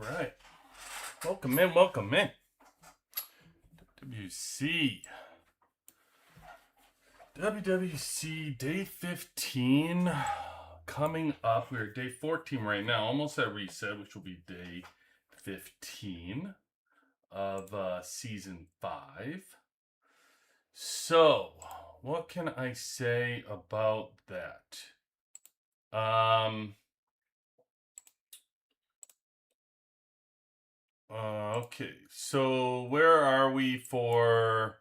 right. Welcome in, welcome in. WWC. WWC Day 15 coming up. We're at Day 14 right now, almost at reset, which will be Day 15 of Season 5. So, what can I say about that? Okay, so where are we for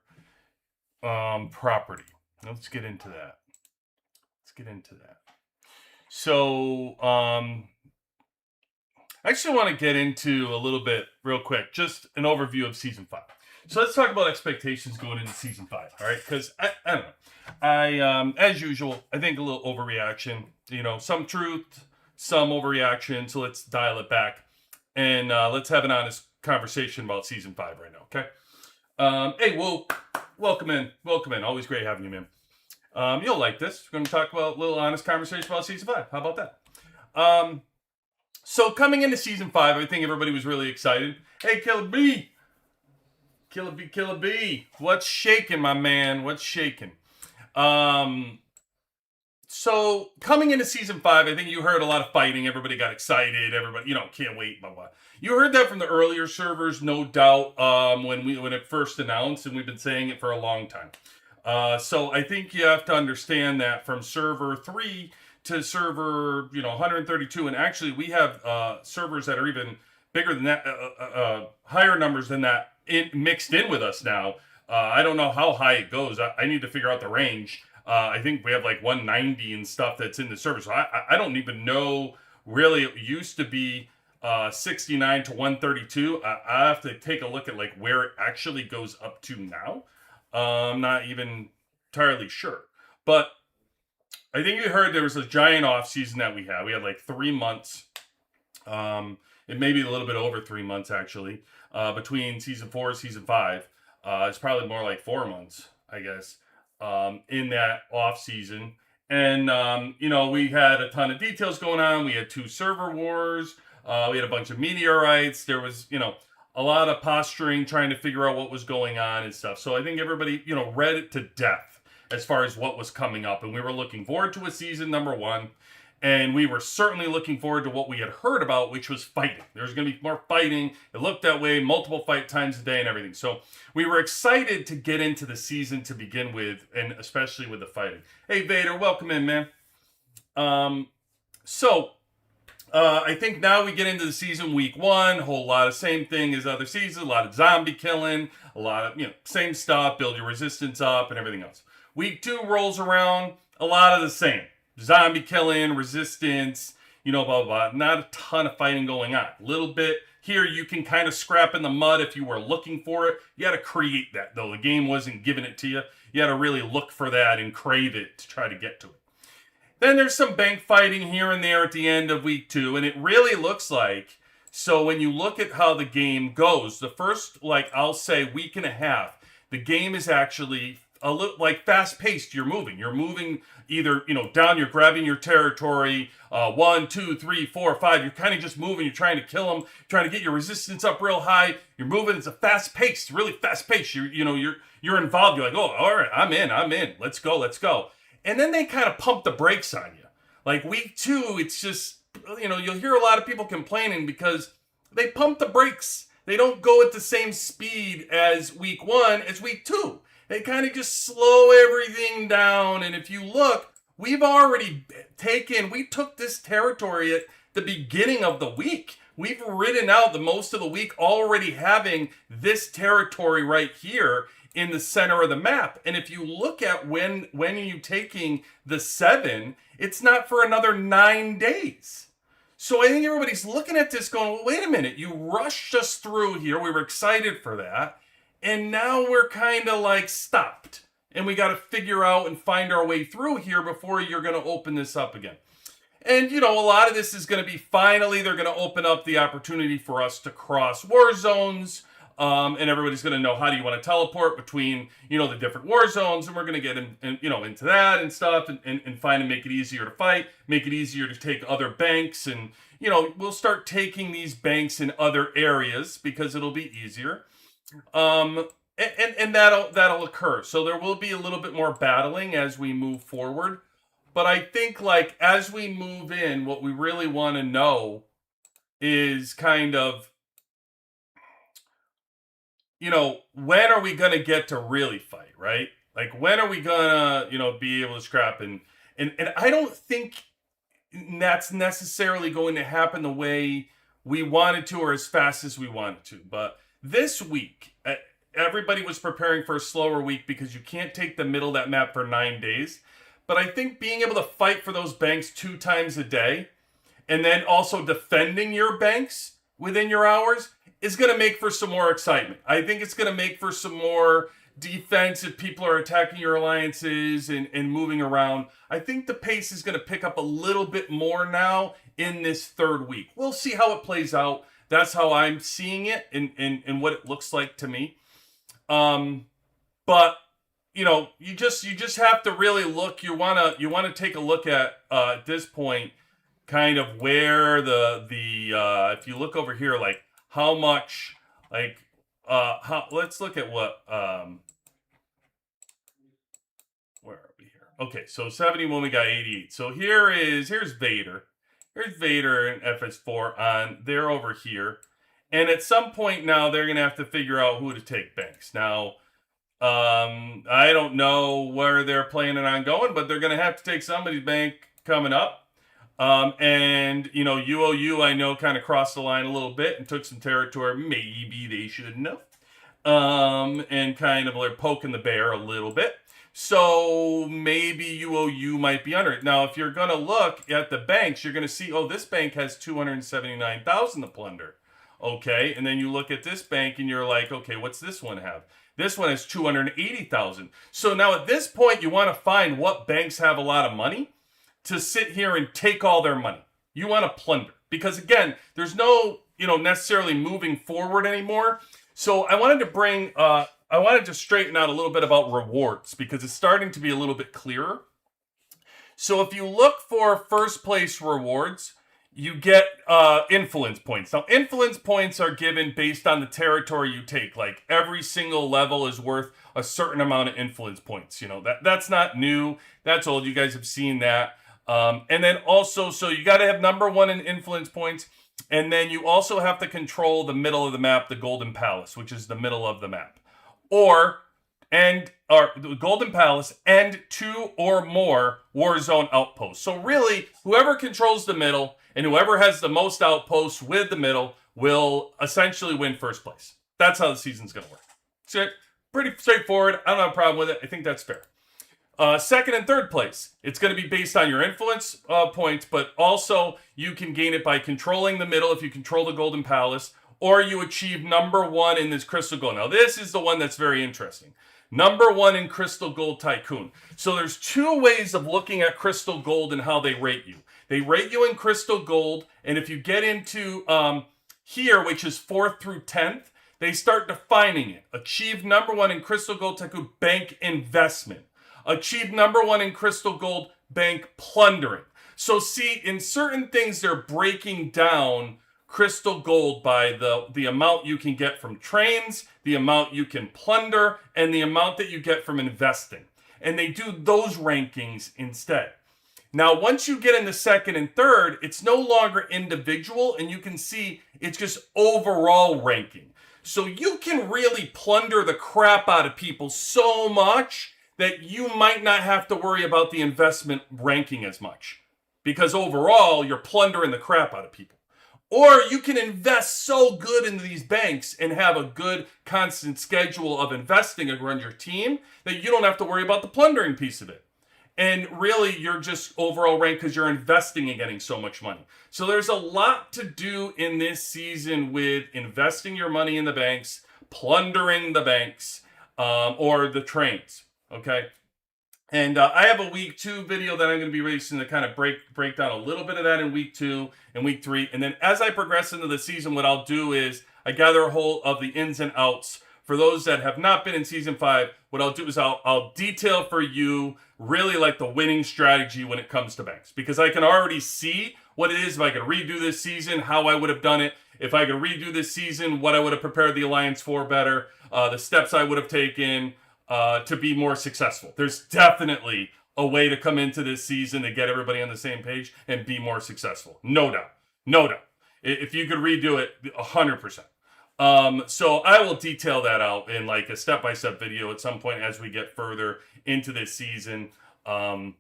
property? Let's get into that. So, I actually want to get into a little bit real quick, just an overview of season 5. So let's talk about expectations going into season 5, all right? Because I don't know. As usual, I think a little overreaction. Some truth, some overreaction. So let's dial it back and let's have an honest conversation about season 5 right now, okay? Hey, welcome in. Always great having you, man. You'll like this. We're going to talk about a little honest conversation about season 5. How about that? So coming into season 5, I think everybody was really excited. Hey, Killer B. What's shaking, my man? What's shaking? So coming into season 5, I think you heard a lot of fighting. Everybody got excited. Everybody, can't wait, blah, blah. You heard that from the earlier servers, no doubt, when it first announced, and we've been saying it for a long time. So I think you have to understand that from server 3 to server, 132, and actually we have servers that are even bigger than that, higher numbers than that mixed in with us now. I don't know how high it goes. I need to figure out the range. I think we have like 190 and stuff that's in the server. So I don't even know, really. It used to be 69 to 132. I have to take a look at like where it actually goes up to now. I'm not even entirely sure. But I think you heard there was a giant off season that we had. We had like 3 months. It may be a little bit over 3 months actually, between season 4 and season 5. It's probably more like 4 months, I guess, in that off season. And, we had a ton of details going on. We had 2 server wars. We had a bunch of meteorites. There was, a lot of posturing, trying to figure out what was going on and stuff. So I think everybody, read it to death as far as what was coming up. And we were looking forward to a season number 1. And we were certainly looking forward to what we had heard about, which was fighting. There's going to be more fighting. It looked that way, multiple fight times a day and everything. So we were excited to get into the season to begin with, and especially with the fighting. Hey, Vader, welcome in, man. I think now we get into the season week 1, whole lot of same thing as other seasons, a lot of zombie killing, a lot of, same stuff, build your resistance up and everything else. Week 2 rolls around, a lot of the same. Zombie killing, resistance, blah, blah, blah. Not a ton of fighting going on. A little bit here, you can kind of scrap in the mud if you were looking for it. You had to create that, though. The game wasn't giving it to you. You had to really look for that and crave it to try to get to it. Then there's some bank fighting here and there at the end of week 2, and it really looks like, so when you look at how the game goes, the first, I'll say week and a half, the game is actually a little fast-paced. You're moving either down, you're grabbing your territory, 1, 2, 3, 4, 5, you're kind of just moving, you're trying to kill them, trying to get your resistance up real high, you're moving. It's a fast-paced, really fast-paced. You're involved. You're like, oh, all right, I'm in, let's go. And then they kind of pump the brakes on you. Like week 2, it's just, you'll hear a lot of people complaining because they pump the brakes. They don't go at the same speed as week 1 as week 2. They kind of just slow everything down. And if you look, we took this territory at the beginning of the week. We've ridden out the most of the week already having this territory right here in the center of the map. And if you look at when are you taking the 7, it's not for another 9 days. So I think everybody's looking at this going, well, wait a minute, you rushed us through here. We were excited for that. And now we're kind of stopped. And we got to figure out and find our way through here before you're going to open this up again. And, a lot of this is going to be finally they're going to open up the opportunity for us to cross war zones. And everybody's going to know how do you want to teleport between, the different war zones. And we're going to get into that and stuff and find and make it easier to fight, make it easier to take other banks. And, we'll start taking these banks in other areas because it'll be easier. And that'll occur. So there will be a little bit more battling as we move forward. But I think as we move in, what we really want to know is kind of, when are we going to get to really fight, right? Like, when are we going to, be able to scrap? And I don't think that's necessarily going to happen the way we wanted to or as fast as we wanted to. But this week, everybody was preparing for a slower week because you can't take the middle of that map for 9 days. But I think being able to fight for those banks 2 times a day and then also defending your banks within your hours is going to make for some more excitement. I think it's going to make for some more defense if people are attacking your alliances and moving around. I think the pace is going to pick up a little bit more now in this 3rd week. We'll see how it plays out. That's how I'm seeing it and what it looks like to me. But you just have to really look. You wanna take a look at this point, kind of where the if you look over here, like how much, let's look at what where are we here? Okay, so 71, we got 88. So here's Vader. Here's Vader and FS4 on. They're over here, and at some point now they're gonna have to figure out who to take banks now. I don't know where they're planning on going, but they're going to have to take somebody's bank coming up. And, UOU, I know, kind of crossed the line a little bit and took some territory. Maybe they shouldn't have. And kind of like poking the bear a little bit. So maybe UOU might be under it. Now, if you're going to look at the banks, you're going to see, this bank has 279,000 to plunder. Okay, and then you look at this bank and you're like, okay, what's this one have? This one has 280,000. So now at this point, you want to find what banks have a lot of money to sit here and take all their money. You want to plunder because again, there's no, necessarily moving forward anymore. So I wanted to straighten out a little bit about rewards because it's starting to be a little bit clearer. So if you look for first place rewards, you get influence points. Now, influence points are given based on the territory you take. Like, every single level is worth a certain amount of influence points. That's not new. That's old. You guys have seen that. And then also, so you got to have number 1 in influence points. And then you also have to control the middle of the map, the Golden Palace, which is the middle of the map. Or the Golden Palace and 2 or more war zone outposts. So really, whoever controls the middle and whoever has the most outposts with the middle will essentially win first place. That's how the season's going to work. So pretty straightforward. I don't have a problem with it. I think that's fair. Second and third place, it's going to be based on your influence points, but also you can gain it by controlling the middle if you control the Golden Palace, or you achieve number 1 in this Crystal Gold. Now, this is the one that's very interesting. Number 1 in Crystal Gold Tycoon. So there's 2 ways of looking at Crystal Gold and how they rate you. They rate you in Crystal Gold, and if you get into here, which is 4th through 10th, they start defining it. Achieve number 1 in Crystal Gold Tycoon bank investment. Achieve number 1 in Crystal Gold bank plundering. So see, in certain things, they're breaking down Crystal Gold by the amount you can get from trains, the amount you can plunder, and the amount that you get from investing. And they do those rankings instead. Now, once you get into 2nd and 3rd, it's no longer individual, and you can see it's just overall ranking. So you can really plunder the crap out of people so much that you might not have to worry about the investment ranking as much. Because overall, you're plundering the crap out of people. Or you can invest so good into these banks and have a good constant schedule of investing around your team that you don't have to worry about the plundering piece of it. And really, you're just overall ranked because you're investing and getting so much money. So there's a lot to do in this season with investing your money in the banks, plundering the banks, or the trains. Okay? And I have a week 2 video that I'm going to be releasing to kind of break down a little bit of that in week 2 and week 3. And then as I progress into the season, what I'll do is I gather a hold of the ins and outs. For those that have not been in season 5, what I'll do is I'll detail for you really like the winning strategy when it comes to banks, because I can already see what it is. If I could redo this season, how I would have done it. If I could redo this season, what I would have prepared the alliance for better, the steps I would have taken to be more successful. There's definitely a way to come into this season to get everybody on the same page and be more successful. No doubt. No doubt. If you could redo it, 100%. So I will detail that out in like a step-by-step video at some point as we get further into this season and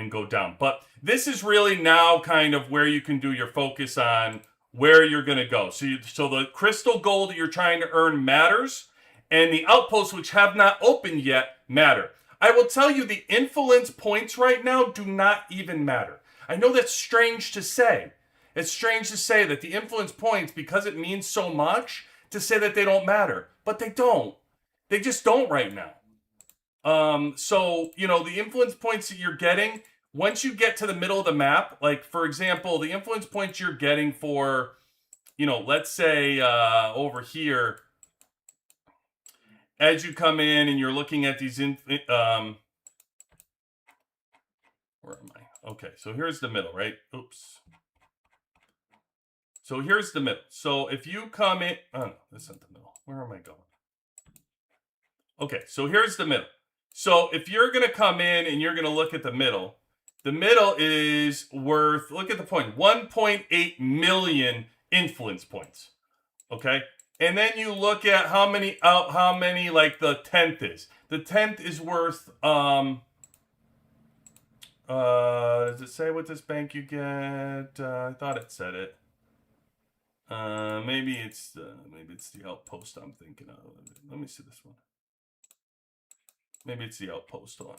go down. But this is really now kind of where you can do your focus on where you're going to go. So the crystal gold that you're trying to earn matters, and the outposts which have not opened yet matter. I will tell you the influence points right now do not even matter. I know that's strange to say. It's strange to say that the influence points, because it means so much, to say that they don't matter. But they don't. They just don't right now. So, the influence points that you're getting, once you get to the middle of the map, like, for example, the influence points you're getting for, let's say over here, as you come in and you're looking at these, where am I? Okay, so here's the middle, right? Oops. So here's the middle. So if you come in, oh no, this isn't the middle. Where am I going? Okay, so here's the middle. So if you're going to come in and you're going to look at the middle is worth, look at the point, 1.8 million influence points. Okay? And then you look at how many like the 10th is. The 10th is worth, does it say what this bank you get? I thought it said it. Maybe it's the outpost I'm thinking of. Let me see this one. Maybe it's the outpost one.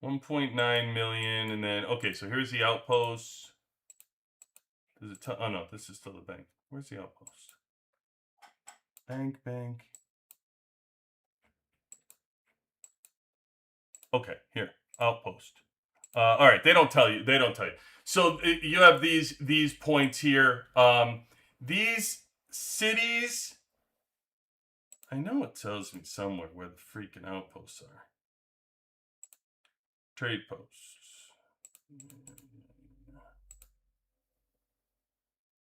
1.9 million, and then okay, so here's the outpost. Does it oh no, this is still the bank. Where's the outpost? Bank. Okay, here, outpost. All right, they don't tell you. So you have these points here. These cities, I know it tells me somewhere where the freaking outposts are. Trade posts.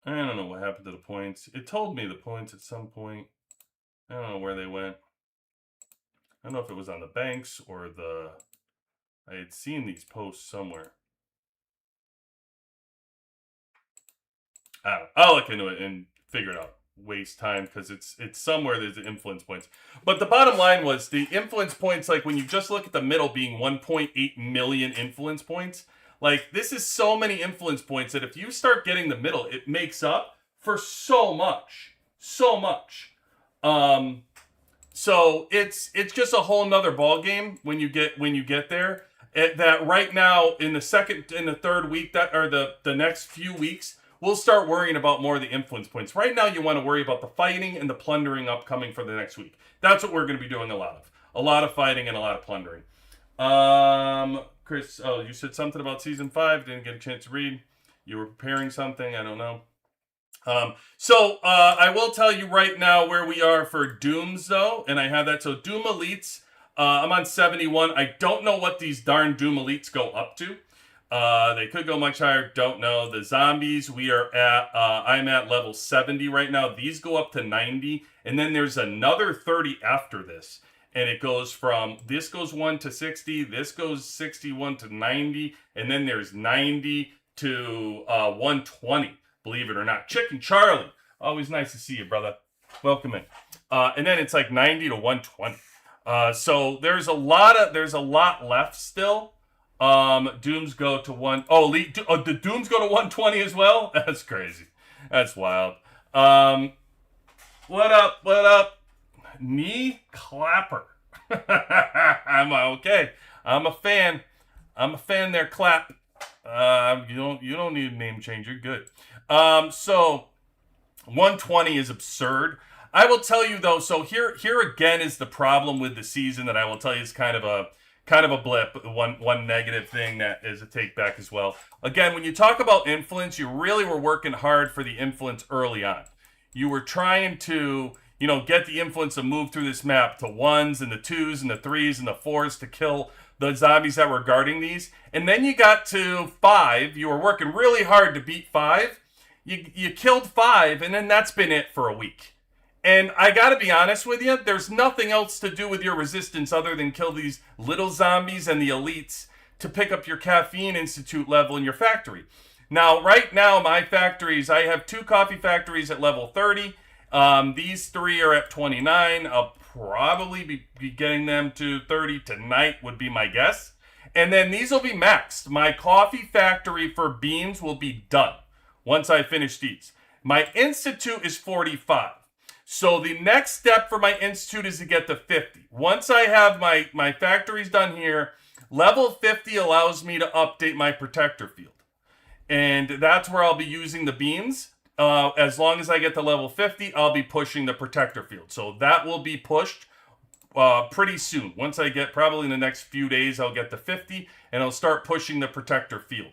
I don't know what happened to the points. It told me the points at some point. I don't know where they went. I don't know if it was on the banks or I had seen these posts somewhere. I'll look into it and figure it out. Waste time because it's somewhere there's the influence points. But the bottom line was the influence points, like when you just look at the middle being 1.8 million influence points, like this is so many influence points that if you start getting the middle, it makes up for so much. So it's just a whole nother ball game when you get there. That right now in the third week the next few weeks, we'll start worrying about more of the influence points. Right now, you want to worry about the fighting and the plundering upcoming for the next week. That's what we're going to be doing a lot of. A lot of fighting and a lot of plundering. Chris, you said something about Season 5. Didn't get a chance to read. You were preparing something. I don't know. So I will tell you right now where we are for Dooms, though. And I have that. So Doom Elites, I'm on 71. I don't know what these darn Doom Elites go up to. They could go much higher, don't know. The zombies, I'm at level 70 right now. These go up to 90, and then there's another 30 after this. And it goes from, this goes 1 to 60, this goes 61 to 90, and then there's 90 to 120, believe it or not. Chicken Charlie, always nice to see you, brother. Welcome in. And then it's like 90 to 120. So there's a lot left still. Dooms go to the Dooms go to 120 as well? That's crazy. That's wild. What up? Knee clapper. I'm okay. I'm a fan there, clap. You don't need a name change. You're good. So 120 is absurd. I will tell you though, so here again is the problem with the season that I will tell you is kind of kind of a blip. One negative thing that is a take back as well. Again, when you talk about influence, you really were working hard for the influence early on. You were trying to, get the influence to move through this map to 1s and the 2s and the 3s and the 4s to kill the zombies that were guarding these. And then you got to 5. You were working really hard to beat 5. You killed 5, and then that's been it for a week. And I gotta be honest with you, there's nothing else to do with your resistance other than kill these little zombies and the elites to pick up your caffeine institute level in your factory. Now, right now, my factories, I have 2 coffee factories at level 30. These 3 are at 29. I'll probably be getting them to 30 tonight would be my guess. And then these will be maxed. My coffee factory for beans will be done once I finish these. My institute is 45. So the next step for my institute is to get to 50. Once I have my factories done here, level 50 allows me to update my protector field. And that's where I'll be using the beans. As long as I get to level 50, I'll be pushing the protector field. So that will be pushed pretty soon. Once I get, probably in the next few days, I'll get to 50 and I'll start pushing the protector field.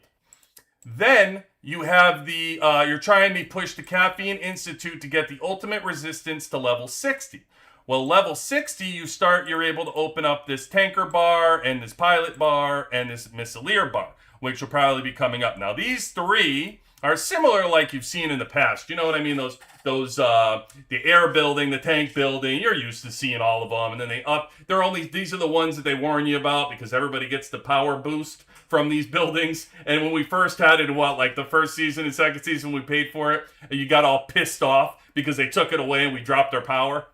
Then you have you're trying to push the Caffeine Institute to get the ultimate resistance to level 60. Well, level 60, you're able to open up this tanker bar and this pilot bar and this missileer bar, which will probably be coming up. Now, these 3 are similar like you've seen in the past. You know what I mean? Those the air building, the tank building, you're used to seeing all of them. And then these are the ones that they warn you about because everybody gets the power boost from these buildings. And when we first had it, the first season and second season, we paid for it, and you got all pissed off because they took it away and we dropped our power.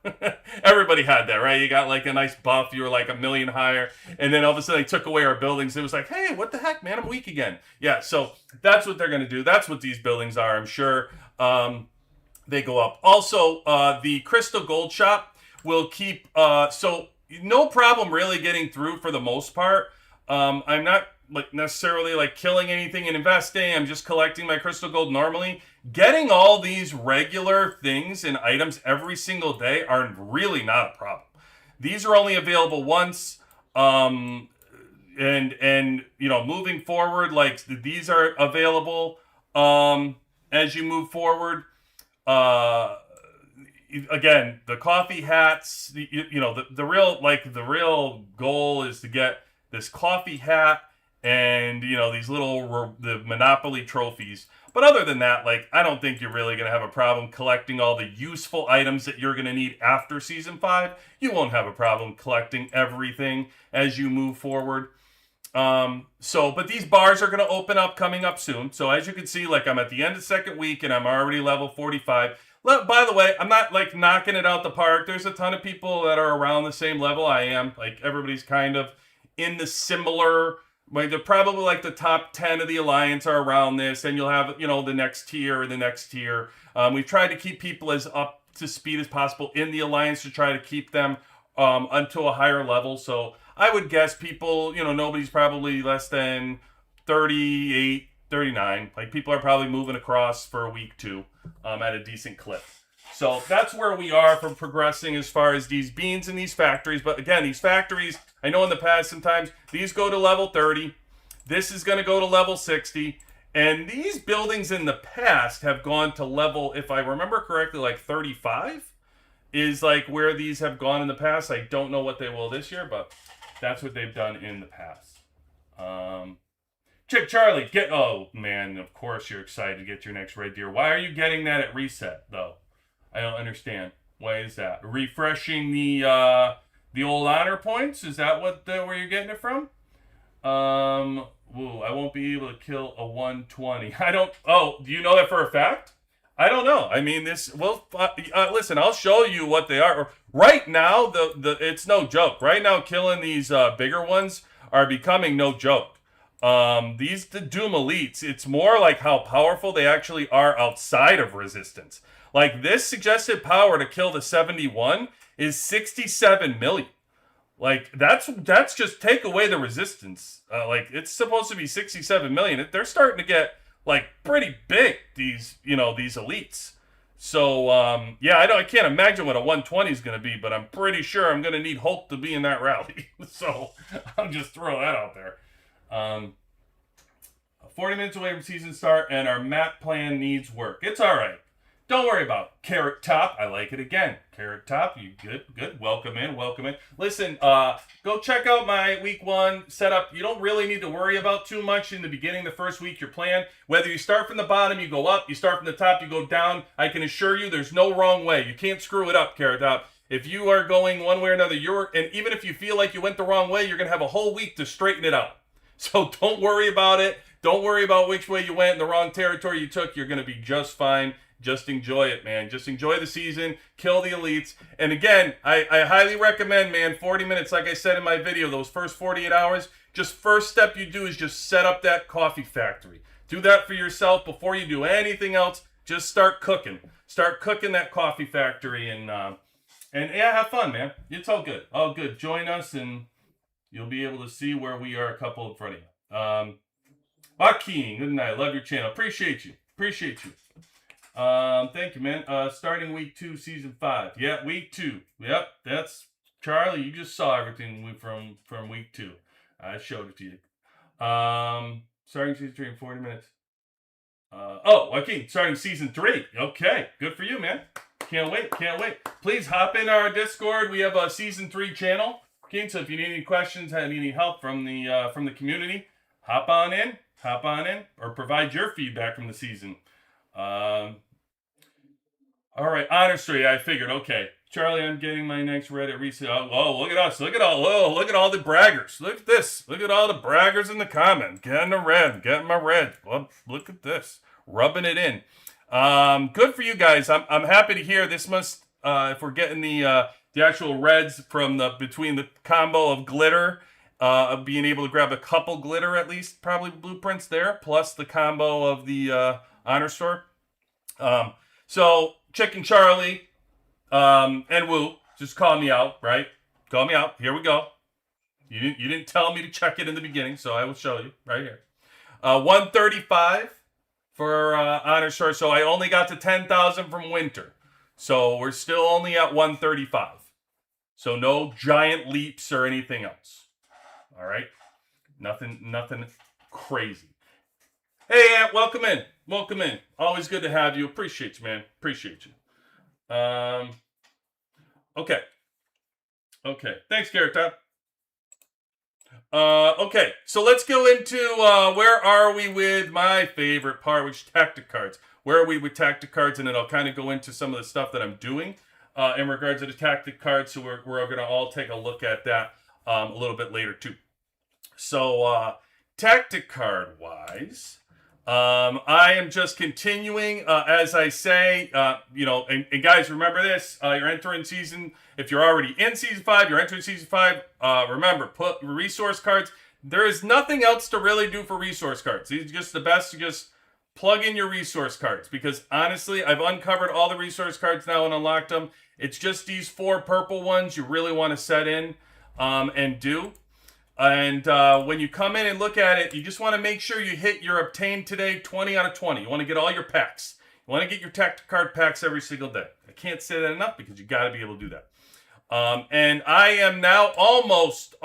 Everybody had that, right? You got a nice buff, you were $1 million higher, and then all of a sudden they took away our buildings. It was like, hey, what the heck, man, I'm weak again. Yeah, so that's what they're going to do. That's what these buildings are, I'm sure. They go up. Also, the Crystal Gold Shop will keep, so no problem really getting through for the most part. I'm not necessarily killing anything and investing. I'm just collecting my crystal gold normally. Getting all these regular things and items every single day are really not a problem. These are only available once. And moving forward, these are available as you move forward. Again, the coffee hats, the real goal is to get this coffee hat and these the Monopoly trophies. But other than that, I don't think you're really going to have a problem collecting all the useful items that you're going to need after season 5. You won't have a problem collecting everything as you move forward. But these bars are going to open up coming up soon. So as you can see, I'm at the end of the second week and I'm already level 45. By the way, I'm not knocking it out the park. There's a ton of people that are around the same level I am. Everybody's kind of in the similar, they're probably the top 10 of the alliance are around this, and you'll have the next tier and the next tier. We've tried to keep people as up to speed as possible in the alliance to try to keep them onto a higher level. So I would guess people, nobody's probably less than 38, 39. People are probably moving across for a week too at a decent clip. So that's where we are from progressing as far as these beans and these factories. But again, these factories, I know in the past sometimes these go to level 30. This is going to go to level 60. And these buildings in the past have gone to level, if I remember correctly, 35 is where these have gone in the past. I don't know what they will this year, but that's what they've done in the past. Chick Charlie, oh man, of course you're excited to get your next red deer. Why are you getting that at reset though? I don't understand. Why is that? Refreshing the old honor points? Is that where you're getting it from? I won't be able to kill a 120. Do you know that for a fact? I don't know. I mean, listen, I'll show you what they are. Right now, it's no joke. Right now, killing these bigger ones are becoming no joke. The Doom Elites, it's more how powerful they actually are outside of resistance. This suggested power to kill the 71 is 67 million. That's just take away the resistance. It's supposed to be 67 million. They're starting to get pretty big, these elites. So, yeah, I can't imagine what a 120 is going to be, but I'm pretty sure I'm going to need Hulk to be in that rally. So, I'll just throw that out there. 40 minutes away from season start, and our map plan needs work. It's all right. Don't worry about it. Carrot Top. I like it again. Carrot Top, you good. Welcome in. Listen, go check out my week 1 setup. You don't really need to worry about too much in the beginning, the first week you're playing. Whether you start from the bottom, you go up. You start from the top, you go down. I can assure you there's no wrong way. You can't screw it up, Carrot Top. If you are going one way or another, and even if you feel like you went the wrong way, you're going to have a whole week to straighten it out. So don't worry about it. Don't worry about which way you went in the wrong territory you took. You're going to be just fine. Just enjoy it, man. Just enjoy the season. Kill the elites. And again, I highly recommend, man, 40 minutes, like I said in my video, those first 48 hours, just first step you do is just set up that coffee factory. Do that for yourself before you do anything else. Just start cooking. Start cooking that coffee factory and yeah, have fun, man. It's all good. All good. Join us and you'll be able to see where we are a couple in front of you. Joaquin, good night. Love your channel. Appreciate you. Thank you, man. Starting week 2, season 5. Yeah, week 2. Yep, that's Charlie. You just saw everything from week 2. I showed it to you. Starting season 3 in 40 minutes. Joaquin, starting season 3. Okay, good for you, man. Can't wait. Please hop in our Discord. We have a season 3 channel. Okay, so if you need any questions, need any help from the community, hop on in, or provide your feedback from the season. All right, honor story. I figured. Okay, Charlie, I'm getting my next Reddit reset. Oh, look at us! Look at all the braggers! Look at this! Look at all the braggers in the comments. Getting my red. Well, look at this, rubbing it in. Good for you guys. I'm happy to hear this. Must if we're getting the actual reds from between the combo of glitter, of being able to grab a couple glitter at least, probably blueprints there, plus the combo of the honor store. So Chicken Charlie, and Woo, just call me out, right? Call me out. Here we go. You didn't tell me to check it in the beginning, so I will show you right here. 135 for honor store. So I only got to 10,000 from winter. So we're still only at 135. So no giant leaps or anything else. All right. Nothing crazy. Hey, Ant, welcome in. Always good to have you. Appreciate you, man. Appreciate you. Okay. Thanks, Carrot Top. Okay, so let's go into where are we with my favorite part, which is tactic cards. Where are we with tactic cards? And then I'll kind of go into some of the stuff that I'm doing in regards to the tactic cards. So we're going to all take a look at that a little bit later too. So tactic card wise, I am just continuing, as I say, and guys, remember this, you're entering season, if you're already in season 5, you're entering season 5, remember, put resource cards. There is nothing else to really do for resource cards. These are just the best to just plug in your resource cards, because honestly, I've uncovered all the resource cards now and unlocked them. It's just these 4 purple ones you really want to set in, and do. And when you come in and look at it, you just want to make sure you hit your obtain today 20 out of 20. You want to get all your packs. You want to get your tactic card packs every single day. I can't say that enough because you got to be able to do that. And I am now almost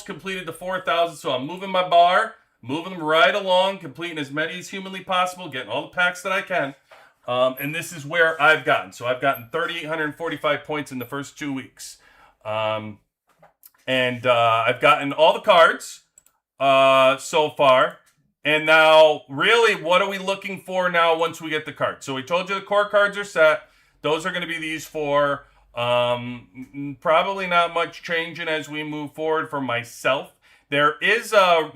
completed the 4,000. So I'm moving my bar, moving them right along, completing as many as humanly possible, getting all the packs that I can. And this is where I've gotten. So I've gotten 3,845 points in the first 2 weeks. And I've gotten all the cards so far. And now, really, what are we looking for now once we get the cards? So we told you the core cards are set. Those are going to be these 4. Probably not much changing as we move forward for myself. There is a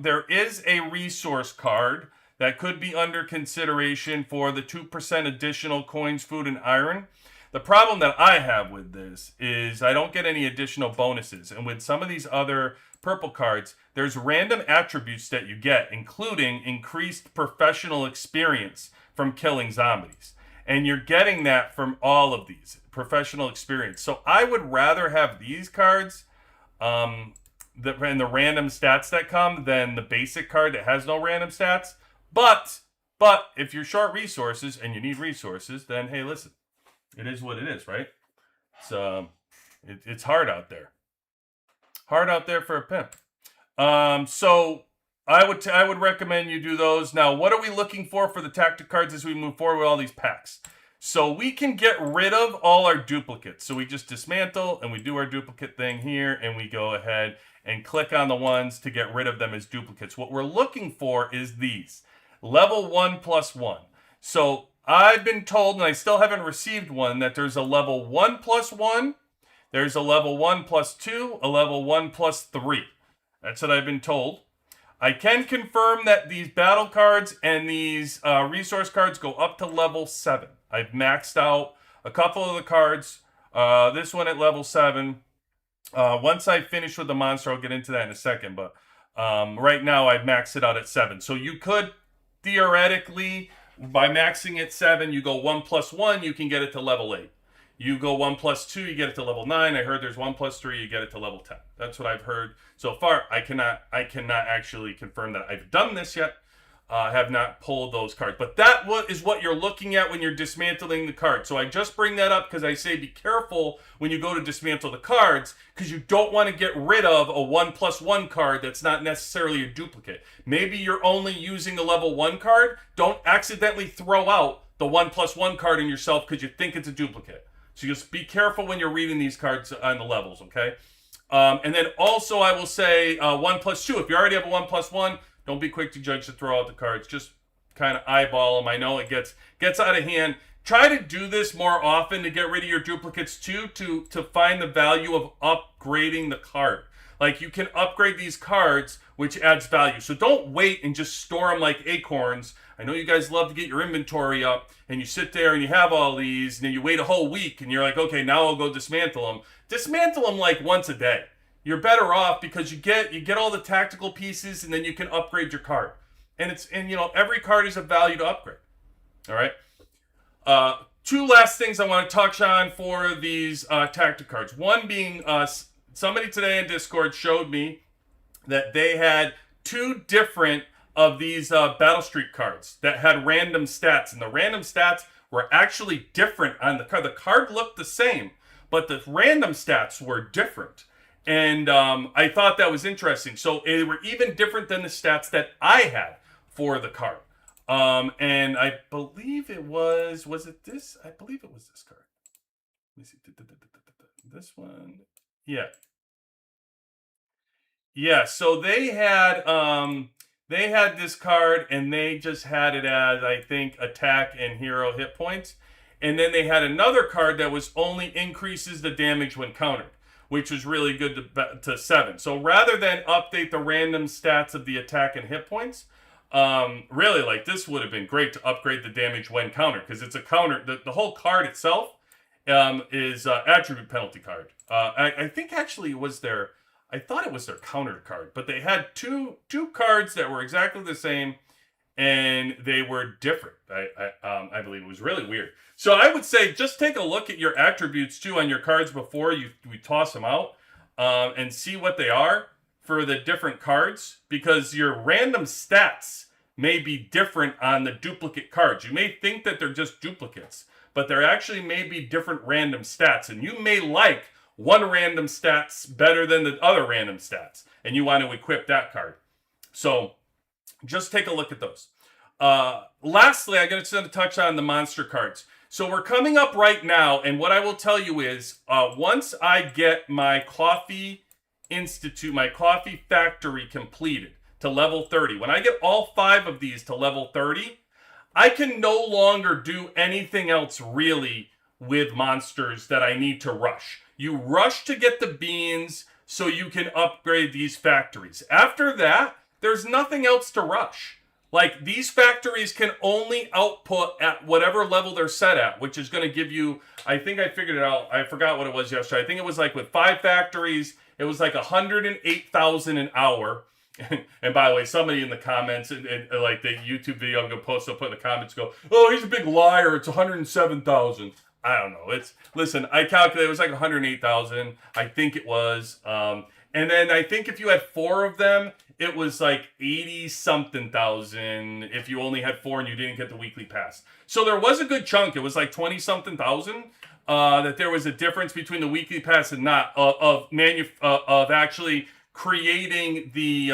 resource card that could be under consideration for the 2% additional coins, food, and iron. The problem that I have with this is I don't get any additional bonuses. And with some of these other purple cards, there's random attributes that you get, including increased professional experience from killing zombies. And you're getting that from all of these, professional experience. So I would rather have these cards and the random stats that come than the basic card that has no random stats. But if you're short resources and you need resources, then hey, listen. It is what it is, right? It's hard out there. Hard out there for a pimp. So I would recommend you do those. Now, what are we looking for the tactic cards as we move forward with all these packs? So we can get rid of all our duplicates. So we just dismantle and we do our duplicate thing here, and we go ahead and click on the ones to get rid of them as duplicates. What we're looking for is these. Level 1+1. So I've been told, and I still haven't received one, that there's a level 1+1, there's a level 1+2, a level 1+3. That's what I've been told. I can confirm that these battle cards and these resource cards go up to level 7. I've maxed out a couple of the cards. This one at level 7. Once I finish with the monster, I'll get into that in a second. But right now, I've maxed it out at 7. So you could theoretically, by maxing at 7, you go 1+1, you can get it to level 8. You go 1+2, you get it to level 9. I heard there's 1+3, you get it to level 10. That's what I've heard so far. I cannot actually confirm that I've done this yet. Have not pulled those cards. But that is what you're looking at when you're dismantling the card. So I just bring that up because I say be careful when you go to dismantle the cards, because you don't want to get rid of a 1+1 card that's not necessarily a duplicate. Maybe you're only using a level 1 card. Don't accidentally throw out the 1+1 card in yourself because you think it's a duplicate. So just be careful when you're reading these cards on the levels, okay? And then also I will say 1+2. If you already have a 1+1, don't be quick to judge to throw out the cards. Just kind of eyeball them. I know it gets out of hand. Try to do this more often to get rid of your duplicates too, to find the value of upgrading the card. Like, you can upgrade these cards, which adds value. So don't wait and just store them like acorns. I know you guys love to get your inventory up, and you sit there and you have all these, and then you wait a whole week, and you're like, okay, now I'll go dismantle them. Dismantle them like once a day. You're better off because you get all the tactical pieces, and then you can upgrade your card. And every card is a value to upgrade. All right. Two last things I want to touch on for these tactic cards. One being, somebody today in Discord showed me that they had 2 different of these Battle Streak cards that had random stats, and the random stats were actually different on the card. The card looked the same, but the random stats were different. And I thought that was interesting. So they were even different than the stats that I had for the card. And I believe it was it this? I believe it was this card. Let me see. This one. Yeah. Yeah, so they had this card, and they just had it as, I think, attack and hero hit points. And then they had another card that was only increases the damage when countered, which was really good to 7. So rather than update the random stats of the attack and hit points, really, like, this would have been great to upgrade the damage when countered, because it's a counter. The whole card itself is attribute penalty card. I think actually I thought it was their counter card, but they had two cards that were exactly the same, and they were different. I believe it was really weird. So I would say just take a look at your attributes too on your cards before we toss them out, and see what they are for the different cards, because your random stats may be different on the duplicate cards. You may think that they're just duplicates, but there actually may be different random stats, and you may like one random stats better than the other random stats, and you want to equip that card. So just take a look at those. Lastly, I'm going to touch on the monster cards. So we're coming up right now, and what I will tell you is, once I get my Coffee Institute, my Coffee Factory completed to level 30, when I get all 5 of these to level 30, I can no longer do anything else really with monsters that I need to rush. You rush to get the beans so you can upgrade these factories. After that, there's nothing else to rush. Like, these factories can only output at whatever level they're set at, which is going to give you, I think I figured it out. I forgot what it was yesterday. I think it was like with 5 factories, it was like 108,000 an hour. And by the way, somebody in the comments, and like the YouTube video I'm going to post, I'll put in the comments, go, oh, he's a big liar. It's 107,000. I don't know. Listen, I calculated it was like 108,000. I think it was. And And then I think if you had 4 of them, it was like 80 something thousand if you only had 4 and you didn't get the weekly pass. So there was a good chunk. It was like 20 something thousand that there was a difference between the weekly pass and not of actually creating the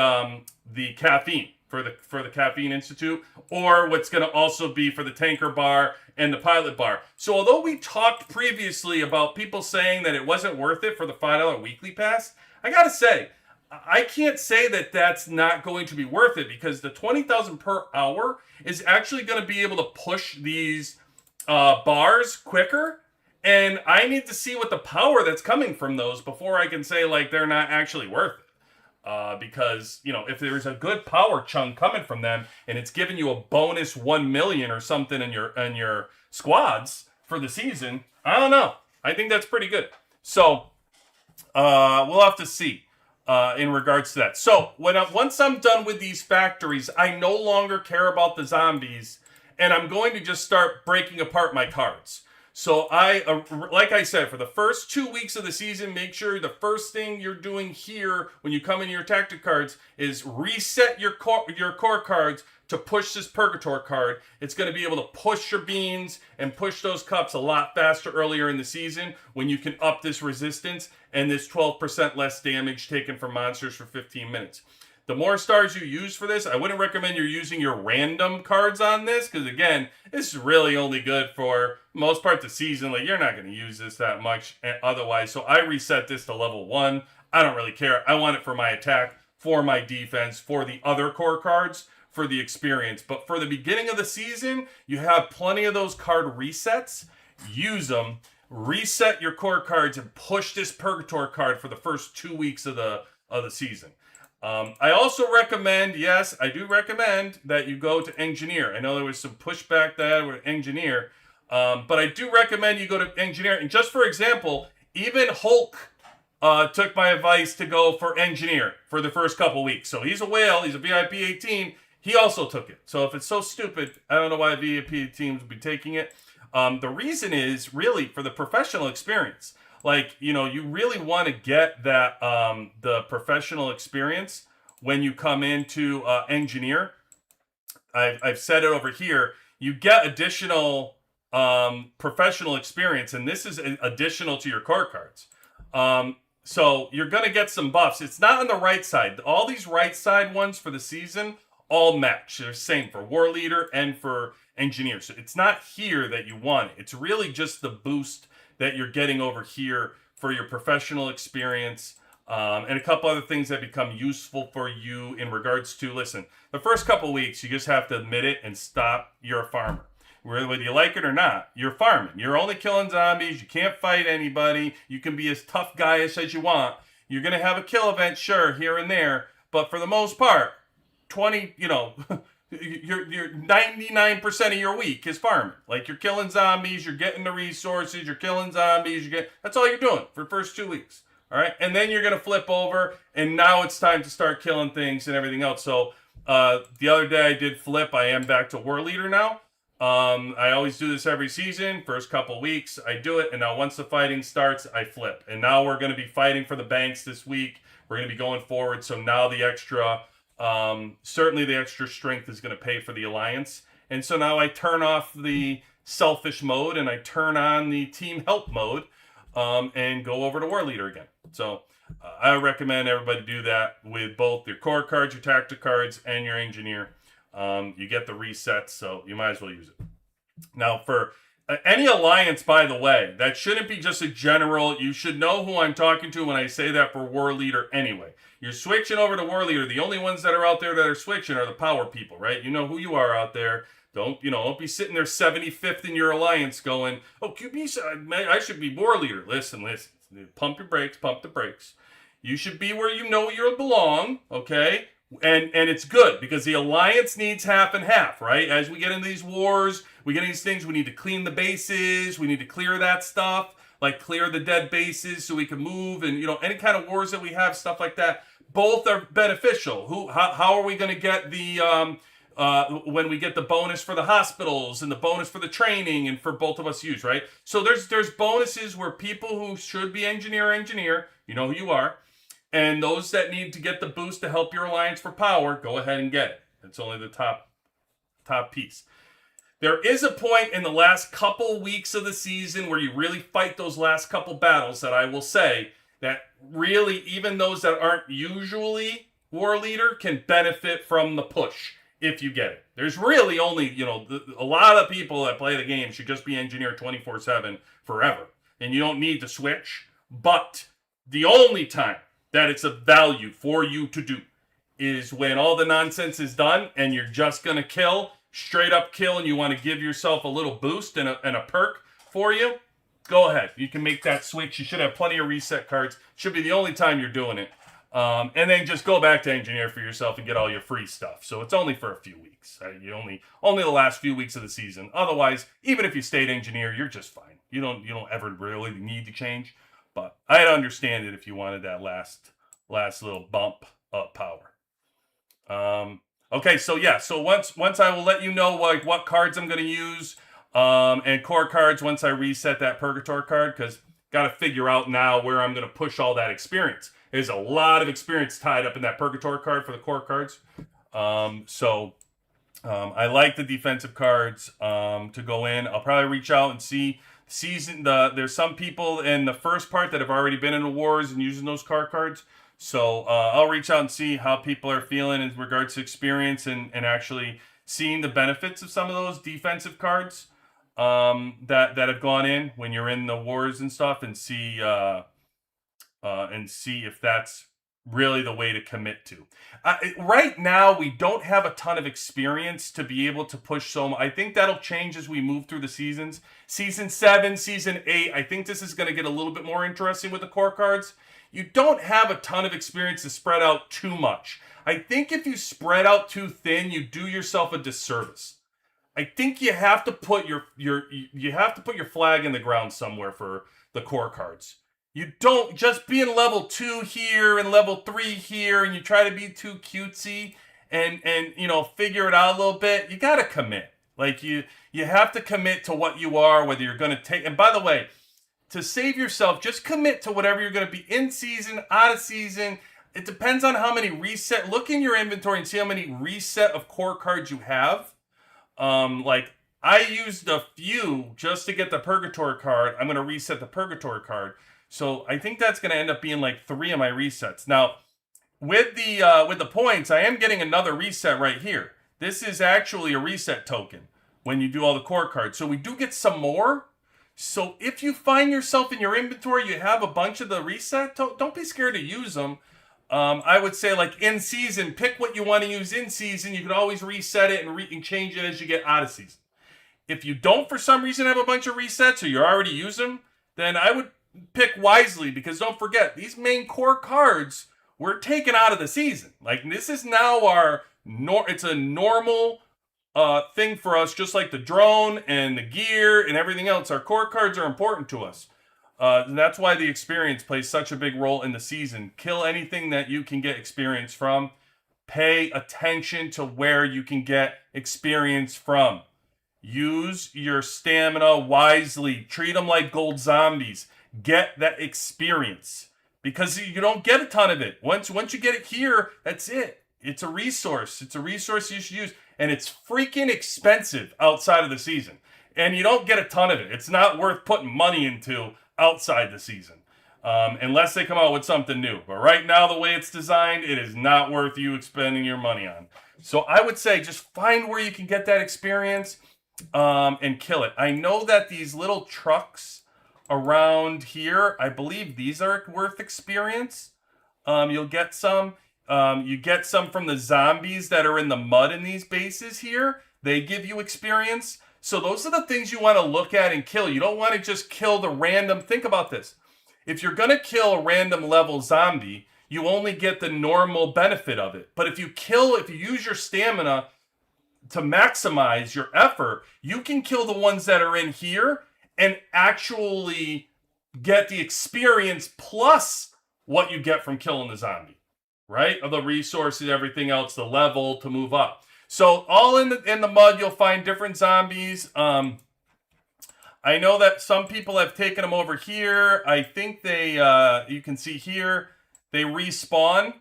caffeine for the Caffeine Institute, or what's going to also be for the Tanker Bar and the Pilot Bar. So although we talked previously about people saying that it wasn't worth it for the $5 weekly pass, I gotta say, I can't say that that's not going to be worth it, because the 20,000 per hour is actually going to be able to push these bars quicker. And I need to see what the power that's coming from those before I can say like they're not actually worth it. Because, you know, if there's a good power chunk coming from them and it's giving you a bonus 1 million or something in your squads for the season, I don't know. I think that's pretty good. So we'll have to see in regards to that. So once I'm done with these factories, I no longer care about the zombies, and I'm going to just start breaking apart my cards. So like I said, for the first 2 weeks of the season, make sure the first thing you're doing here when you come into your tactic cards is reset your core cards to push this Purgator card. It's going to be able to push your beans and push those cups a lot faster earlier in the season when you can up this resistance and this 12% less damage taken from monsters for 15 minutes. The more stars you use for this, I wouldn't recommend you're using your random cards on this, because again, this is really only good for most part the season. Like, you're not going to use this that much otherwise. So I reset this to level 1. I don't really care. I want it for my attack, for my defense, for the other core cards, for the experience. But for the beginning of the season, you have plenty of those card resets. Use them. Reset your core cards and push this Purgator card for the first 2 weeks of the season. I also recommend, yes, I do recommend that you go to Engineer. I know there was some pushback there with Engineer, but I do recommend you go to Engineer. And just for example, even Hulk took my advice to go for Engineer for the first couple weeks. So he's a whale. He's a VIP 18. He also took it. So if it's so stupid, I don't know why VIP teams would be taking it. The reason is really for the professional experience. Like, you know, you really want to get that the professional experience when you come into Engineer. I've said it over here. You get additional professional experience, and this is additional to your core cards. So you're going to get some buffs. It's not on the right side. All these right side ones for the season all match. They're the same for War Leader and for Engineer. So it's not here that you want it. It's really just the boost that you're getting over here for your professional experience, and a couple other things that become useful for you in regards to, listen, the first couple weeks, you just have to admit it and stop. You're a farmer. Whether you like it or not, you're farming. You're only killing zombies. You can't fight anybody. You can be as tough guyish as you want. You're going to have a kill event, sure, here and there, but for the most part, 20, you know, You're 99% of your week is farming. Like, you're killing zombies, you're getting the resources, you're killing zombies, that's all you're doing for the first 2 weeks. All right, and then you're gonna flip over, and now it's time to start killing things and everything else. So the other day I did flip. I am back to War Leader now. I always do this every season. First couple weeks I do it, and now once the fighting starts, I flip. And now we're gonna be fighting for the banks this week. We're gonna be going forward. So now the extra. Certainly the extra strength is going to pay for the alliance. And so now I turn off the selfish mode and I turn on the team help mode, and go over to War Leader again. So I recommend everybody do that with both your core cards, your tactic cards, and your Engineer. You get the resets, so you might as well use it. Now for any alliance, by the way, that shouldn't be just a general. You should know who I'm talking to when I say that for War Leader anyway. You're switching over to War Leader. The only ones that are out there that are switching are the power people, right? You know who you are out there. Don't be sitting there 75th in your alliance going, oh, QB, I should be War Leader. Listen. Pump your brakes, pump the brakes. You should be where you know you belong, okay? And it's good because the alliance needs half and half, right? As we get into these wars, we get into these things, we need to clean the bases, we need to clear that stuff, like clear the dead bases so we can move, and any kind of wars that we have, stuff like that. Both are beneficial. How are we going to get the when we get the bonus for the hospitals and the bonus for the training and for both of us use, right? So there's bonuses where people who should be engineer, you know who you are, And those that need to get the boost to help your alliance for power, go ahead and get it. It's only the top piece. There is a point in the last couple weeks of the season where you really fight those last couple battles that I will say that really, even those that aren't usually war leader can benefit from the push if you get it. There's really only, a lot of people that play the game should just be engineer 24/7 forever. And you don't need to switch. But the only time that it's of value for you to do is when all the nonsense is done and you're just going to kill, straight up kill, and you want to give yourself a little boost and a perk for you. Go ahead. You can make that switch. You should have plenty of reset cards. Should be the only time you're doing it. And then just go back to engineer for yourself and get all your free stuff. So it's only for a few weeks. You only the last few weeks of the season. Otherwise, even if you stayed engineer, you're just fine. You don't ever really need to change. But I'd understand it if you wanted that last little bump of power. Okay, so yeah, so once I will let you know what cards I'm going to use, and core cards once I reset that Purgator card, because got to figure out now where I'm going to push all that experience. There's a lot of experience tied up in that Purgator card for the core cards. I like the defensive cards to go in. I'll probably reach out and see there's some people in the first part that have already been in the wars and using those car cards. So I'll reach out and see how people are feeling in regards to experience and actually seeing the benefits of some of those defensive cards that have gone in when you're in the wars and stuff, and see if that's really the way to commit to. Right now, we don't have a ton of experience to be able to push I think that'll change as we move through the seasons. Season 7, Season 8, I think this is going to get a little bit more interesting with the core cards. You don't have a ton of experience to spread out too much. I think if you spread out too thin, you do yourself a disservice. I think you have to put your flag in the ground somewhere for the core cards. You don't just be in level 2 here and level 3 here, and you try to be too cutesy and figure it out a little bit. You got to commit. Like you have to commit to what you are, whether you're going to take. And by the way, to save yourself, just commit to whatever you're going to be in season, out of season. It depends on how many reset. Look in your inventory and see how many reset of core cards you have. Like I used a few just to get the Purgator card. I'm going to reset the Purgator card. So I think that's going to end up being like 3 of my resets. Now, with the points, I am getting another reset right here. This is actually a reset token when you do all the core cards. So we do get some more. So if you find yourself in your inventory, you have a bunch of the reset, don't be scared to use them. I would say like in season, pick what you want to use in season. You can always reset it and change it as you get out of season. If you don't for some reason have a bunch of resets or you already use them, then I would pick wisely, because don't forget, these main core cards were taken out of the season. Like this is now it's a normal thing for us, just like the drone and the gear and everything else. Our core cards are important to us. And that's why the experience plays such a big role in the season. Kill anything that you can get experience from. Pay attention to where you can get experience from. Use your stamina wisely. Treat them like gold zombies. Get that experience, because you don't get a ton of it. Once you get it here, that's it. It's a resource. It's a resource you should use. And it's freaking expensive outside of the season. And you don't get a ton of it. It's not worth putting money into outside the season. Unless they come out with something new. But right now, the way it's designed, it is not worth you spending your money on. So I would say just find where you can get that experience and kill it. I know that these little trucks around here, I believe these are worth experience. You'll get some. You get some from the zombies that are in the mud in these bases here. They give you experience. So those are the things you want to look at and kill. You don't want to just kill the random. Think about this. If you're going to kill a random level zombie, you only get the normal benefit of it. But if you use your stamina to maximize your effort, you can kill the ones that are in here and actually get the experience plus what you get from killing the zombie. Right? Of the resources, everything else, the level to move up. So all in the mud, you'll find different zombies. I know that some people have taken them over here. I think you can see here, they respawn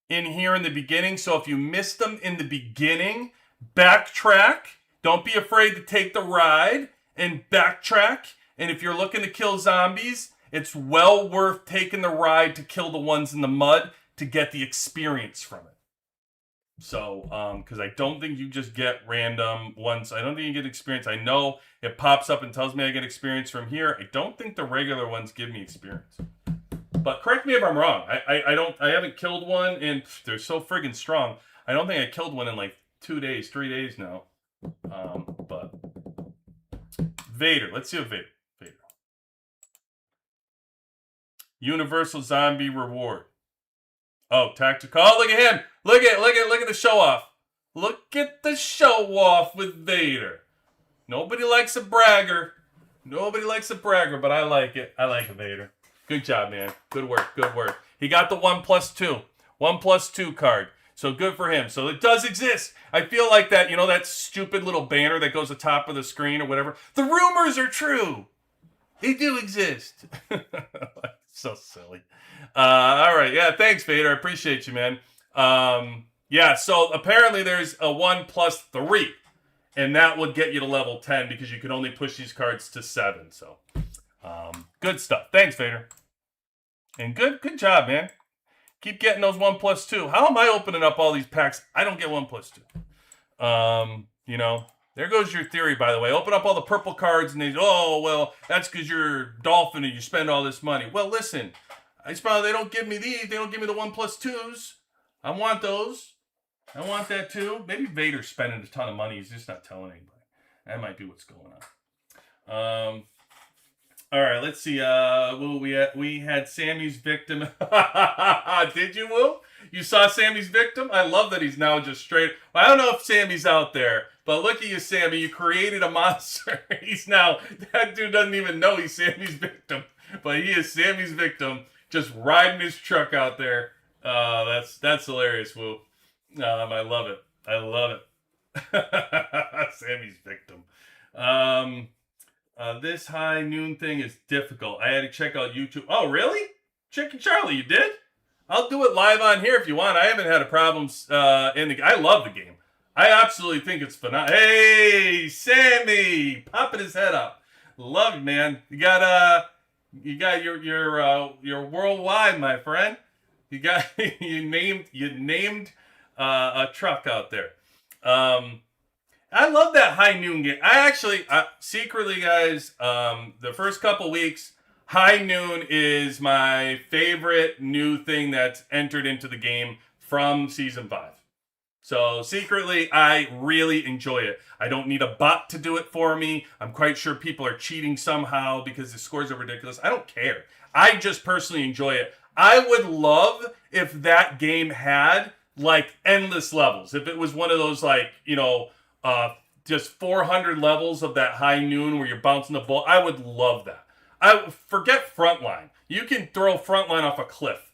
in here in the beginning. So if you missed them in the beginning, backtrack. Don't be afraid to take the ride and backtrack. And if you're looking to kill zombies, it's well worth taking the ride to kill the ones in the mud to get the experience from it. So, because I don't think you just get random ones. I don't think you get experience. I know it pops up and tells me I get experience from here. I don't think the regular ones give me experience. But correct me if I'm wrong. I haven't killed one, and they're so friggin' strong. I don't think I killed one in like 2 days, 3 days now. But Vader. Let's see what Vader. Universal Zombie Reward. Oh, tactical. Oh, look at him. Look at the show off. Look at the show off with Vader. Nobody likes a bragger. Nobody likes a bragger, but I like it. I like Vader. Good job, man. Good work. Good work. He got the 1+2. 1+2 card. So good for him. So it does exist. I feel like that, that stupid little banner that goes at the top of the screen or whatever. The rumors are true. They do exist. So silly. All right. Yeah, thanks, Vader. I appreciate you, man. Yeah, so apparently there's a 1+3. And that would get you to level 10 because you can only push these cards to 7. So good stuff. Thanks, Vader. And good job, man. Keep getting those 1+2. How am I opening up all these packs? I don't get 1+2. There goes your theory, by the way. Open up all the purple cards and that's because you're Dolphin and you spend all this money. Well, listen, they don't give me these. They don't give me the 1+2s. I want those. I want that too. Maybe Vader's spending a ton of money. He's just not telling anybody. That might be what's going on. All right, let's see. We had Sammy's victim. Did you, Will? You saw Sammy's victim? I love that he's now just straight. I don't know if Sammy's out there, but look at you, Sammy. You created a monster. That dude doesn't even know he's Sammy's victim, but he is Sammy's victim, just riding his truck out there. That's hilarious, Will. I love it. I love it. Sammy's victim. This high noon thing is difficult. I had to check out YouTube. Oh, really? Chicken Charlie, you did? I'll do it live on here if you want. I haven't had a problem I love the game. I absolutely think it's phenomenal. Hey, Sammy, popping his head up. Love it, man. You got your worldwide, my friend. You named a truck out there. I love that high noon game. Secretly, guys, the first couple weeks, high noon is my favorite new thing that's entered into the game from Season 5. So secretly, I really enjoy it. I don't need a bot to do it for me. I'm quite sure people are cheating somehow because the scores are ridiculous. I don't care. I just personally enjoy it. I would love if that game had, endless levels. If it was one of those, just 400 levels of that high noon where you're bouncing the ball. I would love that. I forget Frontline. You can throw Frontline off a cliff.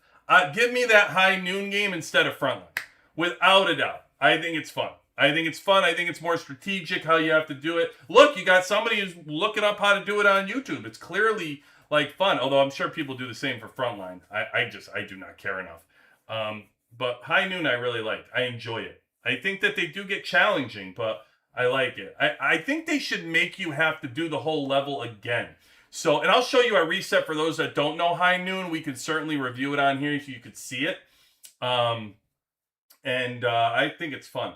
Give me that high noon game instead of Frontline. Without a doubt. I think it's fun. I think it's more strategic how you have to do it. Look, you got somebody who's looking up how to do it on YouTube. It's clearly fun. Although I'm sure people do the same for Frontline. I do not care enough. But high noon I really like. I enjoy it. I think that they do get challenging, but I like it. I think they should make you have to do the whole level again. So, and I'll show you a reset for those that don't know high noon. We could certainly review it on here so you could see it. I think it's fun.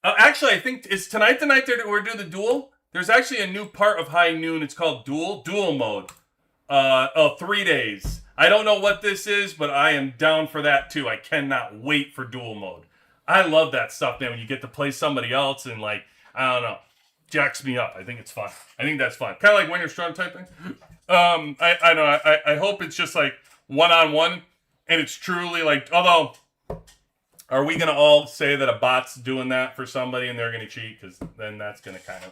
Actually, I think is tonight the night that we're doing the duel. There's actually a new part of high noon. It's called duel mode. 3 days. I don't know what this is, but I am down for that too. I cannot wait for duel mode. I love that stuff, man. When you get to play somebody else and I don't know, jacks me up. I think it's fun. I think that's fun. Kind of like when you're strong type thing. I know. I hope it's just one-on-one, and it's truly although, are we gonna all say that a bot's doing that for somebody and they're gonna cheat? Because then that's gonna kind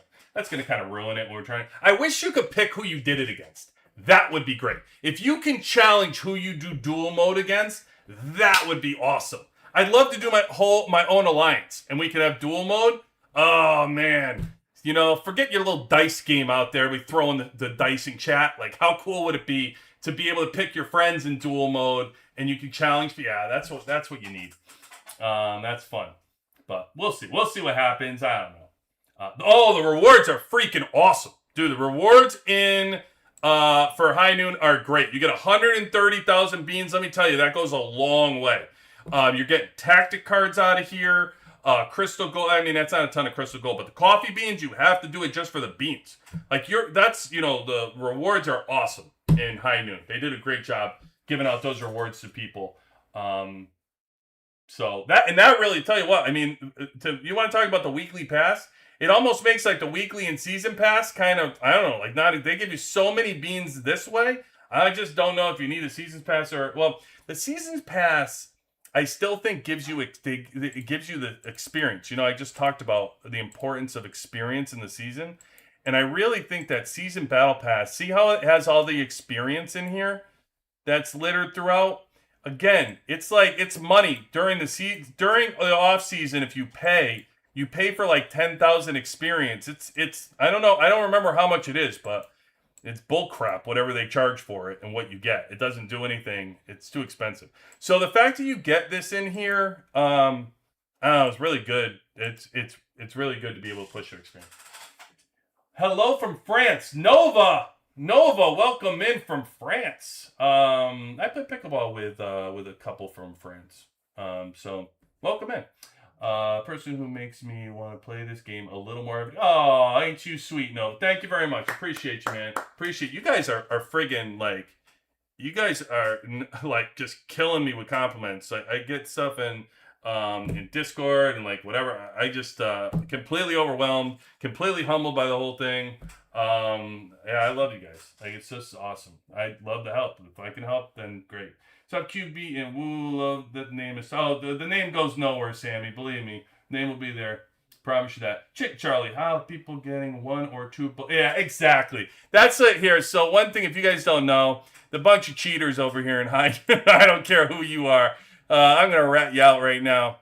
of ruin it when we're trying. I wish you could pick who you did it against. That would be great. If you can challenge who you do duel mode against, that would be awesome. I'd love to do my own alliance, and we could have duel mode. Oh man, forget your little dice game out there. We throw in the dice in chat. How cool would it be to be able to pick your friends in duel mode and you can challenge. Yeah, that's what you need. That's fun, but we'll see. We'll see what happens. I don't know. The rewards are freaking awesome, dude. The rewards in for High Noon are great. You get 130,000 beans. Let me tell you, that goes a long way. You're getting tactic cards out of here. Crystal gold. I mean, that's not a ton of crystal gold, but the coffee beans, you have to do it just for the beans. Like the rewards are awesome in High Noon. They did a great job giving out those rewards to people. So that really, tell you what, I mean, you want to talk about the weekly pass? It almost makes like the weekly and season pass kind of, I don't know, like they give you so many beans this way. I just don't know if you need a seasons pass the seasons pass, I still think it gives you the experience. I just talked about the importance of experience in the season. And I really think that season battle pass, see how it has all the experience in here that's littered throughout? Again, it's like it's money during the off season. If you pay for like 10,000 experience. It's I don't know. I don't remember how much it is, but it's bull crap, whatever they charge for it and what you get. It doesn't do anything. It's too expensive. So the fact that you get this in here, I don't know, it's really good. It's really good to be able to push your experience. Hello from France. Nova, welcome in from France. I play pickleball with a couple from France. So welcome in. Person who makes me want to play this game a little more. Oh, ain't you sweet? No, thank you very much. Appreciate you, man. Appreciate you guys are friggin' like, you guys are like just killing me with compliments. I get stuff in Discord and like whatever. I just completely overwhelmed, completely humbled by the whole thing. Yeah, I love you guys. Like, it's just awesome. I love to help. If I can help, then great. So QB and Woo, love the name is. Oh, the name goes nowhere, Sammy. Believe me, name will be there. Promise you that. Chick Charlie, how people getting one or two? Yeah, exactly. That's it here. So one thing, if you guys don't know, the bunch of cheaters over here in High, I don't care who you are. I'm gonna rat you out right now.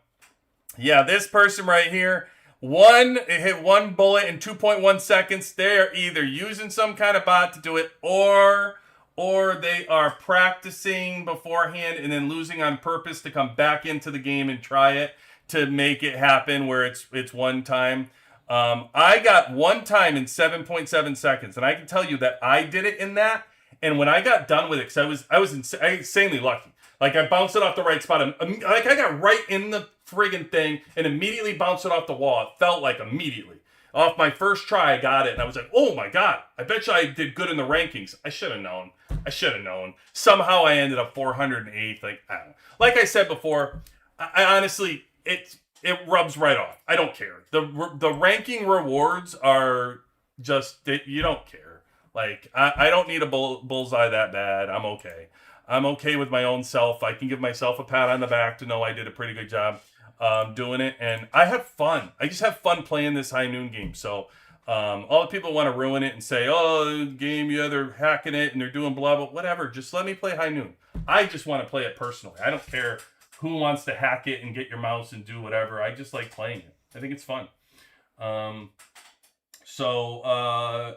Yeah, this person right here. It hit one bullet in 2.1 seconds. They're either using some kind of bot to do it, or they are practicing beforehand and then losing on purpose to come back into the game and try it to make it happen where it's one time. I got one time in 7.7 seconds, and I can tell you that I did it in that. And when I got done with it, because I was insanely lucky. Like, I bounced it off the right spot. Like, I got right in the friggin' thing and immediately bounced it off the wall. It felt like immediately. Off my first try, I got it, and I was like, oh my God, I bet you I did good in the rankings. I should have known. Somehow I ended up 408th. Like, I don't know. Like I said before, I honestly, it rubs right off. I don't care. The ranking rewards are just, you don't care. Like, I don't need a bullseye that bad. I'm okay. I'm okay with my own self. I can give myself a pat on the back to know I did a pretty good job doing it. And I have fun. I just have fun playing this High Noon game. So all the people want to ruin it and say, oh, game, yeah, they're hacking it and they're doing blah, blah, whatever. Just let me play High Noon. I just want to play it personally. I don't care who wants to hack it and get your mouse and do whatever. I just like playing it. I think it's fun.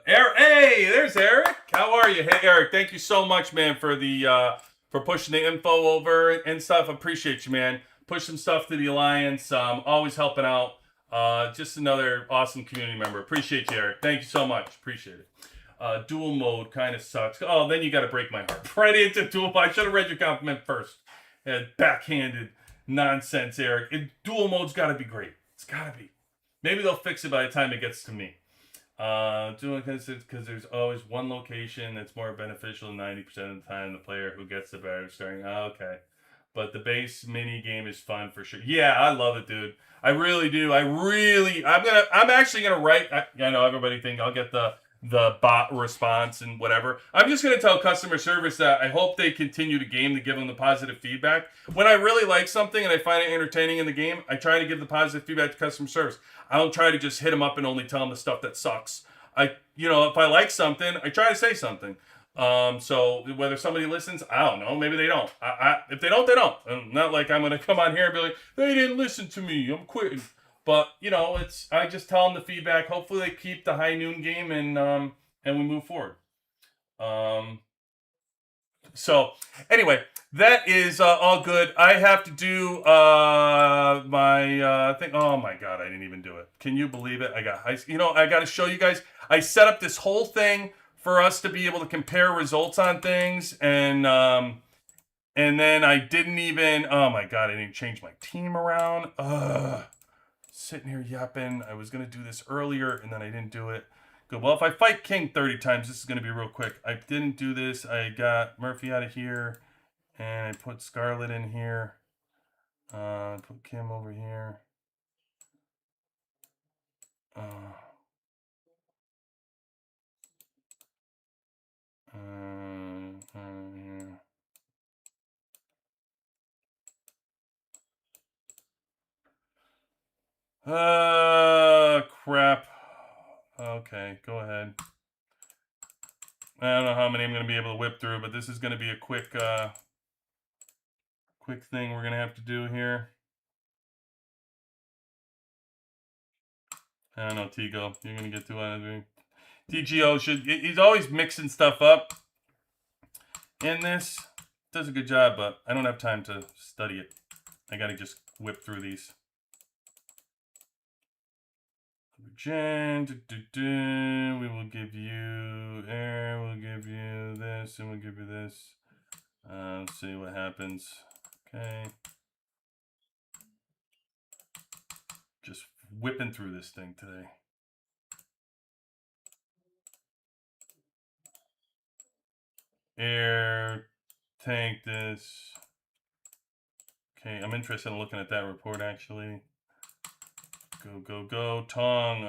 Eric, hey, there's Eric. How are you? Hey, Eric, thank you so much, man, for for pushing the info over and stuff. Appreciate you, man. Push some stuff to the Alliance. Always helping out. Just another awesome community member. Appreciate you, Eric. Thank you so much. Appreciate it. Dual mode kind of sucks. Oh, then you got to break my heart. Right into dual mode. I should have read your compliment first. Backhanded nonsense, Eric. Dual mode's got to be great. It's got to be. Maybe they'll fix it by the time it gets to me. Because there's always one location that's more beneficial 90% of the time. The player who gets the better starting. Oh, okay. But the base mini game is fun for sure. Yeah, I love it, dude. I really do. I'm actually gonna write. I know everybody think I'll get the bot response and whatever. I'm just gonna tell customer service that I hope they continue to game to give them the positive feedback. When I really like something and I find it entertaining in the game, I try to give the positive feedback to customer service. I don't try to just hit them up and only tell them the stuff that sucks. If I like something, I try to say something. So whether somebody listens, I don't know. Maybe they don't. If they don't, they don't. I'm not like I'm gonna come on here and be like, they didn't listen to me, I'm quitting. But I just tell them the feedback. Hopefully they keep the High Noon game and we move forward. So anyway, that is all good. I have to do my thing. Oh my god, I didn't even do it. Can you believe it? I got high. You know, I got to show you guys. I set up this whole thing for us to be able to compare results on things, and then I didn't even. Oh my god, I didn't change my team around. Sitting here yapping. I was gonna do this earlier, and then I didn't do it. Good. Well, if I fight King 30 times, this is gonna be real quick. I didn't do this. I got Murphy out of here, and I put Scarlet in here. Put Kim over here. Uh, here. Crap. Okay, go ahead. I don't know how many I'm going to be able to whip through, but this is going to be a quick thing we're going to have to do here. I don't know, Tigo. You're going to get to it. TGO he's always mixing stuff up in this. Does a good job, but I don't have time to study it. I got to just whip through these. Jen, we will give you air, we'll give you this, and we'll give you this. Let's see what happens. Okay. Just whipping through this thing today. Air, tank this. Okay, I'm interested in looking at that report actually. Go, go, go. Tong,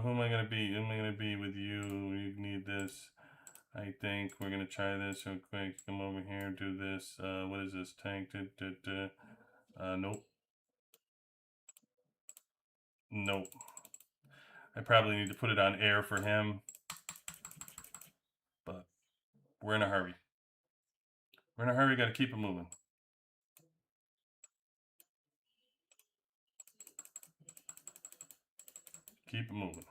who am I going to be? Who am I going to be with you? You need this. I think we're going to try this real quick. Come over here, do this. What is this? Tank, nope. Nope. I probably need to put it on air for him. But we're in a hurry. We're in a hurry. Got to keep it moving. Keep it moving.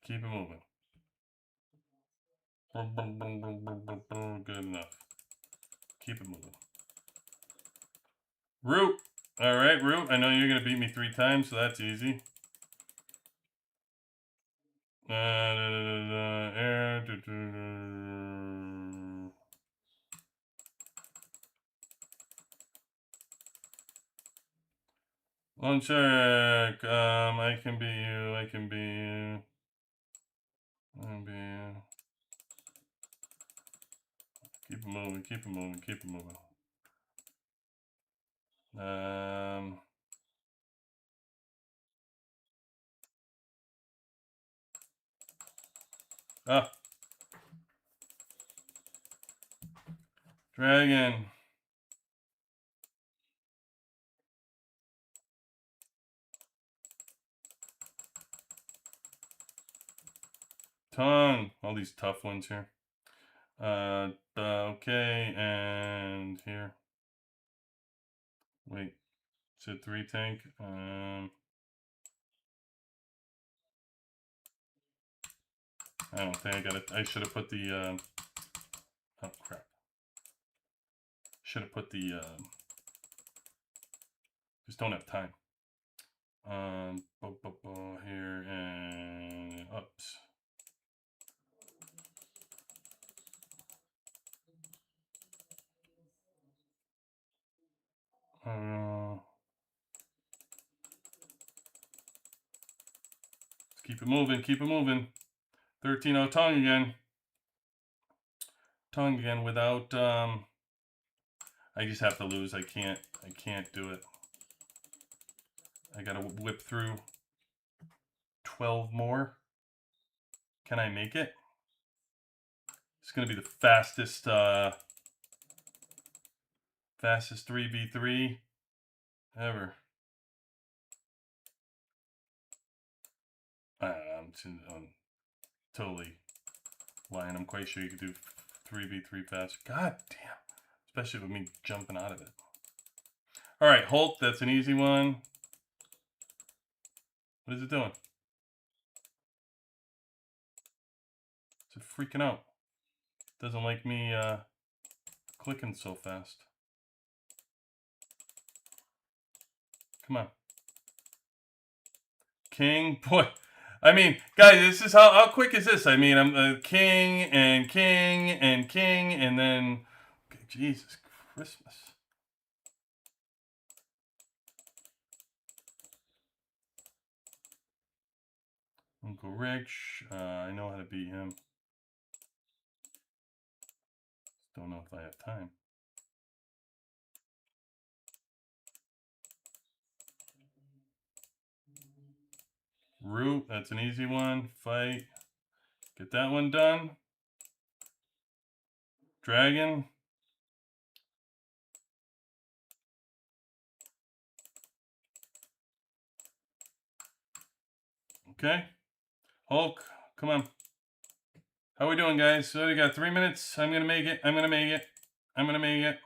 Keep it moving. Good enough. Keep it moving. Root. All right, Root. I know you're going to beat me 3 times, so that's easy. Air. One check. I can be you. I can be you. I can be you. Keep it moving. Keep it moving. Keep it moving. Dragon. Tongue. All these tough ones here. Okay, and here. Wait. Is it 3 tank? I don't think I got it. I should have put the, oh crap. Should have put the, just don't have time. Here and ups. Let's keep it moving, keep it moving. 13-0 tongue again. Tongue again without, I just have to lose. I can't do it. I gotta whip through 12 more. Can I make it? It's gonna be the fastest, fastest 3v3 ever. I'm totally lying. I'm quite sure you could do 3v3 faster. God damn. Especially with me jumping out of it. Alright, Hulk, that's an easy one. What is it doing? Is it freaking out? Doesn't like me clicking so fast. Come on. King, boy. I mean, guys, this is how quick is this? I mean, I'm king and king and king, and then Jesus Christmas. Uncle Rich, I know how to beat him. Don't know if I have time. Root, that's an easy one. Fight. Get that one done. Dragon. Okay. Hulk, come on. How we doing, guys? So we got 3 minutes. I'm gonna make it. I'm gonna make it. I'm gonna make it.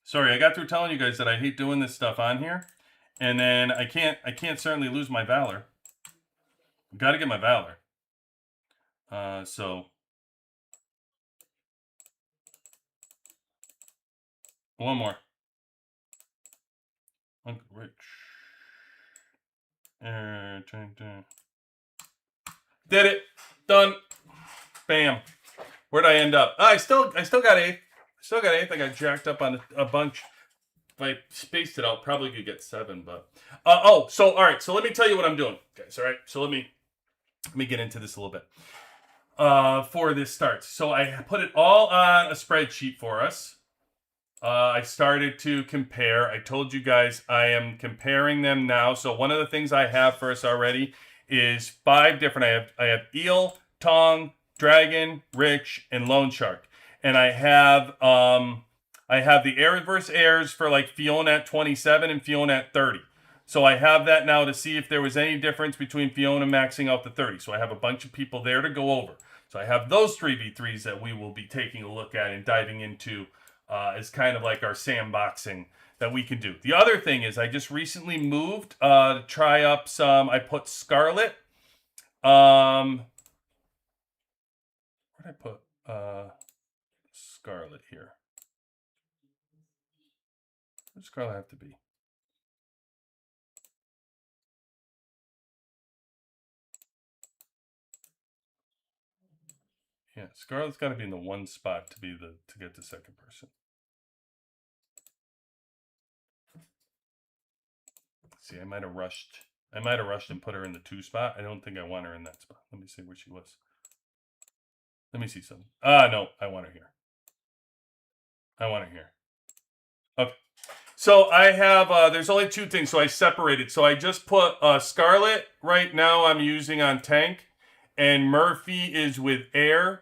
Sorry, I got through telling you guys that I hate doing this stuff on here, and then I can't certainly lose my valor. Got to get my valor. So one more. Uncle Rich. Did it. Done. Bam. Where'd I end up? I still got 8. Still got 8. I got jacked up on a bunch. If I spaced it out, probably could get 7. But so all right. So let me tell you what I'm doing, guys. All right. So let me get into this a little bit. For this starts. So I put it all on a spreadsheet for us. I started to compare. I told you guys I am comparing them now. So one of the things I have for us already is 5 different. I have eel, tong, dragon, rich, and loan shark. And I have the air versus airs for like Fiona at 27 and Fiona at 30. So I have that now to see if there was any difference between Fiona maxing out the 30. So I have a bunch of people there to go over. So I have those 3v3s that we will be taking a look at and diving into as kind of like our sandboxing that we can do. The other thing is I just recently moved to try up some. I put Scarlet. Where did I put Scarlet here? Where does Scarlet have to be? Yeah, Scarlet's got to be in the one spot to get the second person. See, I might have rushed and put her in the 2 spot. I don't think I want her in that spot. Let me see where she was. Let me see something. No, I want her here. I want her here. Okay. So I have, there's only 2 things. So I separated. So I just put Scarlet right now I'm using on tank. And Murphy is with air.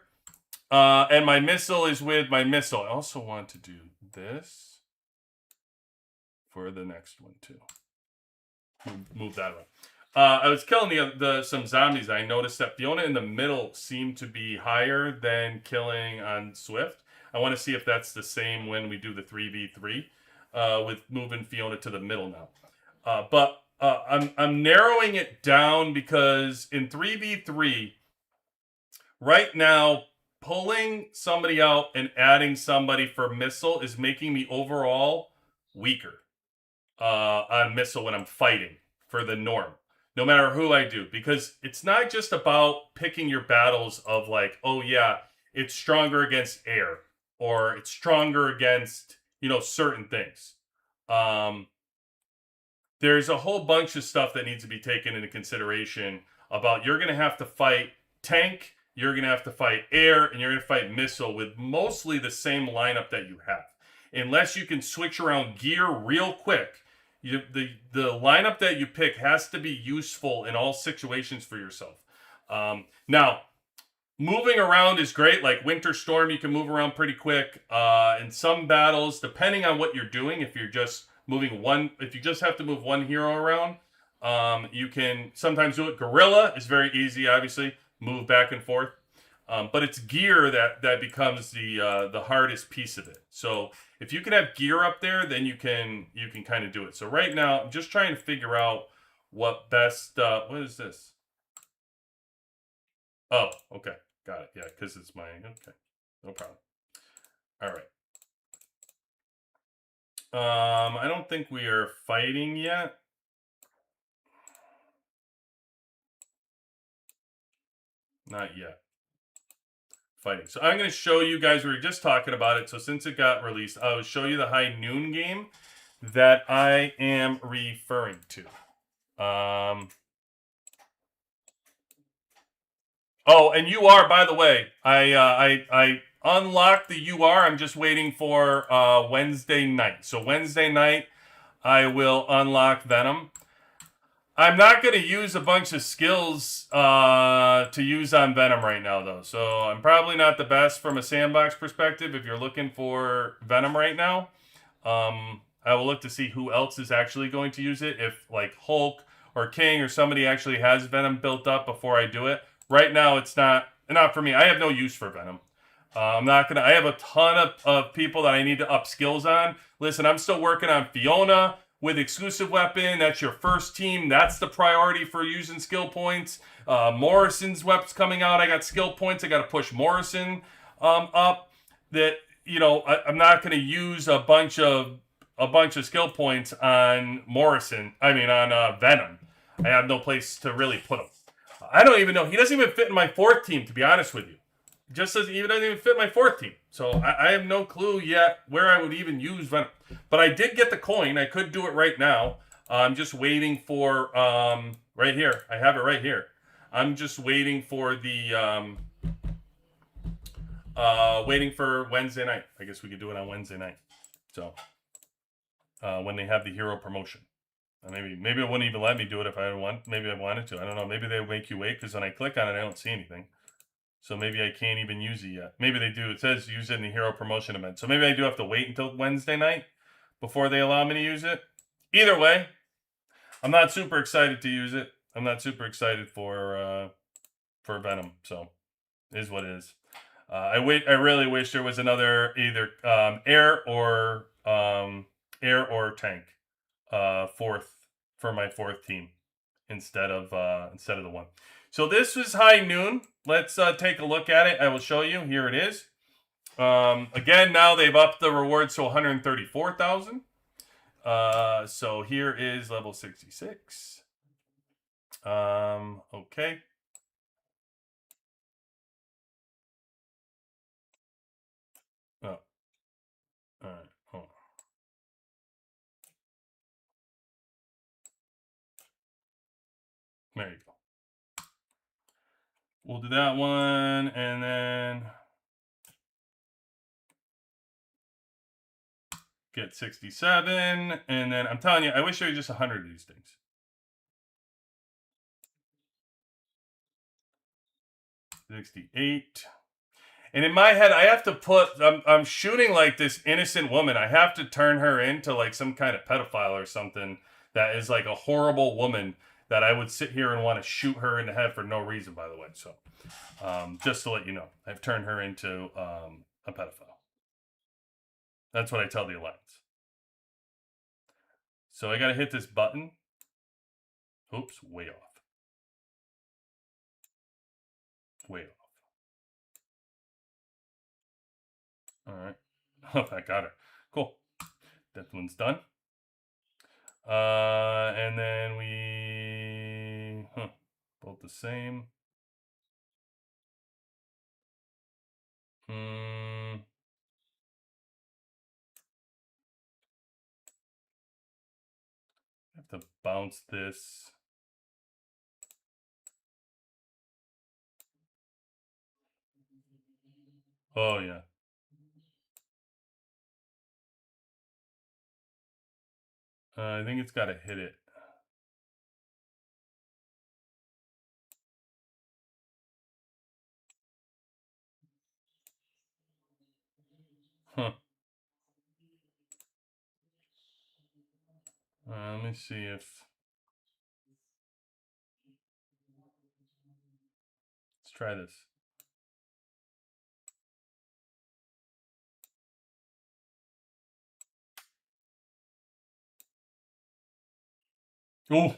And my missile is with my missile. I also want to do this for the next one too. Move that way. I was killing some zombies. I noticed that Fiona in the middle seemed to be higher than killing on Swift. I want to see if that's the same when we do the 3v3 with moving Fiona to the middle now. But I'm narrowing it down because in 3v3 right now, pulling somebody out and adding somebody for missile is making me overall weaker on missile when I'm fighting for the norm, no matter who I do, because it's not just about picking your battles of like, oh yeah, it's stronger against air or it's stronger against, certain things. There's a whole bunch of stuff that needs to be taken into consideration about you're going to have to fight tank, you're going to have to fight air, and you're going to fight missile with mostly the same lineup that you have. Unless you can switch around gear real quick, the lineup that you pick has to be useful in all situations for yourself. Now, moving around is great. Like Winter Storm, you can move around pretty quick. In some battles, depending on what you're doing, if you're just if you just have to move one hero around, you can sometimes do it. Gorilla is very easy, obviously. Move back and forth. But it's gear that becomes the hardest piece of it. So if you can have gear up there, then you can kind of do it. So right now, I'm just trying to figure out what best. What is this? Oh, okay. Got it. Yeah, because it's my... Okay. No problem. All right. I don't think we are fighting yet. Not yet. Fighting. So I'm going to show you guys, we were just talking about it. So since it got released, I'll show you the high noon game that I am referring to. Oh, and UR, by the way, I unlocked the UR. I'm just waiting for Wednesday night. So Wednesday night, I will unlock Venom. I'm not going to use a bunch of skills to use on Venom right now, though. So I'm probably not the best from a sandbox perspective if you're looking for Venom right now. I will look to see who else is actually going to use it. If like Hulk or King or somebody actually has Venom built up before I do it. Right now, it's not for me. I have no use for Venom. I'm not gonna. I have a ton of people that I need to up skills on. Listen, I'm still working on Fiona with exclusive weapon. That's your first team. That's the priority for using skill points. Morrison's weapon's coming out. I got skill points. I got to push Morrison up. That I'm not going to use a bunch of skill points on Morrison. I mean on Venom. I have no place to really put him. I don't even know. He doesn't even fit in my fourth team, to be honest with you. Just doesn't even fit my fourth team. So I have no clue yet where I would even use Venom. But I did get the coin. I could do it right now. I'm just waiting for right here. I have it right here. I'm just waiting for the waiting for Wednesday night. I guess we could do it on Wednesday night. So when they have the hero promotion. Maybe it wouldn't even let me do it if I want. Maybe I wanted to. I don't know. Maybe they make you wait because when I click on it, I don't see anything. So maybe I can't even use it yet. Maybe they do. It says use it in the hero promotion event. So maybe I do have to wait until Wednesday night before they allow me to use it. Either way, I'm not super excited to use it. I'm not super excited for Venom. So it is what it is. I really wish there was another either air or tank fourth for my fourth team instead of the one. So this was high noon. Let's take a look at it. I will show you. Here it is. Again, now they've upped the rewards to 134,000. So here is level 66. Okay. Oh, all right. Hold on. There you go. We'll do that one, and then get 67, and then I'm telling you, I wish there was just 100 of these things. 68. And in my head, I have to put. I'm shooting like this innocent woman. I have to turn her into like some kind of pedophile or something that is like a horrible woman that I would sit here and want to shoot her in the head for no reason. By the way, so just to let you know, I've turned her into a pedophile. That's what I tell the Alliance. So I got to hit this button. Oops, way off. Way off. All right. Oh, I got her. Cool. That one's done. And then we both the same. I have to bounce this. Oh yeah. I think it's got to hit it. Huh. Let me see if. Let's try this. Oh.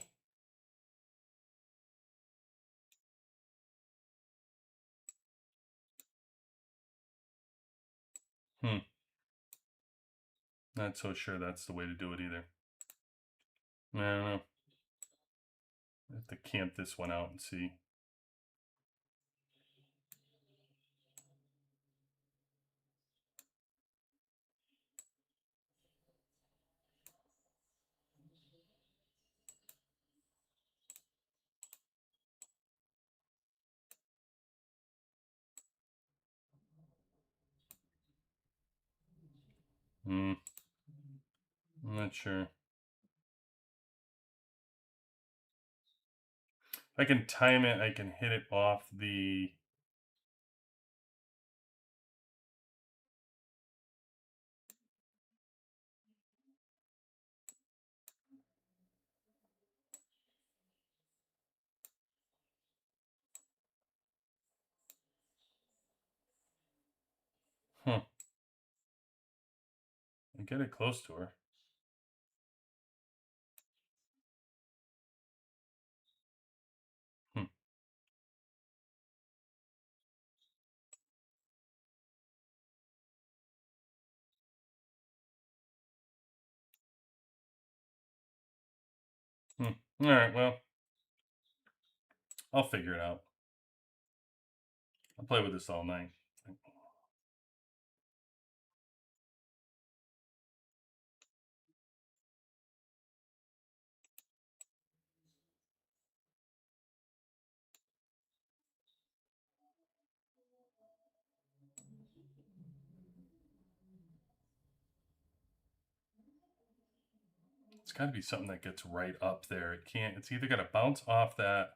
Not so sure that's the way to do it either. I don't know. I have to camp this one out and see. I'm not sure. If I can time it, I can hit it off the... Huh. I get it close to her. All right, well, I'll figure it out. I'll play with this all night. It's got to be something that gets right up there. It can't. It's either got to bounce off that.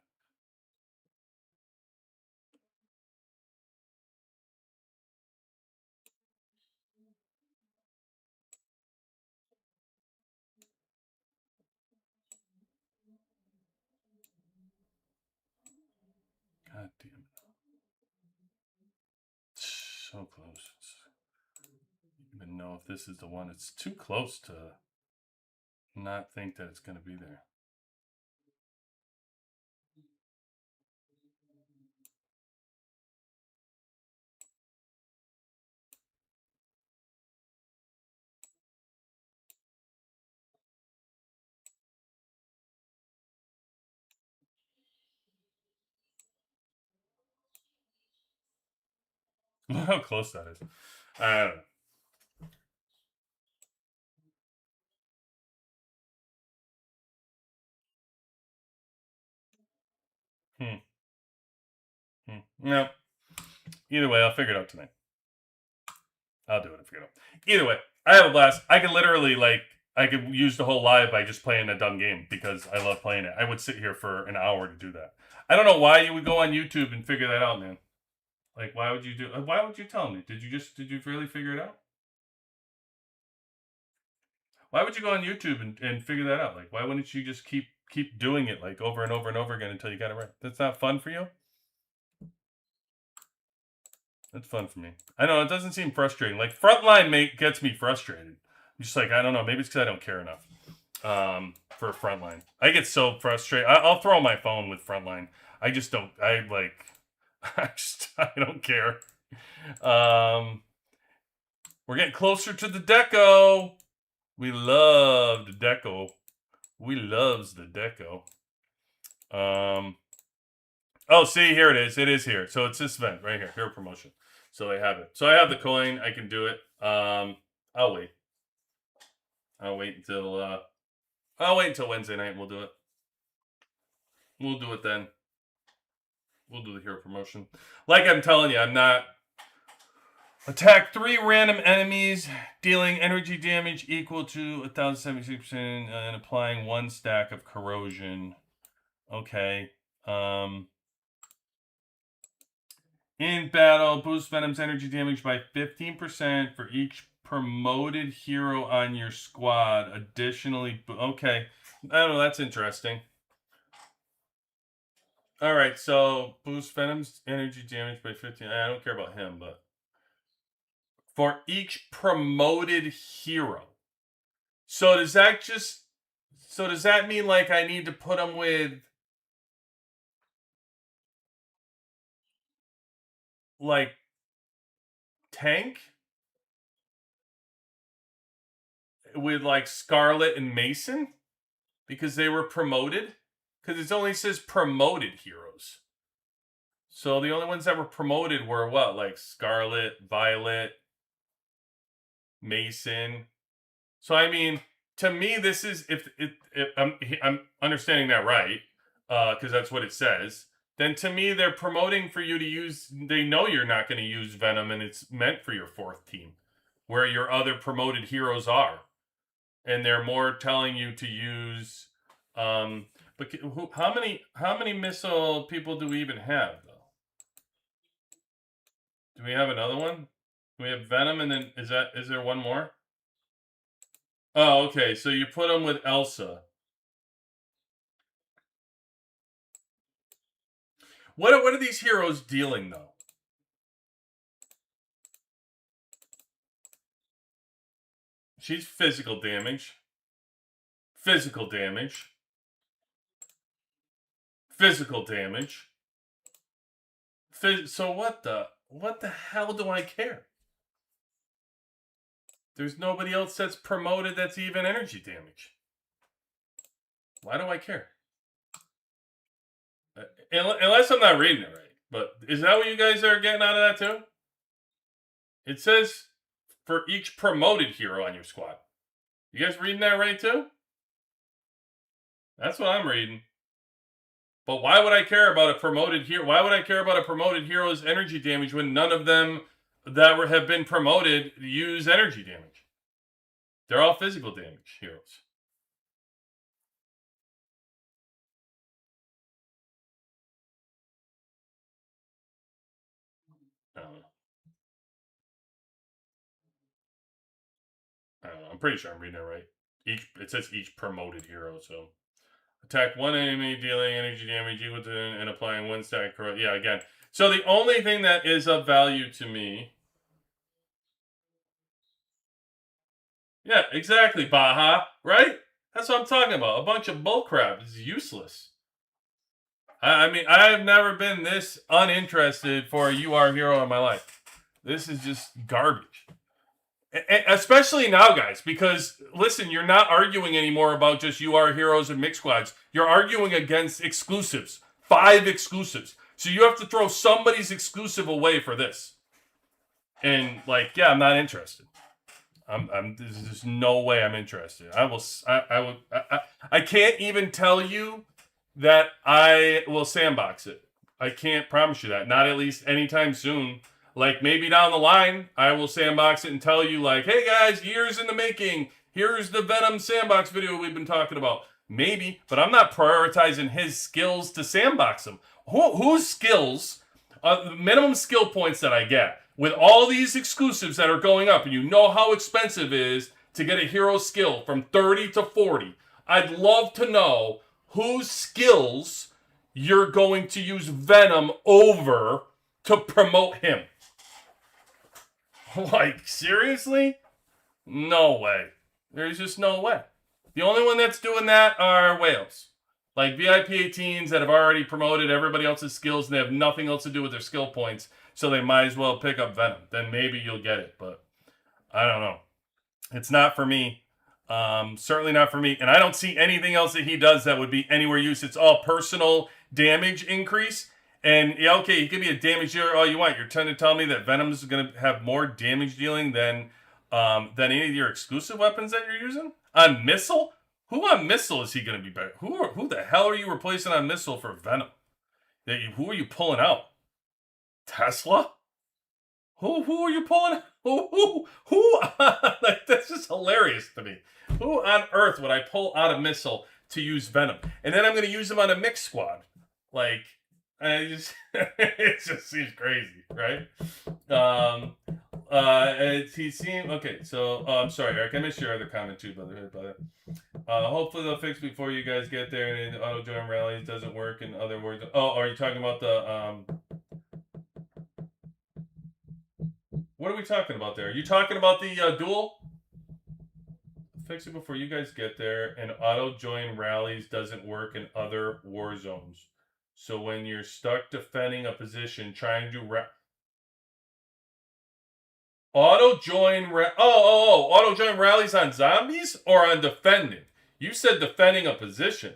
God damn it. So close. I don't even know if this is the one. It's too close to not think that it's going to be there. Look how close that is. I don't know. No. Either way, I'll figure it out tonight. I'll do it and figure it out. Either way, I have a blast. I could literally, I could use the whole live by just playing a dumb game because I love playing it. I would sit here for an hour to do that. I don't know why you would go on YouTube and figure that out, man. Like, why would you do? Why would you tell me? Did you really figure it out? Why would you go on YouTube and figure that out? Like, why wouldn't you just keep doing it like over and over and over again until you got it right? That's not fun for you. That's fun for me. I know it doesn't seem frustrating. Like Frontline gets me frustrated. I'm just like, I don't know. Maybe it's because I don't care enough for Frontline. I get so frustrated. I'll throw my phone with Frontline. I just don't. I like. I don't care. We're getting closer to the deco. We love the deco. We loves the deco. Oh, see, here it is. It is here. So it's this event right here. Hero promotion. So I have it. So I have the coin. I can do it. I'll wait. I'll wait until Wednesday night and we'll do it. We'll do it then. We'll do the hero promotion. Like I'm telling you, I'm not. Attack 3 random enemies, dealing energy damage equal to 1,076% and applying 1 stack of corrosion. Okay. In battle, boost Venom's energy damage by 15% for each promoted hero on your squad. Additionally, okay. I don't know, that's interesting. All right, so boost Venom's energy damage by 15. I don't care about him, but for each promoted hero. So does that mean like I need to put him with like tank? like Scarlet and Mason because they were promoted. Because it only says promoted heroes. So the only ones that were promoted were what? Like Scarlet, Violet, Mason. So I mean, to me, this is if I'm understanding that right, because that's what it says. Then to me, they're promoting for you to use. They know you're not going to use Venom, and it's meant for your fourth team, where your other promoted heroes are, and they're more telling you to use. But how many missile people do we even have though? Do we have another one? We have Venom, and then is there one more? Oh, okay. So you put them with Elsa. What are these heroes dealing though? She's physical damage. Physical damage. Physical damage. So what the hell do I care? There's nobody else that's promoted that's even energy damage. Why do I care? Unless I'm not reading it right. But is that what you guys are getting out of that too? It says for each promoted hero on your squad. You guys reading that right too? That's what I'm reading. But why would I care about a promoted hero? Why would I care about a promoted hero's energy damage when none of them that have been promoted use energy damage? They're all physical damage heroes. I don't know. I'm pretty sure I'm reading it right. It says each promoted hero, so attack one enemy, dealing energy damage equal to and applying one stack. Yeah, again. So the only thing that is of value to me. Yeah, exactly, Baja. Right? That's what I'm talking about. A bunch of bullcrap. It's useless. I mean, I have never been this uninterested for a UR hero in my life. This is just garbage. Especially now, guys, because listen, you're not arguing anymore about just UR heroes and mixed squads. You're arguing against exclusives. 5 exclusives. So you have to throw somebody's exclusive away for this. And like, yeah, I'm not interested. There's just no way I'm interested. I can't even tell you that I will sandbox it. I can't promise you that. Not at least anytime soon. Like maybe down the line, I will sandbox it and tell you like, hey guys, years in the making. Here's the Venom sandbox video we've been talking about. Maybe, but I'm not prioritizing his skills to sandbox him. Whose skills, the minimum skill points that I get, with all these exclusives that are going up, and you know how expensive it is to get a hero skill from 30 to 40, I'd love to know whose skills you're going to use Venom over to promote him. Like, seriously? No way. There's just no way. The only one that's doing that are whales. Like VIP 18s that have already promoted everybody else's skills and they have nothing else to do with their skill points, so they might as well pick up Venom. Then maybe you'll get it, but I don't know. It's not for me. Certainly not for me. And I don't see anything else that he does that would be anywhere use. It's all personal damage increase. And yeah, okay, he could be a damage dealer all you want. You're trying to tell me that Venom is going to have more damage dealing than any of your exclusive weapons that you're using? On Missile? Who on Missile is he going to be better? Who the hell are you replacing on Missile for Venom? Who are you pulling out? Tesla? Who are you pulling? Who? Like, that's just hilarious to me. Who on earth would I pull out a Missile to use Venom? And then I'm going to use him on a mixed squad. Like, it just seems crazy, right? He seemed okay. So, I'm sorry, Eric. I missed your other comment too, brother. Hopefully they'll fix before you guys get there. And auto join rallies doesn't work. In other words, are you talking about the What are we talking about there? Are you talking about the duel? Fix it before you guys get there. And auto join rallies doesn't work in other war zones. So when you're stuck defending a position, trying to Auto join. Auto join rallies on zombies or on defending? You said defending a position.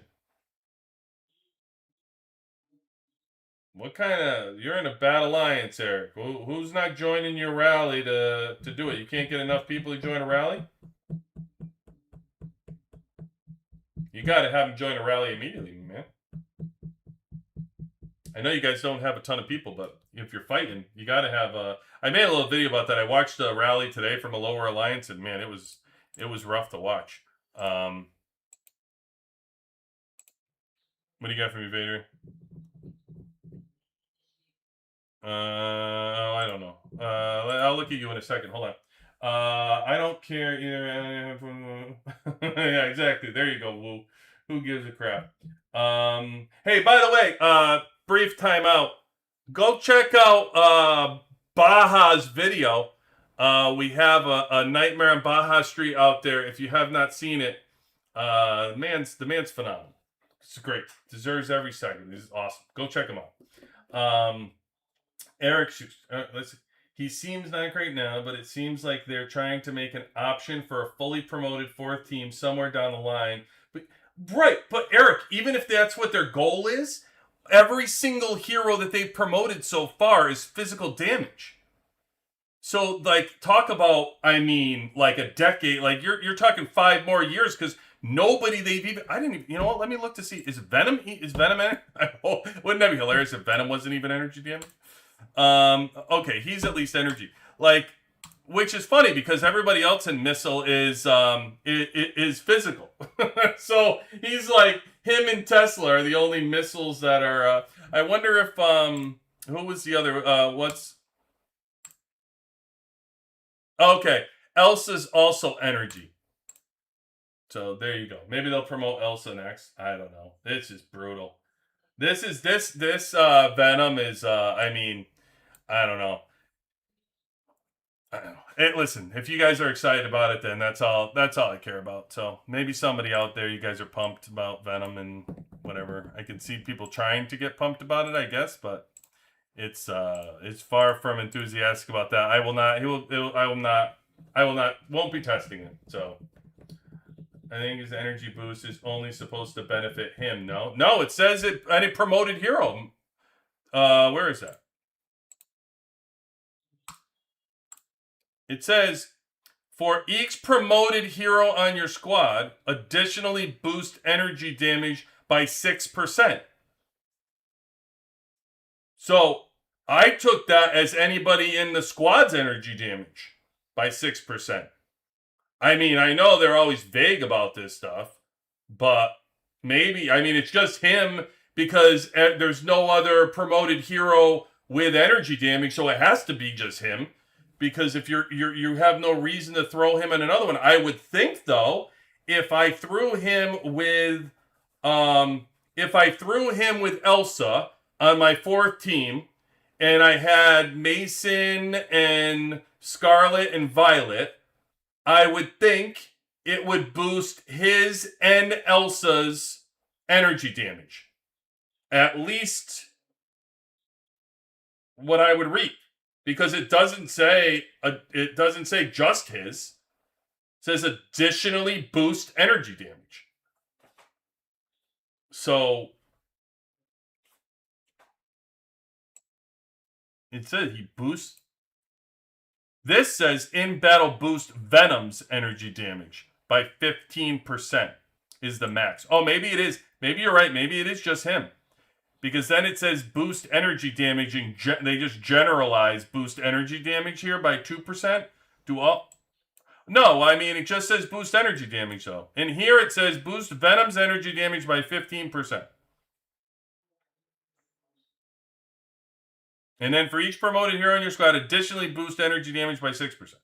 What kind of? You're in a bad alliance, Eric. Who's not joining your rally to do it? You can't get enough people to join a rally. You got to have them join a rally immediately, man. I know you guys don't have a ton of people, but if you're fighting, you got to have. I made a little video about that. I watched a rally today from a lower alliance, and man, it was rough to watch. What do you got for me, Vader? I don't know. I'll look at you in a second. Hold on. I don't care either. Yeah, exactly. There you go, Woo. Who gives a crap? Hey, by the way, brief timeout. Go check out Baja's video. We have a Nightmare on Baja Street out there. If you have not seen it, the man's phenomenal. It's great. Deserves every second. This is awesome. Go check him out. Eric shoots. He seems not great now, but it seems like they're trying to make an option for a fully promoted fourth team somewhere down the line. But Eric, even if that's what their goal is, every single hero that they've promoted so far is physical damage. So, like, talk about, like a decade. Like, you're talking 5 more years because nobody you know what? Let me look to see. Is Venom in it? Wouldn't that be hilarious if Venom wasn't even energy damage? Okay, he's at least energy. Like, which is funny because everybody else in Missile is physical. So he's like, him and Tesla are the only missiles that are. I wonder if who was the other? Okay, Elsa's also energy. So there you go. Maybe they'll promote Elsa next. I don't know. This is brutal. This Venom is. I don't know. Hey, listen, if you guys are excited about it, then that's all I care about. So maybe somebody out there, you guys are pumped about Venom and whatever. I can see people trying to get pumped about it, I guess, but it's far from enthusiastic about that. I will not. Won't be testing it. So I think his energy boost is only supposed to benefit him. No, it says it any promoted hero. Where is that? It says, for each promoted hero on your squad, additionally boost energy damage by 6%. So I took that as anybody in the squad's energy damage by 6%. I know they're always vague about this stuff, but maybe, it's just him because there's no other promoted hero with energy damage, so it has to be just him. Because if you have no reason to throw him in another one. I would think though, if I threw him with Elsa on my fourth team, and I had Mason and Scarlet and Violet, I would think it would boost his and Elsa's energy damage. At least what I would read. Because it doesn't say just his. It says additionally boost energy damage. So it says he boosts. This says in battle boost Venom's energy damage by 15% is the max. Oh, maybe it is. Maybe you're right. Maybe it is just him. Because then it says boost energy damage, and they just generalize boost energy damage here by 2%. No, it just says boost energy damage, though. And here it says boost Venom's energy damage by 15%. And then for each promoted hero in your squad, additionally boost energy damage by 6%.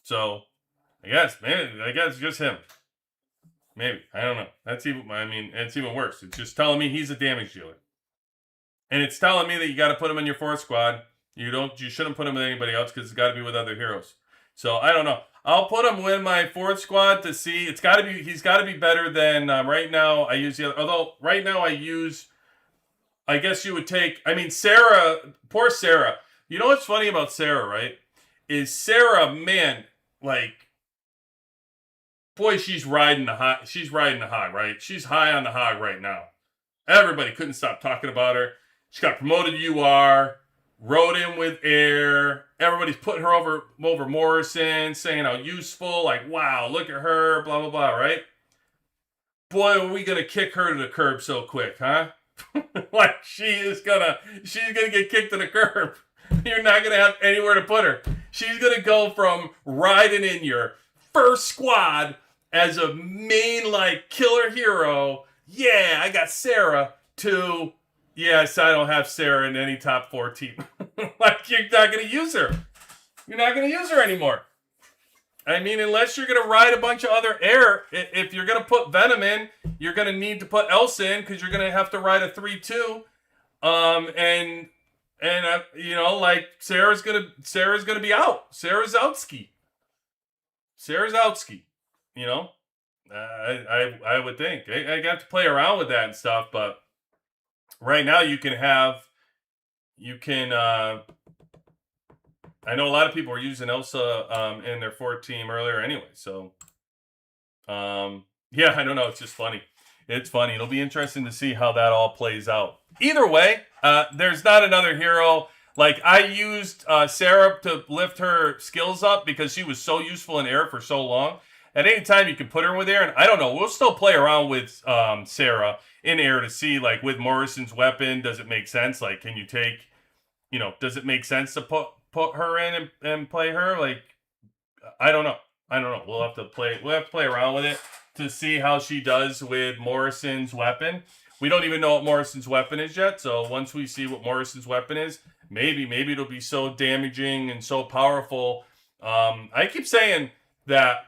So, I guess just him. Maybe. I don't know. That's even worse. It's just telling me he's a damage dealer. And it's telling me that you got to put him in your fourth squad. You shouldn't put him with anybody else because it's got to be with other heroes. So, I don't know. I'll put him with my fourth squad to see. He's got to be better than right now I use the other. Although right now I guess you would take, Sarah, poor Sarah. You know what's funny about Sarah, right? is Sarah, man, like, boy, she's riding the high. She's riding the high, right? She's high on the hog right now. Everybody couldn't stop talking about her. She got promoted to UR, rode in with Air. Everybody's putting her over Morrison, saying how useful. Like, wow, look at her, blah, blah, blah, right? Boy, are we going to kick her to the curb so quick, huh? Like, she's gonna get kicked to the curb. You're not going to have anywhere to put her. She's going to go from riding in your first squad as a main, like, killer hero. Yeah, I got Sarah, to, yes, I don't have Sarah in any top 4 team. Like, you're not going to use her. You're not going to use her anymore. I mean, unless you're going to ride a bunch of other Air, if you're going to put Venom in, you're going to need to put Elsa in, because you're going to have to ride a 3-2. You know, like, Sarah's gonna be out. Sarah's outski. You know, I would think I got to play around with that and stuff, but right now you can. I know a lot of people were using Elsa in their 4 team earlier anyway. So, yeah, I don't know. It's just funny. It's funny. It'll be interesting to see how that all plays out. Either way, there's not another hero. Like, I used Sarah to lift her skills up because she was so useful in Air for so long. At any time, you can put her with Air. And I don't know. We'll still play around with Sarah in Air to see, like, with Morrison's weapon, does it make sense? Like, can you take, you know, does it make sense to put her in and play her? Like, I don't know. We'll have to play around with it to see how she does with Morrison's weapon. We don't even know what Morrison's weapon is yet. So once we see what Morrison's weapon is, maybe it'll be so damaging and so powerful. I keep saying that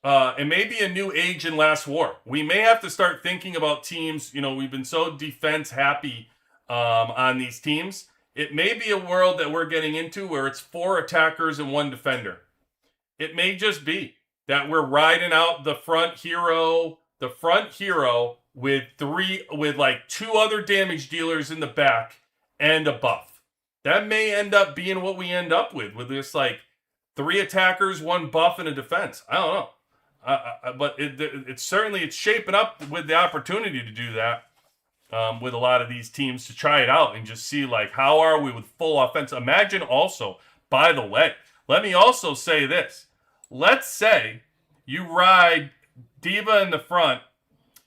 it may be a new age in Last War. We may have to start thinking about teams. You know, we've been so defense happy on these teams. It may be a world that we're getting into where it's 4 attackers and 1 defender. It may just be that we're riding out the front hero with like 2 other damage dealers in the back and a buff. That may end up being what we end up with this, like, 3 attackers, 1 buff, and a defense. I don't know. But it's certainly shaping up with the opportunity to do that with a lot of these teams, to try it out and just see, like, how are we with full offense. Imagine also, by the way, let me also say this. Let's say you ride Diva in the front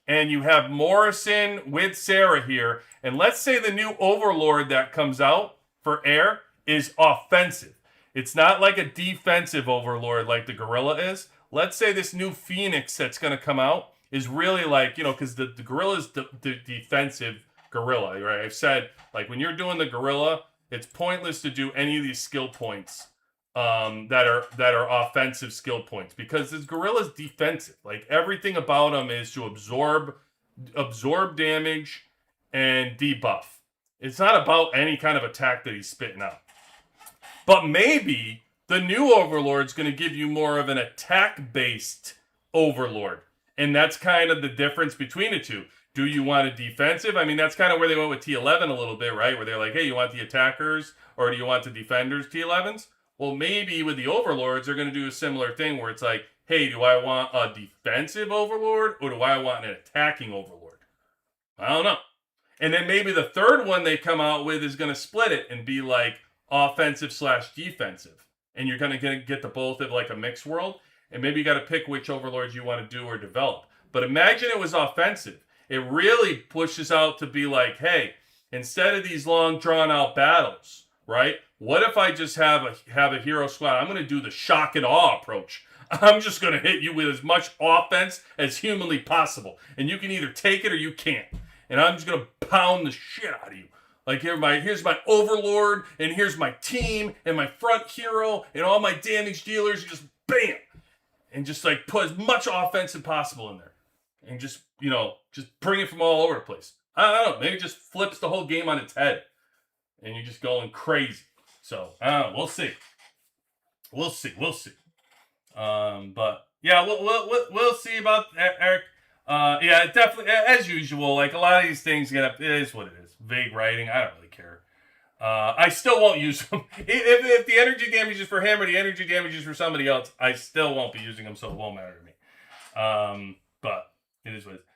and you have Morrison with Sarah here, and let's say the new Overlord that comes out for Air is offensive. It's not like a defensive Overlord like the Gorilla is. Let's say this new Phoenix that's going to come out is really, like, you know, because the Gorilla is the defensive Gorilla, right? I've said, like, when you're doing the Gorilla, it's pointless to do any of these skill points that are offensive skill points, because this Gorilla's defensive. Like, everything about him is to absorb damage and debuff. It's not about any kind of attack that he's spitting out. But maybe the new Overlord's going to give you more of an attack-based Overlord. And that's kind of the difference between the two. Do you want a defensive? I mean, that's kind of where they went with T11 a little bit, right? Where they're like, hey, you want the attackers or do you want the defenders T11s? Well, maybe with the Overlords, they're going to do a similar thing where it's like, hey, do I want a defensive Overlord or do I want an attacking Overlord? I don't know. And then maybe the third one they come out with is going to split it and be like offensive/defensive. And you're going to get the both of, like, a mixed world. And maybe you got to pick which Overlords you want to do or develop. But imagine it was offensive. It really pushes out to be like, hey, instead of these long drawn-out battles, right? What if I just have a hero squad? I'm going to do the shock and awe approach. I'm just going to hit you with as much offense as humanly possible. And you can either take it or you can't. And I'm just going to pound the shit out of you. Like, here's my Overlord, and here's my team, and my front hero, and all my damage dealers. You just bam! And just, like, put as much offense as possible in there. And just, you know, just bring it from all over the place. I don't know. Maybe it just flips the whole game on its head. And you're just going crazy. So, I don't know. We'll see. But, yeah, we'll see about Eric. Yeah, definitely, as usual, like, a lot of these things it is what it is. Vague writing, I don't really care. I still won't use them. If the energy damage is for him or the energy damage is for somebody else, I still won't be using them, so it won't matter to me. But it is what it is.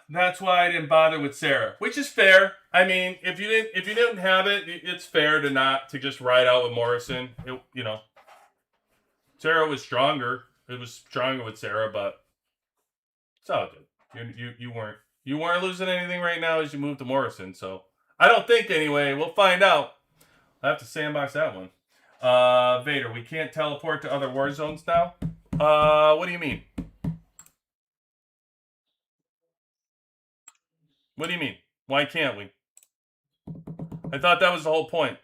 That's why I didn't bother with Sarah, which is fair. I mean, if you didn't have it, it's fair to just ride out with Morrison. Sarah was stronger. It was stronger with Sarah, but it's all good. You weren't losing anything right now as you moved to Morrison. So I don't think anyway. We'll find out. I have to sandbox that one. Vader, we can't teleport to other war zones now. What do you mean? What do you mean? Why can't we? I thought that was the whole point.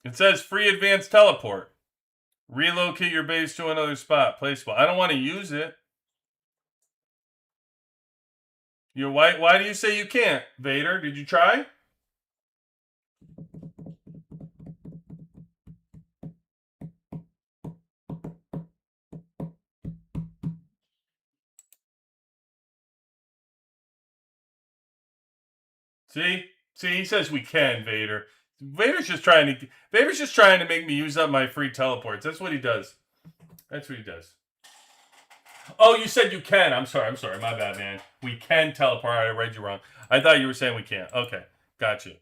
It says free advanced teleport. Relocate your base to another spot. Place spot. I don't want to use it. Why do you say you can't, Vader? Did you try? See, he says we can, Vader. Vader's just trying to make me use up my free teleports. That's what he does. Oh, you said you can. I'm sorry. My bad, man. We can teleport. I read you wrong. I thought you were saying we can't. Okay, got you.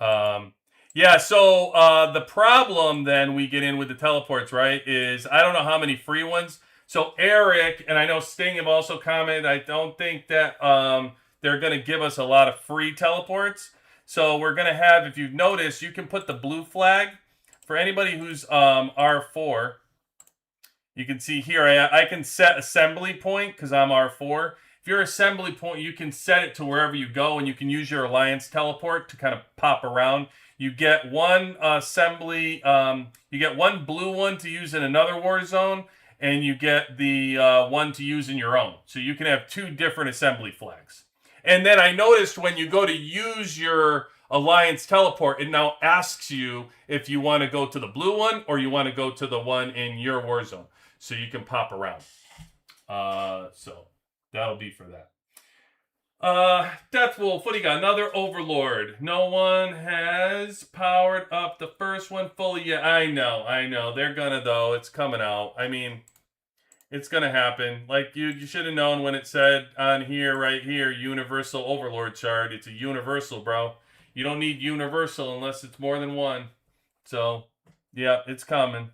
Yeah. So the problem then we get in with the teleports, right? Is I don't know how many free ones. So Eric and I know Sting have also commented. I don't think that they're going to give us a lot of free teleports. So we're going to have, if you've noticed, you can put the blue flag for anybody who's R4. You can see here, I can set assembly point because I'm R4. If you're assembly point, you can set it to wherever you go, and you can use your alliance teleport to kind of pop around. You get one assembly, you get one blue one to use in another war zone, and you get the one to use in your own. So you can have two different assembly flags. And then I noticed when you go to use your alliance teleport, it now asks you if you want to go to the blue one or you want to go to the one in your war zone. So you can pop around. So that'll be for that. Deathwolf, what do you got? Another Overlord. No one has powered up the first one fully yet. I know. They're gonna, though. It's coming out. I mean, it's gonna happen. Like, you should have known when it said on here, right here, Universal Overlord chart. It's a universal, bro. You don't need universal unless it's more than one. So, yeah, it's coming.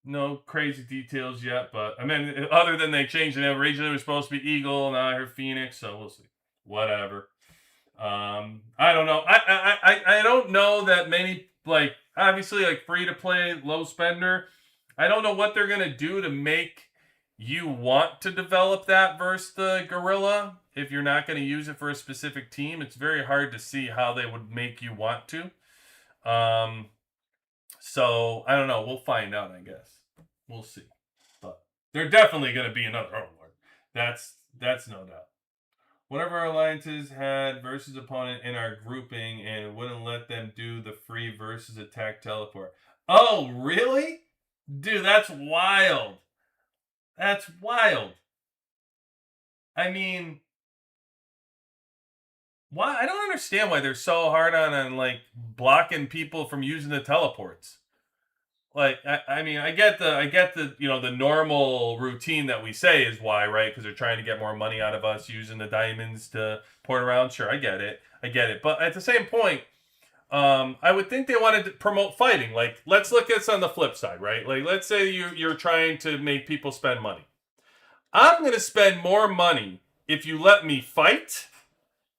No crazy details yet, but I mean, other than they changed it, originally it was supposed to be Eagle, now I heard Phoenix, so we'll see. Whatever. I don't know. I don't know that many, like, obviously, like, free to play, low spender. I don't know what they're gonna do to make you want to develop that versus the Gorilla. If you're not going to use it for a specific team, it's very hard to see how they would make you want to. So I don't know. We'll find out, I guess. We'll see. But they're definitely going to be another Overlord. That's no doubt. Whatever our alliances had versus opponent in our grouping and wouldn't let them do the free versus attack teleport. Oh, really? Dude, that's wild. That's wild. I mean, why? I don't understand why they're so hard on like blocking people from using the teleports. Like, I mean, I get the the normal routine that we say is why, right? Because they're trying to get more money out of us using the diamonds to port around. Sure, I get it. But at the same point, I would think they wanted to promote fighting. Like, let's look at this on the flip side, right? Like, let's say you're trying to make people spend money. I'm going to spend more money if you let me fight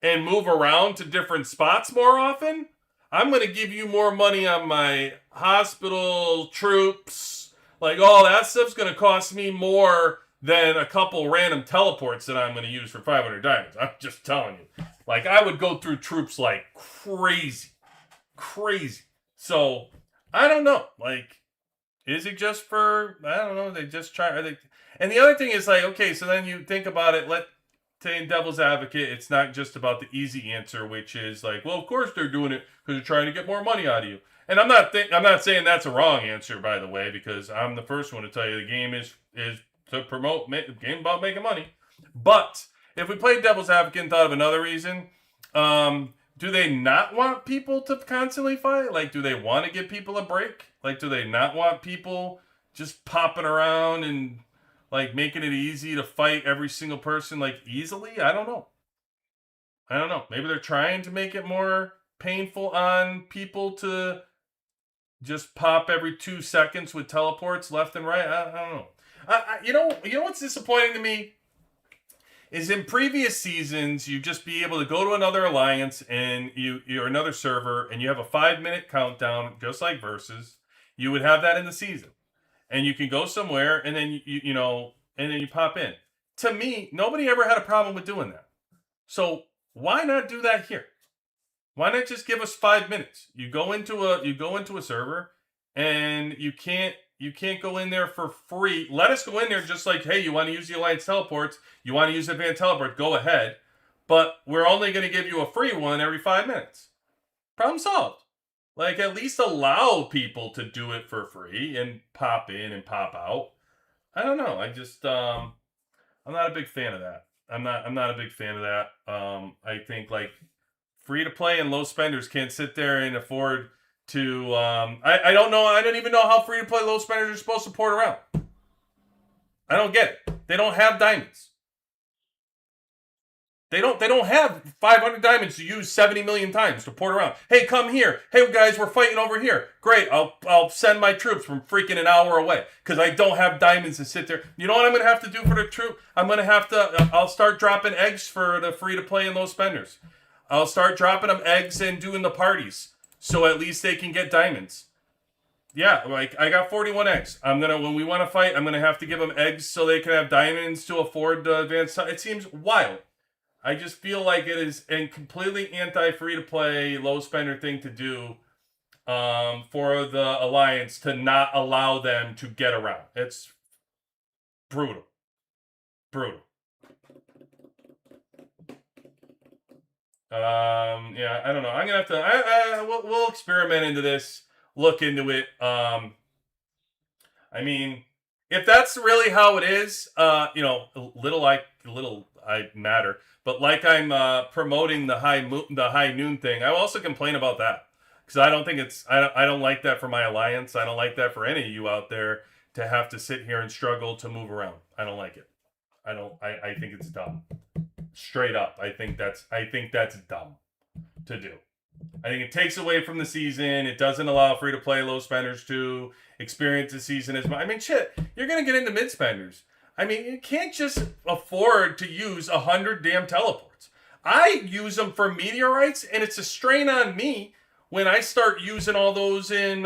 and move around to different spots more often. I'm going to give you more money on my hospital troops. Like, all that stuff's going to cost me more than a couple random teleports that I'm going to use for 500 diamonds. I'm just telling you. Like, I would go through troops like crazy. So, I don't know. Like, is it just for, I don't know, they just try, are they... And the other thing is like, okay, so then you think about it, playing devil's advocate, it's not just about the easy answer, which is like, well, of course they're doing it because they're trying to get more money out of you. And I'm not saying that's a wrong answer, by the way, because I'm the first one to tell you the game is to promote game about making money. But if we played devil's advocate and thought of another reason, do they not want people to constantly fight? Like, do they want to give people a break? Like, do they not want people just popping around and like making it easy to fight every single person like easily? I don't know. Maybe they're trying to make it more painful on people to just pop every 2 seconds with teleports left and right. I don't know. You know what's disappointing to me is in previous seasons you just be able to go to another alliance and you're another server and you have a 5-minute countdown just like Versus. You would have that in the season, and you can go somewhere and then and then you pop in. To me, nobody ever had a problem with doing that. So why not do that here? Why not just give us 5 minutes? You go into a server, and you can't go in there for free. Let us go in there just like, hey, you want to use the Alliance teleports? You want to use Advanced Teleport? Go ahead. But we're only going to give you a free one every 5 minutes. Problem solved. Like, at least allow people to do it for free and pop in and pop out. I don't know. I just I'm not a big fan of that. I'm not a big fan of that. I think like free to play and low spenders can't sit there and afford to I don't know. I don't even know how free to play low spenders are supposed to port around. I don't get it. They don't have diamonds. They don't have 500 diamonds to use 70 million times to port around. Hey, come here. Hey guys, we're fighting over here. Great. I'll send my troops from freaking an hour away because I don't have diamonds to sit there. You know what I'm gonna have to do for the troop? I'll start dropping eggs for the free to play and low spenders. I'll start dropping them eggs and doing the parties so at least they can get diamonds. Yeah, like I got 41 eggs. When we want to fight, I'm gonna have to give them eggs so they can have diamonds to afford the advanced. It seems wild. I just feel like it is a completely anti-free to play, low spender thing to do for the Alliance to not allow them to get around. It's brutal. Yeah, I don't know. I'm gonna have to. We'll experiment into this. Look into it. I mean, if that's really how it is, little I matter. But like I'm promoting the high noon thing, I also complain about that because I don't think I don't like that for my alliance. I don't like that for any of you out there to have to sit here and struggle to move around. I don't like it. I think it's dumb. Straight up, I think that's dumb to do. I think it takes away from the season. It doesn't allow free to play low spenders to experience the season as much. I mean, shit, you're gonna get into mid spenders. I mean, you can't just afford to use 100 damn teleports. I use them for meteorites, and it's a strain on me when I start using all those in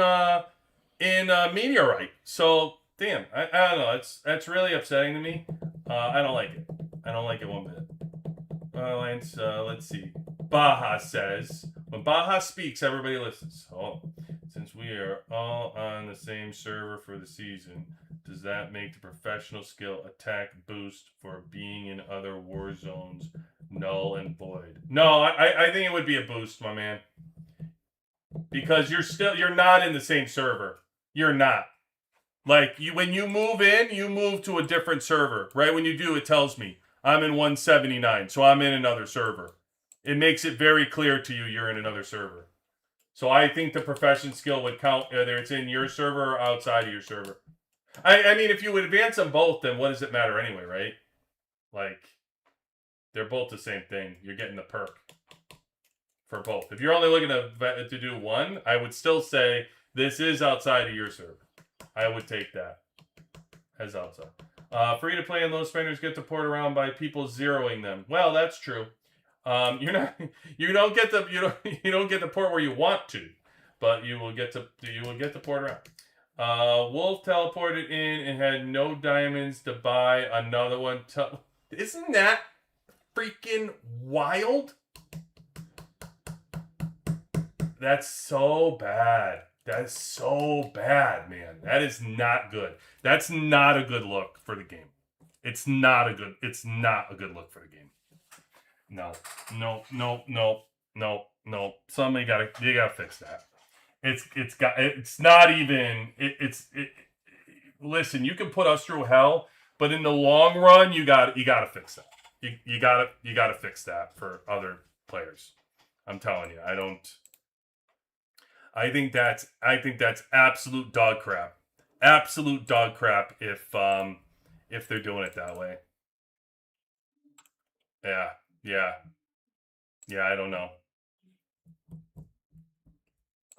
meteorite. So, damn, I don't know. That's really upsetting to me. I don't like it. I don't like it one bit. Alliance, let's see. Baja says, when Baja speaks, everybody listens. Oh, since we are all on the same server for the season, does that make the professional skill attack boost for being in other war zones null and void? No, I think it would be a boost, my man. Because you're not in the same server. You're not. Like when you move in, you move to a different server. Right when you do, it tells me I'm in 179, so I'm in another server. It makes it very clear to you you're in another server. So I think the profession skill would count whether it's in your server or outside of your server. I mean, if you would advance them both, then what does it matter anyway, right? Like, they're both the same thing. You're getting the perk for both. If you're only looking to do one, I would still say this is outside of your server. I would take that as outside. Free to play and low spenders get to port around by people zeroing them. Well, that's true. You don't get the port where you want to, but you will get to port around. Wolf teleported in and had no diamonds to buy another one. Isn't that freaking wild? That's so bad. That's so bad, man. That is not good. That's not a good look for the game. It's not a good look for the game. No. No. No. No. No. No. Somebody you gotta fix that. It's not even listen, you can put us through hell, but in the long run you gotta fix that. You gotta fix that for other players. I'm telling you, I think that's absolute dog crap. Absolute dog crap if they're doing it that way. Yeah. Yeah. Yeah, I don't know.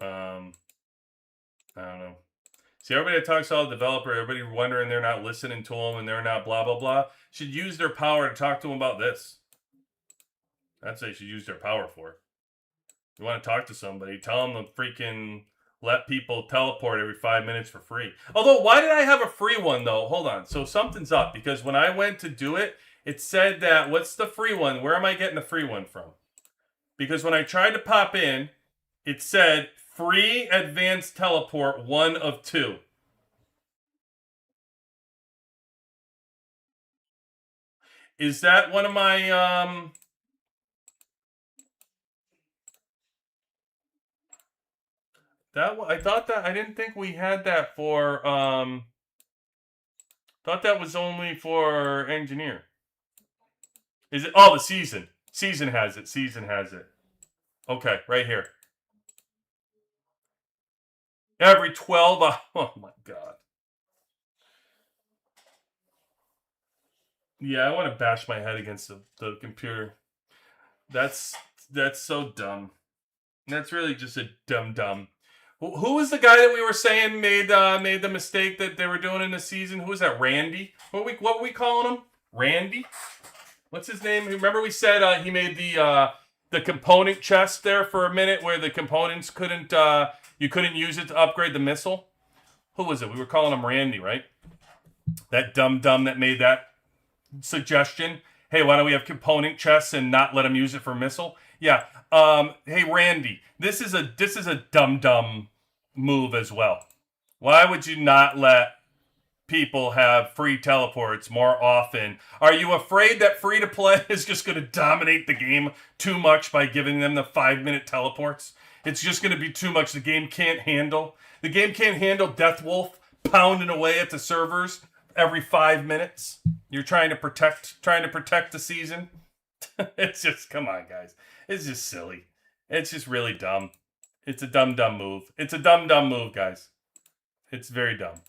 I don't know. See, everybody that talks about the developer, everybody wondering they're not listening to them and they're not blah blah blah, should use their power to talk to them about this. That's what they should use their power for. You want to talk to somebody, tell them to freaking let people teleport every 5 minutes for free. Although, why did I have a free one though? Hold on. So something's up because when I went to do it, it said that what's the free one? Where am I getting the free one from? Because when I tried to pop in, it said free advanced teleport 1 of 2. Is that one of my I thought that I didn't think we had that for thought that was only for engineer. Is it the season? Season has it. Season has it. Okay, right here. Every 12 oh my god. Yeah, I want to bash my head against the computer. That's so dumb. That's really just a dumb. Who was the guy that we were saying made the mistake that they were doing in the season? Who was that? Randy? What were we calling him? Randy? What's his name? Remember we said he made the component chest there for a minute where the components couldn't you couldn't use it to upgrade the missile? Who was it? We were calling him Randy, right? That dumb that made that suggestion. Hey, why don't we have component chests and not let them use it for missile? Yeah. Hey Randy, this is a dumb move as well. Why would you not let people have free teleports more often? Are you afraid that free to play is just going to dominate the game too much by giving them the 5-minute teleports? It's just going to be too much. The game can't handle. The game can't handle Death Wolf pounding away at the servers every 5 minutes. You're trying to protect the season. It's just, come on, guys. It's just silly. It's just really dumb. It's a dumb move. It's a dumb move, guys. It's very dumb.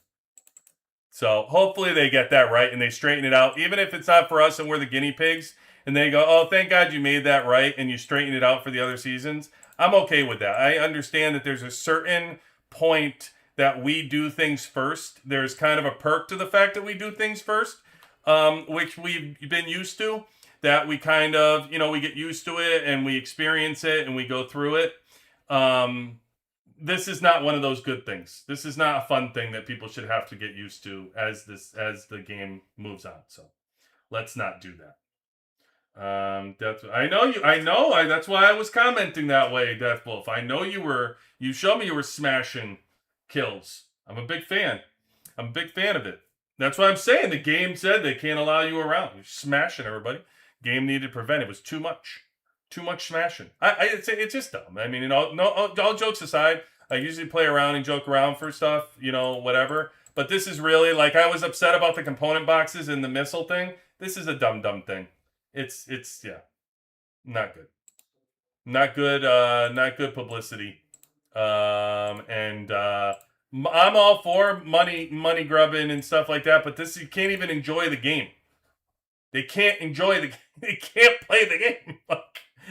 So hopefully they get that right and they straighten it out, even if it's not for us and we're the guinea pigs. And they go, oh, thank God you made that right and you straighten it out for the other seasons. I'm okay with that. I understand that there's a certain point that we do things first. There's kind of a perk to the fact that we do things first, which we've been used to. That we kind of, we get used to it and we experience it and we go through it. This is not one of those good things. This is not a fun thing that people should have to get used to as the game moves on. So let's not do that. That's why I was commenting that way, Death Wolf. I know you showed me you were smashing kills. I'm a big fan. I'm a big fan of it. That's what I'm saying. The game said they can't allow you around. You're smashing everybody. Game needed to prevent. It was too much smashing. It's just dumb. I mean, all jokes aside, I usually play around and joke around for stuff, whatever. But this is really, like, I was upset about the component boxes and the missile thing. This is a dumb thing. It's not good. Not good publicity. I'm all for money grubbing and stuff like that, but you can't even enjoy the game. They can't enjoy they can't play the game.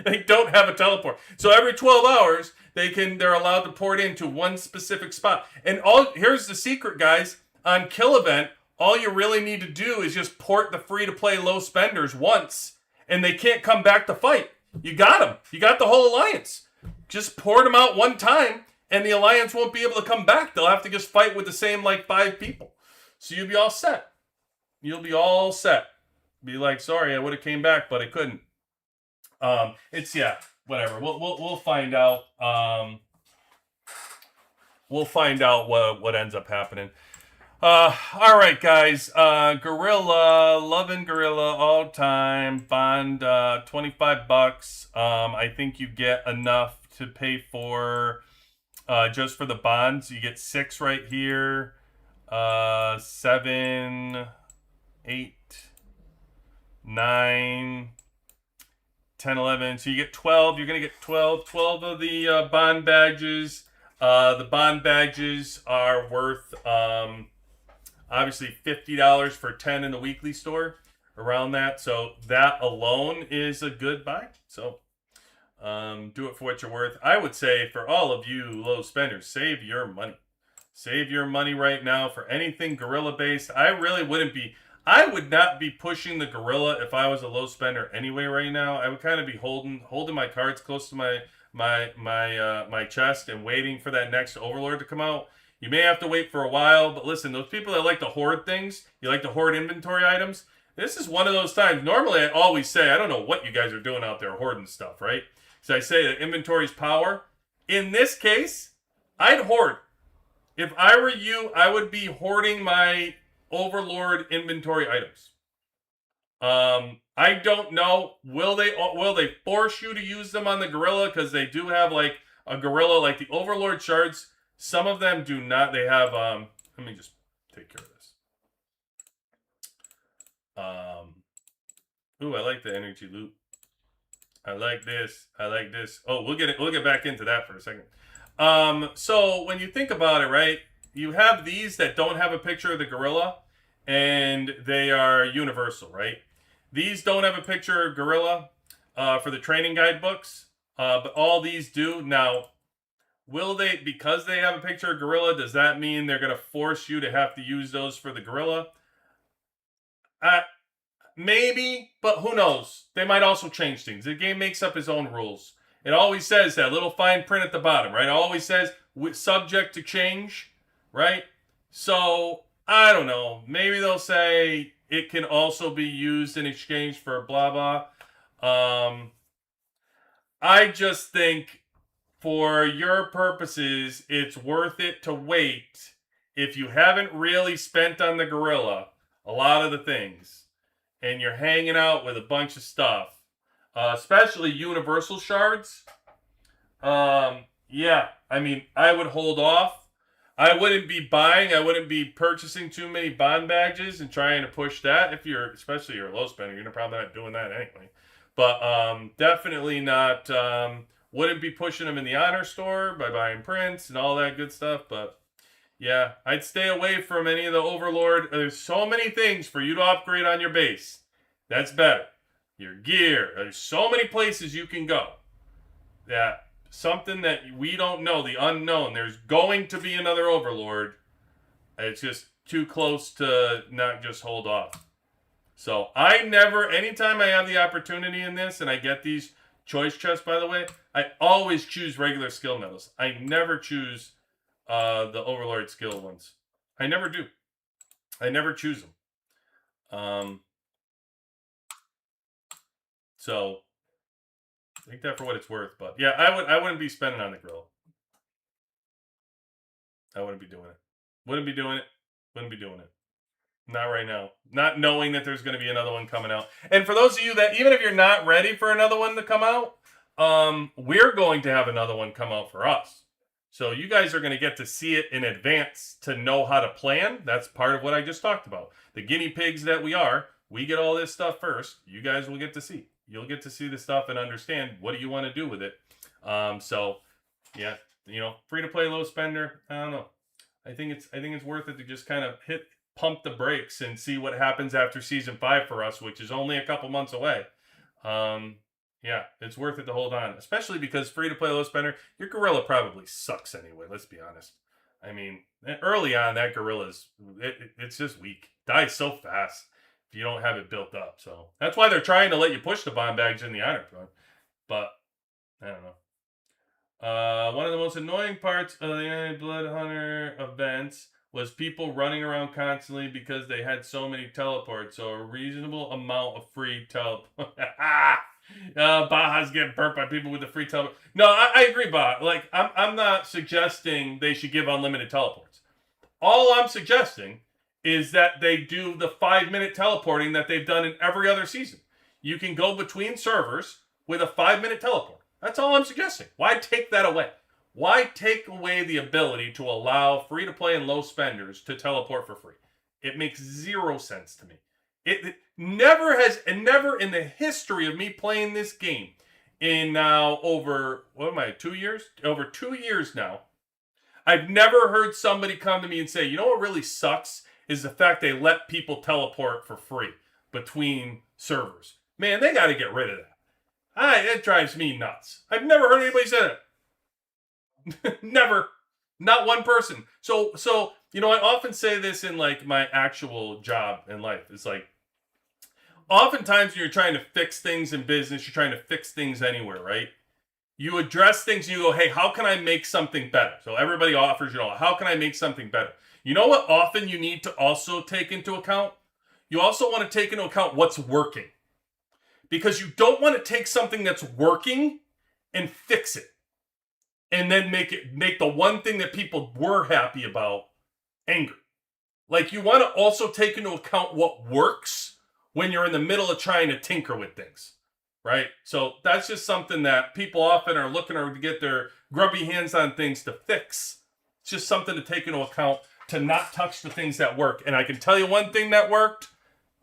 They don't have a teleport. So every 12 hours, they're allowed to port into one specific spot. And here's the secret, guys. On Kill Event, all you really need to do is just port the free-to-play low spenders once, and they can't come back to fight. You got them. You got the whole alliance. Just port them out one time, and the alliance won't be able to come back. They'll have to just fight with the same, 5 people. So you'll be all set. You'll be all set. Be like, sorry, I would have came back, but I couldn't. Whatever. We'll find out. We'll find out what ends up happening. All right, guys. Gorilla, loving Gorilla all time. Bond, $25. I think you get enough to pay for, just for the bonds. You get six right here. Seven, eight, nine, 10, 11. So you get 12. You're going to get 12 of the bond badges. The bond badges are worth, obviously $50 for 10 in the weekly store, around that. So that alone is a good buy. So do it for what you're worth. I would say for all of you low spenders, save your money. Save your money right now for anything Gorilla based. I would not be pushing the Gorilla if I was a low spender anyway right now. I would kind of be holding my cards close to my chest and waiting for that next Overlord to come out. You may have to wait for a while, but listen, those people that like to hoard things, you like to hoard inventory items, this is one of those times. Normally, I always say, I don't know what you guys are doing out there hoarding stuff, right? So I say that inventory's power. In this case, I'd hoard. If I were you, I would be hoarding my Overlord inventory items. I don't know. Will they force you to use them on the Gorilla? Because they do have like a Gorilla, like the Overlord shards. Some of them do not. They have, let me just take care of this. Ooh, I like the energy loop. I like this. Oh, we'll get back into that for a second. So when you think about it, right, you have these that don't have a picture of the Gorilla, and they are universal, right? These don't have a picture of Gorilla for the training guide books, but all these do. Now, will they, because they have a picture of Gorilla, does that mean they're going to force you to have to use those for the Gorilla? Maybe, but who knows? They might also change things. The game makes up its own rules. It always says that little fine print at the bottom, right? It always says subject to change, right? So, I don't know. Maybe they'll say it can also be used in exchange for blah blah. I just think for your purposes, it's worth it to wait if you haven't really spent on the Gorilla a lot of the things, and you're hanging out with a bunch of stuff, especially universal shards. Yeah, I mean, I would hold off. I wouldn't be purchasing too many bond badges and trying to push that. Especially you're a low spender, you're probably not doing that anyway. But definitely not. Wouldn't be pushing them in the honor store by buying prints and all that good stuff. But yeah, I'd stay away from any of the Overlord. There's so many things for you to upgrade on your base. That's better. Your gear. There's so many places you can go. That something that we don't know, the unknown. There's going to be another Overlord. It's just too close to not just hold off. So anytime I have the opportunity in this, and I get these choice chests, by the way, I always choose regular skill medals. I never choose the Overlord skill ones. I never do. I never choose them. So take that for what it's worth. But yeah, I wouldn't be spending on the grill. I wouldn't be doing it. Wouldn't be doing it. Not right now. Not knowing that there's going to be another one coming out. And for those of you that, even if you're not ready for another one to come out, we're going to have another one come out for us. So you guys are going to get to see it in advance to know how to plan. That's part of what I just talked about. The guinea pigs that we are, we get all this stuff first. You guys will get to see. You'll get to see the stuff and understand what do you want to do with it. So yeah, free to play low spender. I don't know. I think it's worth it to just kind of pump the brakes and see what happens after season 5 for us, which is only a couple months away. Yeah, it's worth it to hold on, especially because free to play low spender, your Gorilla probably sucks anyway. Let's be honest. I mean, early on, that Gorilla's it's just weak. Dies so fast if you don't have it built up. So that's why they're trying to let you push the bomb bags in the honor front. But I don't know. One of the most annoying parts of the Blood Hunter events was people running around constantly because they had so many teleports. So a reasonable amount of free teleport. Baja's getting burnt by people with the free teleport. No, I agree, Baja. Like, I'm not suggesting they should give unlimited teleports. All I'm suggesting is that they do the 5-minute teleporting that they've done in every other season. You can go between servers with a 5-minute teleport. That's all I'm suggesting. Why take that away? Why take away the ability to allow free-to-play and low spenders to teleport for free? It makes zero sense to me. It never has, and never in the history of me playing this game, in now over, 2 years? Over 2 years now, I've never heard somebody come to me and say, you know what really sucks is the fact they let people teleport for free between servers. Man, they got to get rid of that. It drives me nuts. I've never heard anybody say that. Never. Not one person. So, I often say this in like my actual job in life. It's like, oftentimes when you're trying to fix things in business, you're trying to fix things anywhere, right? You address things and you go, hey, how can I make something better? So everybody offers, how can I make something better? You know what often you need to also take into account? You also want to take into account what's working. Because you don't want to take something that's working and fix it. And then make the one thing that people were happy about angry. Like, you want to also take into account what works when you're in the middle of trying to tinker with things, right? So that's just something that people often are looking to get their grubby hands on things to fix. It's just something to take into account, to not touch the things that work. And I can tell you one thing that worked: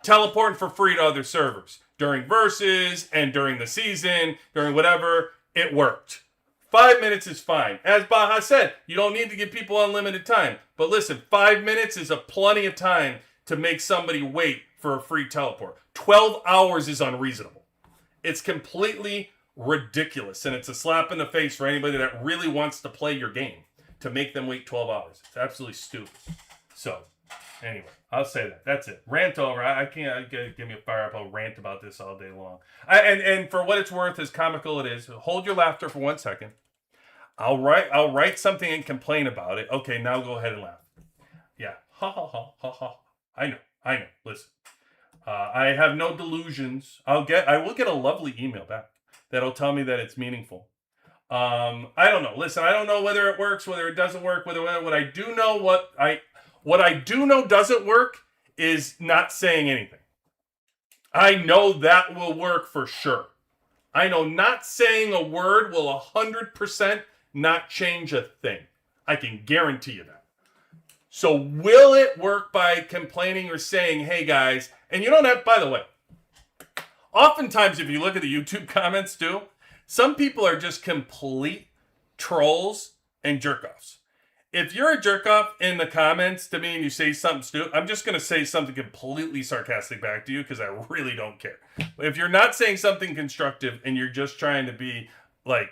teleporting for free to other servers. During versus and during the season, during whatever, it worked. 5 minutes is fine. As Baja said, you don't need to give people unlimited time. But listen, 5 minutes is a plenty of time to make somebody wait for a free teleport. 12 hours is unreasonable. It's completely ridiculous. And it's a slap in the face for anybody that really wants to play your game, to make them wait 12 hours. It's absolutely stupid. So, anyway, I'll say that. That's it. Rant over. I can't give me a fire up. I'll rant about this all day long. And for what it's worth, as comical it is, hold your laughter for 1 second. I'll write something and complain about it. Okay, now go ahead and laugh. Yeah. Ha ha ha ha ha. I know. Listen. I have no delusions. I will get a lovely email back that'll tell me that it's meaningful. I don't know. Listen, I don't know whether it works, whether it doesn't work, what I do know doesn't work is not saying anything. I know that will work for sure. I know not saying a word will 100% not change a thing. I can guarantee you that. So will it work by complaining or saying, hey guys, and you don't have, by the way, oftentimes if you look at the YouTube comments too, some people are just complete trolls and jerk-offs. If you're a jerk-off in the comments to me and you say something stupid, I'm just going to say something completely sarcastic back to you because I really don't care. If you're not saying something constructive and you're just trying to be like,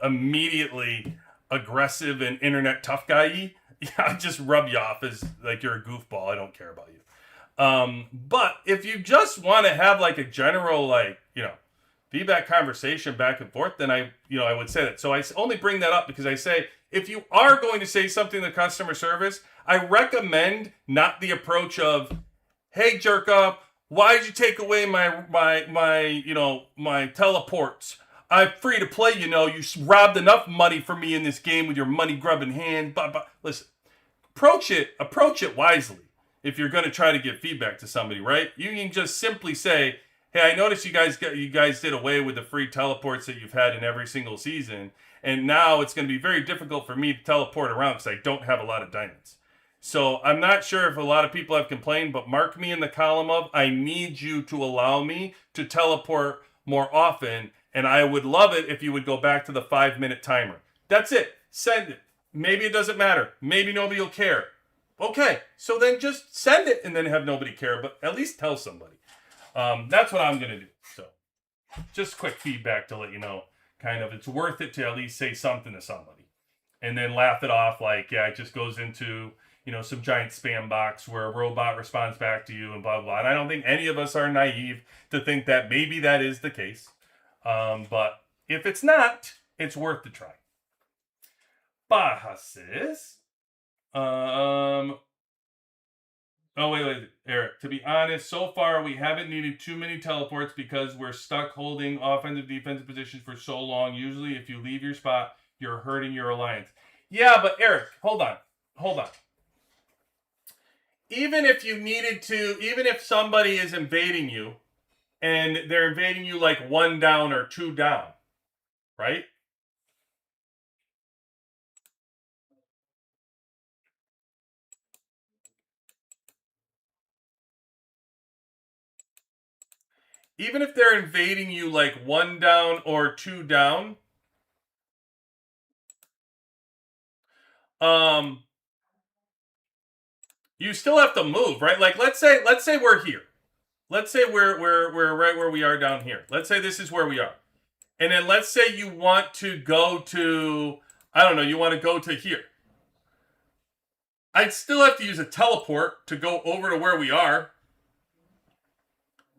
immediately aggressive and internet tough guy-y, I just rub you off as like you're a goofball. I don't care about you. But if you just want to have like a general, feedback conversation back and forth, then I would say that. So I only bring that up because I say, if you are going to say something to customer service, I recommend not the approach of, hey, jerk up, why did you take away my teleports? I'm free to play, you robbed enough money from me in this game with your money grubbing hand. But listen, approach it wisely. If you're going to try to give feedback to somebody, right? You can just simply say, hey, I noticed you guys did away with the free teleports that you've had in every single season, and now it's going to be very difficult for me to teleport around because I don't have a lot of diamonds. So I'm not sure if a lot of people have complained, but mark me in the column of, I need you to allow me to teleport more often, and I would love it if you would go back to the 5-minute timer. That's it. Send it. Maybe it doesn't matter. Maybe nobody will care. Okay, so then just send it and then have nobody care, but at least tell somebody. That's what I'm going to do. So just quick feedback to let you know, kind of, it's worth it to at least say something to somebody and then laugh it off like, yeah, it just goes into, some giant spam box where a robot responds back to you and blah, blah. And I don't think any of us are naive to think that maybe that is the case. But if it's not, it's worth the try. Baja says, oh, wait, Eric. To be honest, so far we haven't needed too many teleports because we're stuck holding offensive, defensive positions for so long. Usually, if you leave your spot, you're hurting your alliance. Yeah, but Eric, hold on. even if you needed to, even if somebody is invading you and they're invading you like 1 down or 2 down, right? Even if they're invading you like 1 down or 2 down, um, you still have to move, right? Like let's say we're here. Let's say we're right where we are down here. Let's say this is where we are. And then let's say you want to go to, I don't know, you want to go to here. I'd still have to use a teleport to go over to where we are.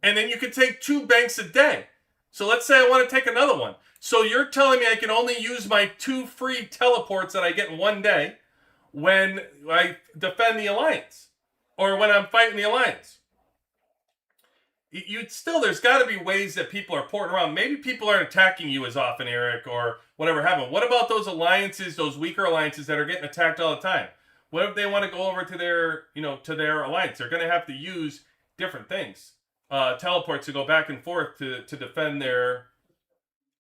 And then you could take 2 banks a day. So let's say I want to take another one. So you're telling me I can only use my 2 free teleports that I get in 1 day when I defend the alliance or when I'm fighting the alliance. You'd still, there's got to be ways that people are porting around. Maybe people aren't attacking you as often, Eric, or whatever happened. What about those alliances, those weaker alliances that are getting attacked all the time? What if they want to go over to their, to their alliance? They're going to have to use different things, teleports to go back and forth to defend their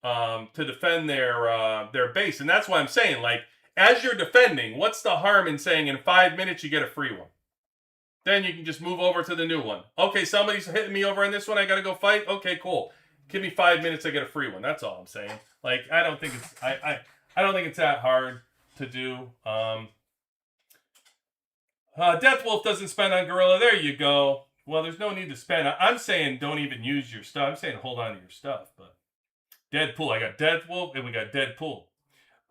their base. And that's why I'm saying, like, as you're defending, what's the harm in saying in 5 minutes you get a free one? Then you can just move over to the new one. Okay, somebody's hitting me over on this one. I got to go fight. Okay, cool. Give me 5 minutes. I get a free one. That's all I'm saying. Like, I don't think it's I don't think it's that hard to do. Death Wolf doesn't spend on Gorilla. There you go. Well, there's no need to spend. I'm saying don't even use your stuff. I'm saying hold on to your stuff. But Deadpool. I got Death Wolf and we got Deadpool.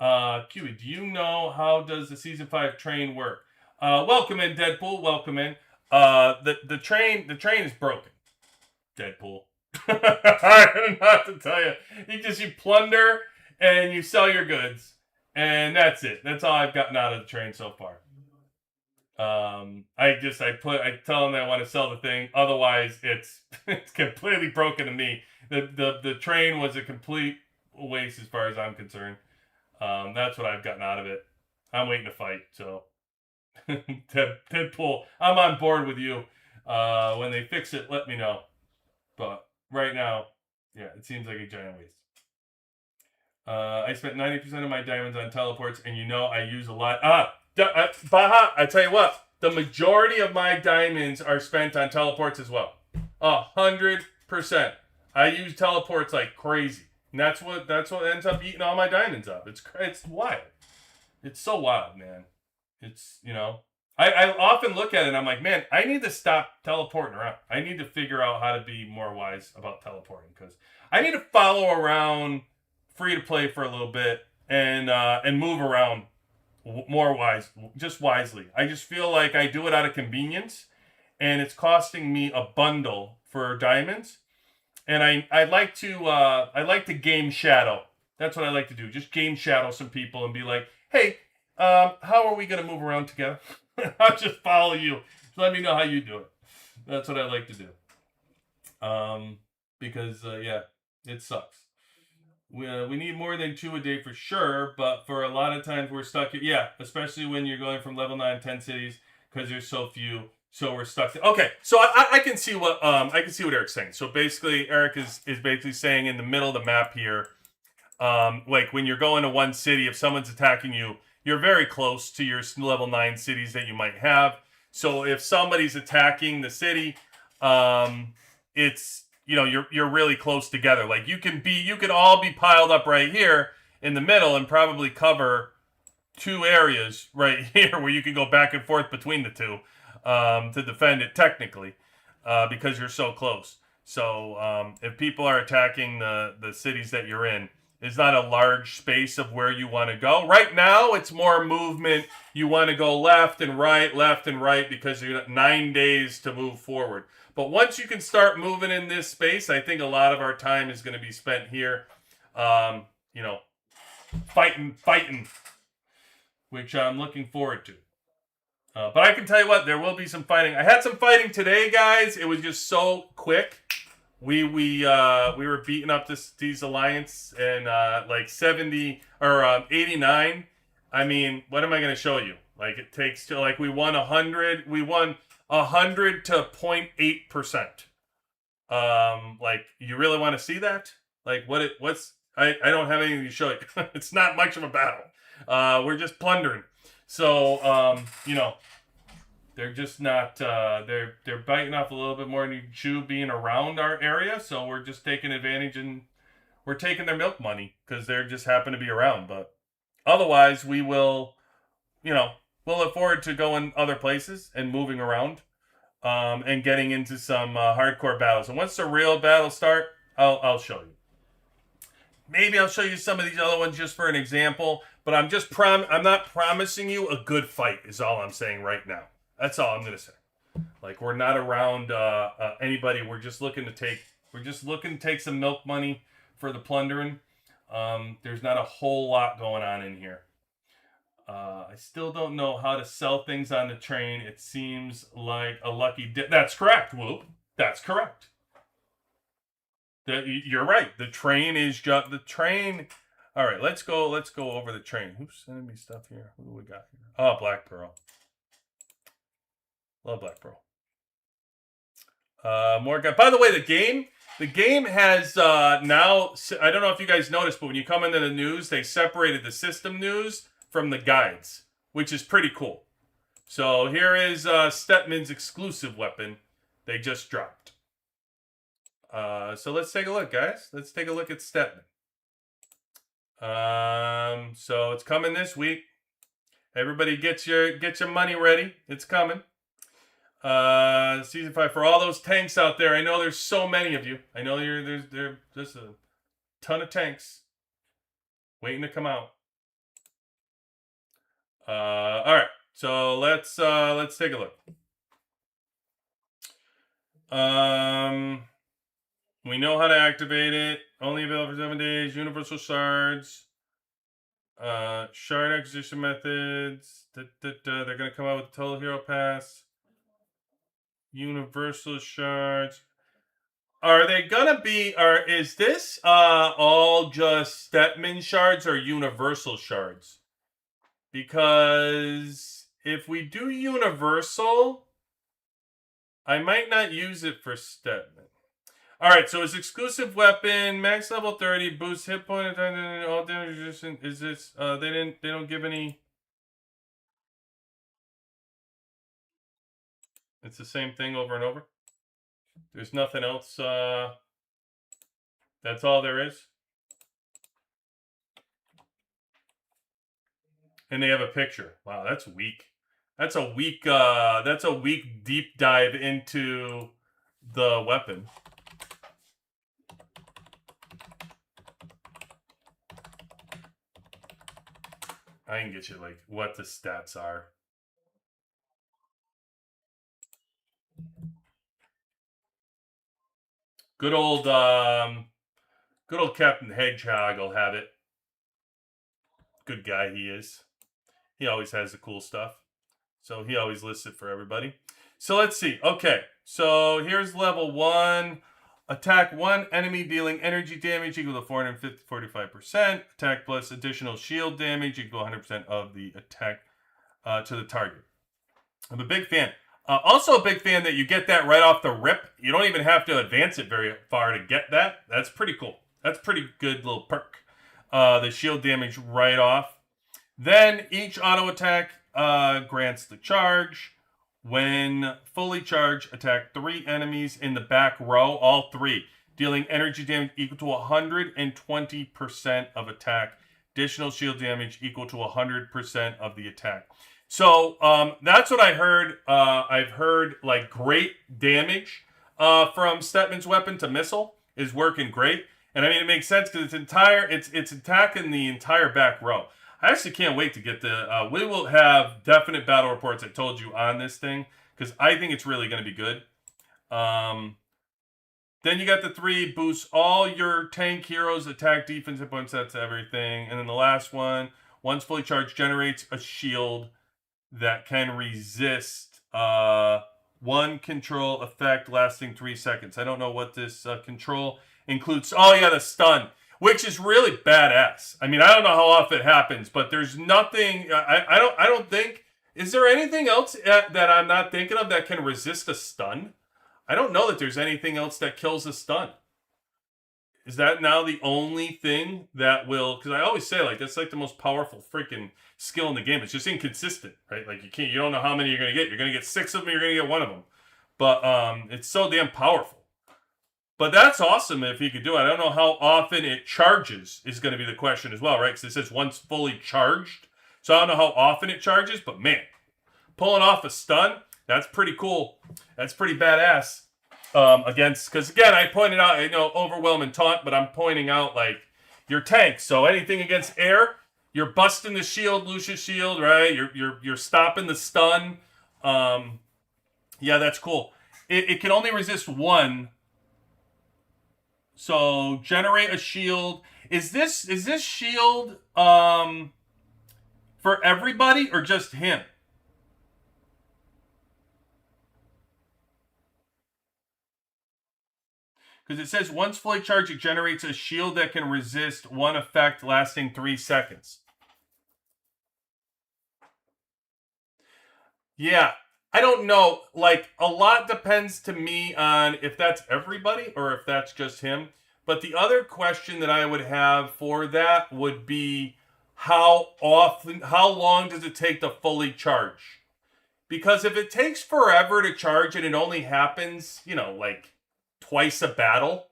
QB, do you know how does the season 5 train work? Welcome in, Deadpool. Welcome in. The train is broken. Deadpool. I don't know what to tell you. You plunder and you sell your goods, and that's it. That's all I've gotten out of the train so far. I tell them that I want to sell the thing. Otherwise, it's completely broken to me. The train was a complete waste as far as I'm concerned. That's what I've gotten out of it. I'm waiting to fight, so. Deadpool, I'm on board with you. When they fix it, let me know. But right now, yeah, it seems like a giant waste. I spent 90% of my diamonds on teleports, and I use a lot. Baha, I tell you what, the majority of my diamonds are spent on teleports as well. 100%. I use teleports like crazy, and that's what ends up eating all my diamonds up. It's wild. It's so wild, man. It's, I often look at it and I'm like, man, I need to stop teleporting around. I need to figure out how to be more wise about teleporting because I need to follow around free to play for a little bit and move around more wisely. I just feel like I do it out of convenience and it's costing me a bundle for diamonds. And I like to game shadow. That's what I like to do. Just game shadow some people and be like, hey, how are we going to move around together? I'll just follow you. Just let me know how you do it. That's what I like to do. Because it sucks. We need more than 2 a day for sure, but for a lot of times we're stuck. Especially when you're going from level 9, 10 cities because there's so few. So we're stuck. Okay, so I can see what Eric's saying. So basically, Eric is basically saying in the middle of the map here, like when you're going to one city, if someone's attacking you, you're very close to your level 9 cities that you might have. So if somebody's attacking the city, it's you're really close together. Like you could all be piled up right here in the middle and probably cover 2 areas right here where you can go back and forth between the 2 to defend it technically because you're so close. So if people are attacking the cities that you're in, it's not a large space of where you want to go. Right now, it's more movement. You want to go left and right because you got 9 days to move forward. But once you can start moving in this space, I think a lot of our time is going to be spent here, fighting, which I'm looking forward to. But I can tell you what, there will be some fighting. I had some fighting today, guys. It was just so quick. We were beating up these alliance and like 70 or 89. I mean, what am I going to show you? Like it takes to like we won 100. We won 100 to 0.8%. Like, you really want to see that? Like, I don't have anything to show you. It's not much of a battle. We're just plundering. So, they're just not, they're biting off a little bit more than you chew being around our area. So we're just taking advantage, and we're taking their milk money because they're just happen to be around. But otherwise, we will, we'll look forward to going other places and moving around. And getting into some hardcore battles. And once the real battles start, I'll show you. Maybe I'll show you some of these other ones just for an example. But I'm not promising you a good fight. Is all I'm saying right now. That's all I'm gonna say. Like, we're not around anybody. We're just looking to take some milk money for the plundering. There's not a whole lot going on in here. I still don't know how to sell things on the train. It seems like a lucky dip. That's correct, Whoop. That's correct. You're right. The train is just the train. All right, let's go over the train. Who's sending me stuff here? Who do we got here? Oh, Black Pearl. Love Black Pearl. More guy. By the way, the game has now. I don't know if you guys noticed, but when you come into the news, they separated the system news from the guides, which is pretty cool. So here is Stetman's exclusive weapon they just dropped. So let's take a look, guys. Let's take a look at Stetman. So it's coming this week. Everybody get your money ready. It's coming. Season 5 for all those tanks out there. I know there's so many of you. I know there's just a ton of tanks waiting to come out. All right, so let's take a look. We know how to activate it. Only available for 7 days. Universal shards. Shard acquisition methods. They're gonna come out with the Total Hero Pass. Universal shards. Are they gonna be? Is this all just Stetman shards or universal shards? Because if we do universal, I might not use it for Stetman. All right, so his exclusive weapon, max level 30, boosts hit point, all damage resistance. Is this? They don't give any. It's the same thing over and over. There's nothing else. That's all there is. And they have a picture. Wow, that's weak. That's a weak deep dive into the weapon. I can get you like what the stats are. Good old Captain Hedgehog will have it. Good guy he is. He always has the cool stuff. So he always lists it for everybody. So let's see. Okay. So here's level 1. Attack 1 enemy dealing energy damage equal to 45%. Attack plus additional shield damage equal to 100% of the attack to the target. I'm a big fan. Also a big fan that you get that right off the rip. You don't even have to advance it very far to get that. That's pretty cool. That's pretty good little perk. The shield damage right off. Then each auto attack grants the charge. When fully charged, attack 3 enemies in the back row, all 3, dealing energy damage equal to 120% of attack. Additional shield damage equal to 100% of the attack. So that's what I heard. I've heard like great damage from Stetman's weapon to missile is working great. And I mean, it makes sense because it's attacking the entire back row. I actually can't wait to get the. We will have definite battle reports. I told you on this thing because I think it's really going to be good. Then you got the 3 boosts all your tank heroes attack, defense, hit points. That's everything. And then the last one, once fully charged, generates a shield that can resist one control effect lasting 3 seconds. I don't know what this control includes. Oh yeah, the stun. Which is really badass. I mean, I don't know how often it happens, but there's nothing. I don't think Is there anything else that I'm not thinking of that can resist a stun? I don't know that there's anything else that kills a stun. Is that now the only thing that will? Because I always say, like, that's like the most powerful freaking skill in the game. It's just inconsistent, right? Like, you don't know how many you're gonna get. You're gonna get 6 of them. You're gonna get 1 of them. But it's so damn powerful. But that's awesome if you could do it. I don't know how often it charges is going to be the question as well, right? Because it says once fully charged. So I don't know how often it charges, but man, pulling off a stun, that's pretty cool. That's pretty badass. Because again, I pointed out, overwhelm and taunt, but I'm pointing out like your tank. So anything against air, you're busting the shield, Lucia's shield, right? You're stopping the stun. Yeah, that's cool. It can only resist 1. So generate a shield. Is this shield for everybody or just him? Because it says once fully charged, it generates a shield that can resist 1 effect lasting 3 seconds. Yeah, I don't know. Like, a lot depends to me on if that's everybody or if that's just him. But the other question that I would have for that would be how long does it take to fully charge? Because if it takes forever to charge and it only happens, like twice a battle,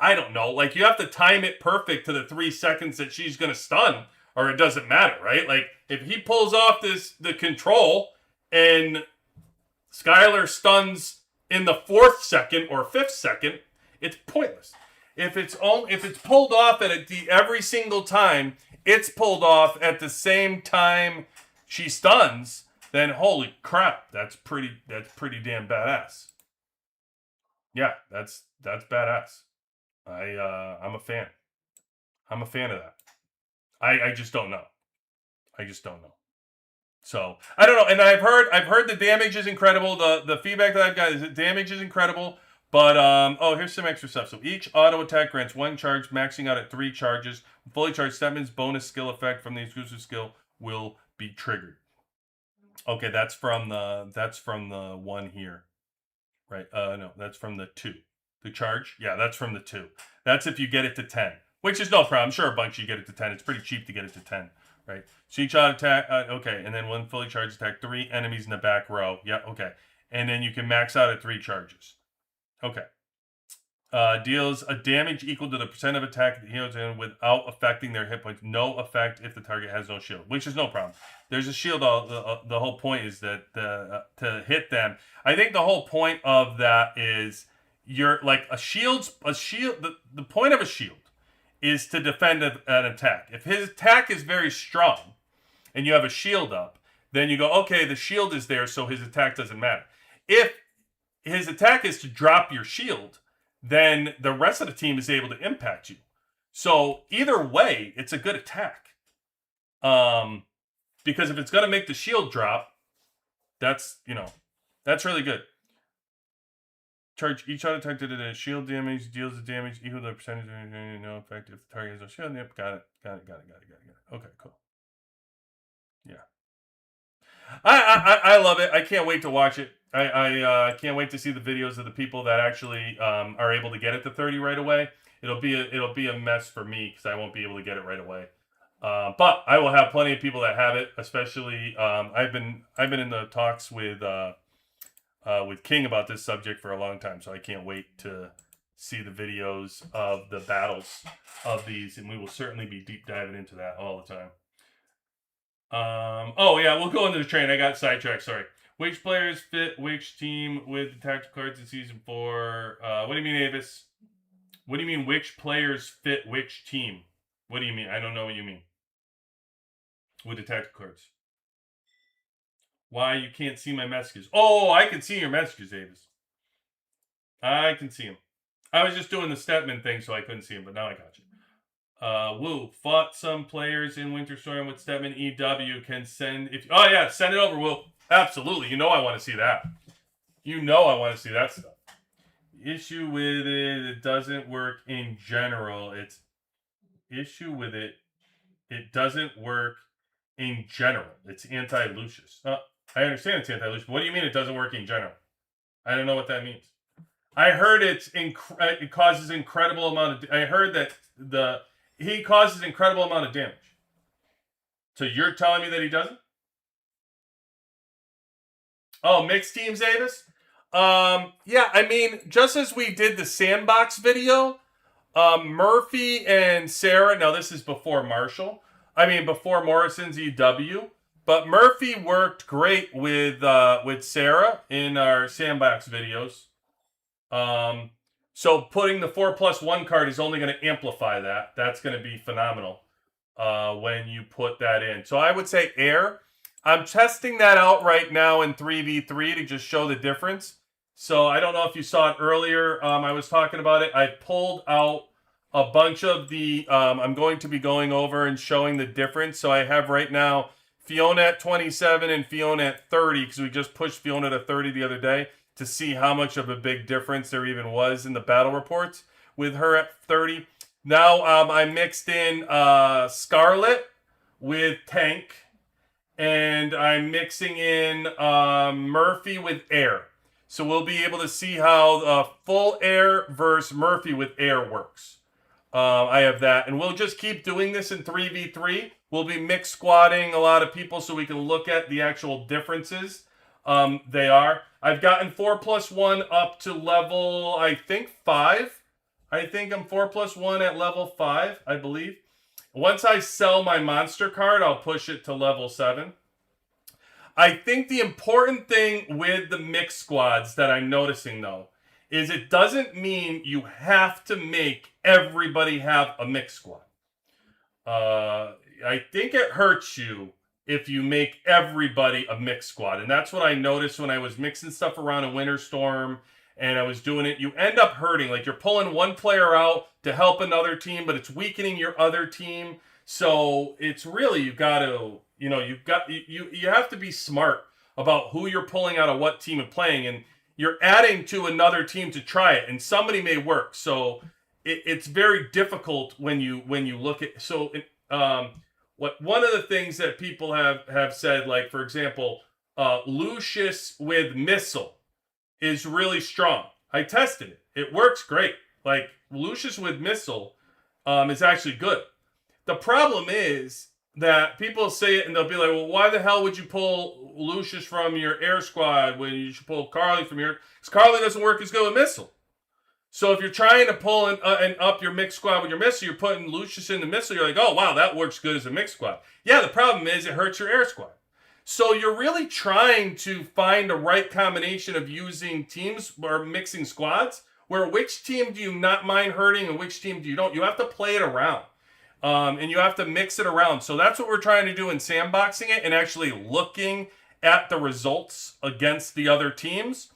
I don't know. Like, you have to time it perfect to the 3 seconds that she's going to stun, or it doesn't matter, right? Like, if he pulls off the control and Skylar stuns in the 4th second or 5th second, it's pointless. If it's pulled off every single time it's pulled off at the same time she stuns, then holy crap, that's pretty damn badass. Yeah, that's badass. I'm a fan. I'm a fan of that. I just don't know. So I don't know. And I've heard the damage is incredible. The feedback that I've got is that damage is incredible. But here's some extra stuff. So each auto attack grants 1 charge, maxing out at 3 charges. Fully charged Stedman's bonus skill effect from the exclusive skill will be triggered. Okay, that's from the one here, right? No, that's from the 2. The charge, yeah, that's from the 2. That's if you get it to 10, which is no problem. I'm sure a bunch you get it to 10. It's pretty cheap to get it to 10, right? So each auto attack, okay, and then 1 fully charged attack, 3 enemies in the back row. Yeah, okay, and then you can max out at 3 charges. Okay. Deals a damage equal to the percent of attack that heals in without affecting their hit points. No effect if the target has no shield, which is no problem. There's a shield. The whole point is that to hit them. I think the whole point of that is you're like a shield. The point of a shield is to defend an attack. If his attack is very strong and you have a shield up, then you go, okay, the shield is there, so his attack doesn't matter. If his attack is to drop your shield, then the rest of the team is able to impact you. So either way, it's a good attack. Because if it's going to make the shield drop, that's really good. Charge each auto attack did a shield damage, deals the damage equal to the percentage of no effect if the target has no shield. Yep, got it. Okay, cool. Yeah. I love it. I can't wait to watch it. I can't wait to see the videos of the people that actually are able to get it to 30 right away. It'll be a mess for me because I won't be able to get it right away. But I will have plenty of people that have it. Especially, I've been in the talks with King about this subject for a long time, so I can't wait to see the videos of the battles of these, and we will certainly be deep diving into that all the time. Oh yeah, we'll go into the train. I got sidetracked. Sorry. Which players fit which team with the tactical cards in season 4? What do you mean, Avis? What do you mean? Which players fit which team? What do you mean? I don't know what you mean. With the tactical cards. Why you can't see my messages? Oh, I can see your messages, Avis. I can see them. I was just doing the Stepman thing, so I couldn't see them, but now I got you. Woo, fought some players in Winter Storm with Stepman EW. Can send send it over, Woo. Absolutely. I want to see that. I want to see that stuff. The issue with it doesn't work in general. It doesn't work in general. It's anti-Lucius. I understand it's anti-Lucius. But what do you mean it doesn't work in general? I don't know what that means. I heard it causes incredible amount of. I heard that he causes incredible amount of damage. So you're telling me that he doesn't? Oh, mixed teams, Avis. Yeah, I mean, just as we did the sandbox video, Murphy and Sarah. Now this is before Marshall. I mean, before Morrison's EW. But Murphy worked great with Sarah in our sandbox videos. So putting the 4+1 card is only going to amplify that. That's going to be phenomenal when you put that in. So I would say air. I'm testing that out right now in 3v3 to just show the difference. So I don't know if you saw it earlier. I was talking about it. I pulled out a bunch of the, I'm going to be going over and showing the difference. So I have right now Fiona at 27 and Fiona at 30 because we just pushed Fiona to 30 the other day to see how much of a big difference there even was in the battle reports with her at 30. Now I mixed in Scarlet with Tank, and I'm mixing in Murphy with Air. So we'll be able to see how full Air versus Murphy with Air works. I have that, and we'll just keep doing this in 3v3. We'll be mixed squatting a lot of people so we can look at the actual differences. They are. I've gotten 4+1 up to level, I think, 5. I think I'm 4+1 at level 5, I believe. Once I sell my monster card, I'll push it to level 7. I think the important thing with the mixed squads that I'm noticing, though, is it doesn't mean you have to make everybody have a mixed squad. I think it hurts you if you make everybody a mixed squad. And that's what I noticed when I was mixing stuff around in Winter Storm and I was doing it. You end up hurting. Like you're pulling one player out to help another team, but it's weakening your other team. So it's really, you have to be smart about who you're pulling out of what team and playing. And you're adding to another team to try it, and somebody may work. So it's very difficult when you look at. So one of the things that people have said, like for example, Lucius with Missile is really strong. I tested it; it works great. Like Lucius with Missile is actually good. The problem is that people say it and they'll be like, well, why the hell would you pull Lucius from your air squad when you should pull Carly from your... Because Carly doesn't work as good with Missile. So if you're trying to pull and up your mixed squad with your Missile, you're putting Lucius in the Missile, you're like, oh, wow, that works good as a mixed squad. Yeah, the problem is it hurts your air squad. So you're really trying to find the right combination of using teams or mixing squads, where which team do you not mind hurting and which team do you don't. You have to play it around. And you have to mix it around. So that's what we're trying to do in sandboxing it and actually looking at the results against the other teams.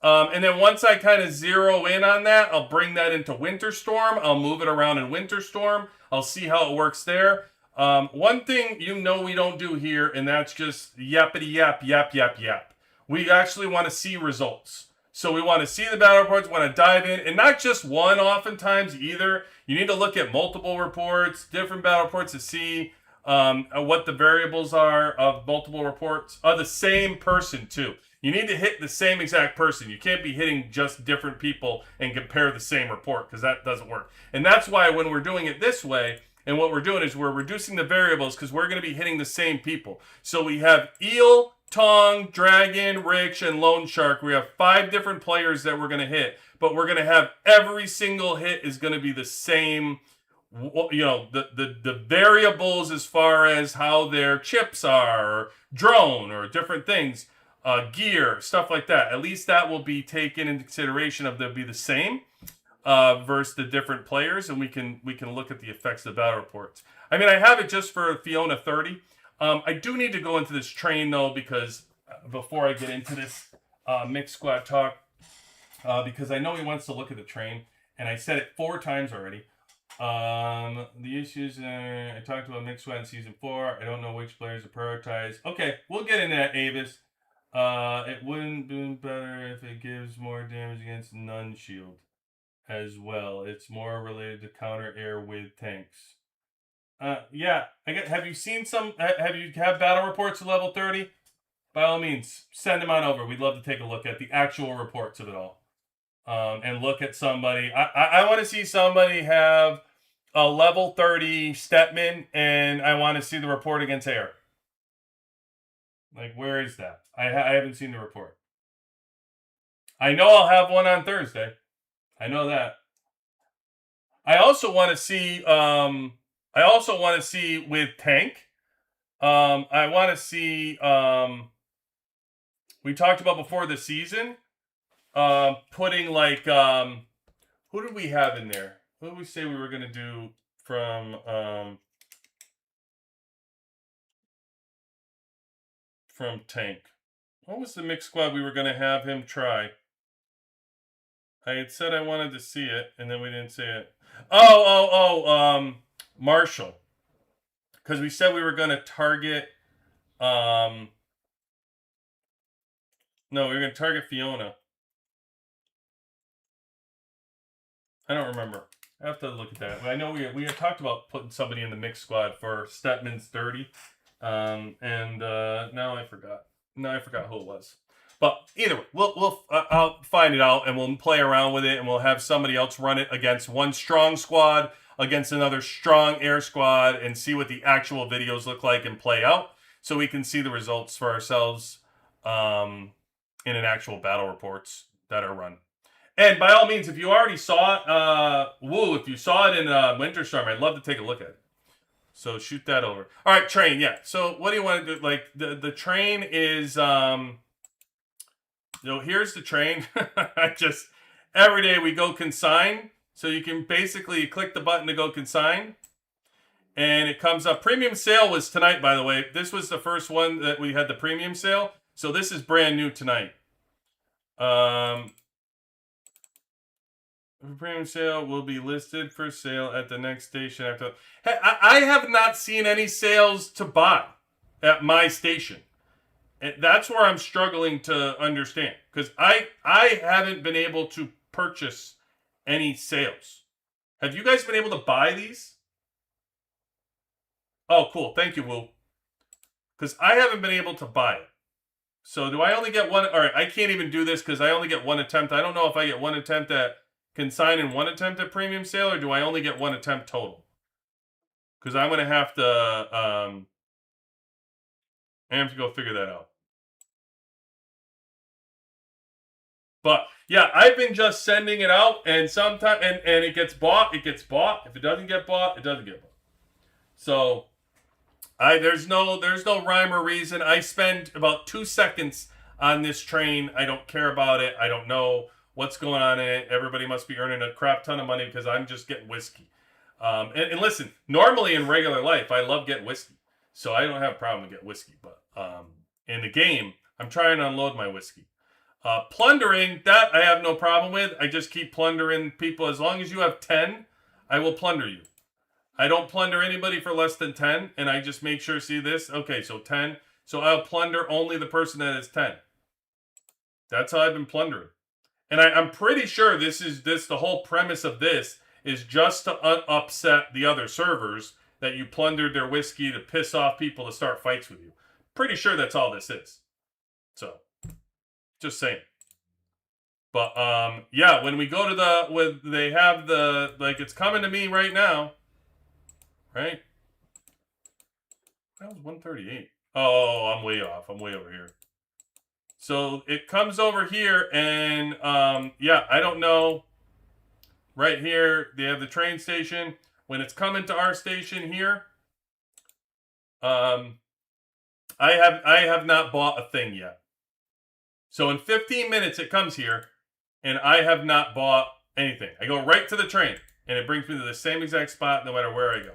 And then once I kind of zero in on that, I'll bring that into Winter Storm. I'll move it around in Winter Storm. I'll see how it works there. One thing we don't do here, and that's just yappity yap, yap, yap, yap. We actually want to see results. So we want to see the battle reports, want to dive in, and not just one oftentimes either. You need to look at multiple reports, different battle reports to see what the variables are of multiple reports of the same person too. You need to hit the same exact person. You can't be hitting just different people and compare the same report because that doesn't work. And that's why when we're doing it this way, and what we're doing is we're reducing the variables because we're going to be hitting the same people. So we have Eel, Tong, Dragon, Rich, and Lone Shark. We have 5 different players that we're going to hit, but we're going to have every single hit is going to be the same. The variables as far as how their chips are, or drone, or different things, gear, stuff like that. At least that will be taken into consideration of they'll be the same versus the different players, and we can look at the effects of the battle reports. I mean, I have it just for Fiona 30. I do need to go into this train, though, because before I get into this mixed squad talk, because I know he wants to look at the train, and I said it 4 times already. The issues, I talked about mixed squad in Season 4. I don't know which players to prioritize. Okay, we'll get into that, Avis. It wouldn't be better if it gives more damage against Nun Shield as well. It's more related to counter air with tanks. Yeah. Have you seen some? Have you have battle reports at level 30? By all means, send them on over. We'd love to take a look at the actual reports of it all. And look at somebody. I want to see somebody have a level 30 Stepman, and I want to see the report against Air. Like, where is that? I haven't seen the report. I know I'll have one on Thursday. I know that. I also want to see. I also want to see with Tank. I want to see. We talked about before the season. Putting like. Who did we have in there? Who did we say we were going to do from Tank? What was the mixed squad we were going to have him try? I had said I wanted to see it, and then we didn't see it. Marshall. Because we said we were going to target. No, we were going to target Fiona. I don't remember. I have to look at that. I know we had talked about putting somebody in the mixed squad for Stetman's 30. And now I forgot. Now I forgot who it was. But either way, I'll find it out and we'll play around with it and we'll have somebody else run it against one strong squad against another strong air squad and see what the actual videos look like and play out so we can see the results for ourselves in an actual battle reports that are run. And by all means, if you already saw it, if you saw it in Winter Storm, I'd love to take a look at it. So shoot that over. All right, train, yeah. So what do you want to do? Like the train is here's the train. I just every day we go consign. So you can basically click the button to go consign. And it comes up. Premium sale was tonight, by the way. This was the first one that we had the premium sale. So this is brand new tonight. Premium sale will be listed for sale at the next station after. Hey, I have not seen any sales to buy at my station. And that's where I'm struggling to understand because I haven't been able to purchase any sales. Have you guys been able to buy these? Oh, cool. Thank you, Will. Because I haven't been able to buy it. So do I only get one? All right, I can't even do this because I only get one attempt. I don't know if I get one attempt at consign and one attempt at premium sale, or do I only get one attempt total? Because I'm going to have to, I have to go figure that out. But yeah, I've been just sending it out, and sometimes and it gets bought. It gets bought. If it doesn't get bought, it doesn't get bought. So there's no rhyme or reason. I spend about 2 seconds on this train. I don't care about it. I don't know what's going on in it. Everybody must be earning a crap ton of money because I'm just getting whiskey. And listen, normally in regular life, I love getting whiskey, so I don't have a problem with getting whiskey. But in the game, I'm trying to unload my whiskey. Plundering, that I have no problem with. I just keep plundering people. As long as you have 10, I will plunder you. I don't plunder anybody for less than 10, and I just make sure, see this? Okay, so 10. So I'll plunder only the person that is 10. That's how I've been plundering. And I'm pretty sure the whole premise of this is just to upset the other servers that you plundered their whiskey to piss off people to start fights with you. Pretty sure that's all this is. So, just saying. But yeah, when we go to they have it's coming to me right now. Right? That was 138. Oh, I'm way off. I'm way over here. So it comes over here and yeah, I don't know. Right here, they have the train station. When it's coming to our station here, I have not bought a thing yet. So in 15 minutes it comes here, and I have not bought anything. I go right to the train, and it brings me to the same exact spot no matter where I go.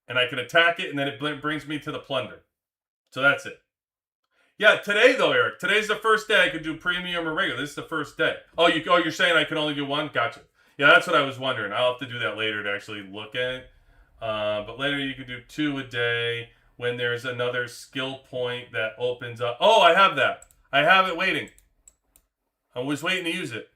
And I can attack it, and then it brings me to the plunder. So that's it. Yeah, today though, Eric. Today's the first day I could do premium or regular. This is the first day. Oh, you're saying I can only do one? Gotcha. Yeah, that's what I was wondering. I'll have to do that later to actually look at it. But later you could do 2 a day when there's another skill point that opens up. Oh, I have that. I have it waiting. I was waiting to use it.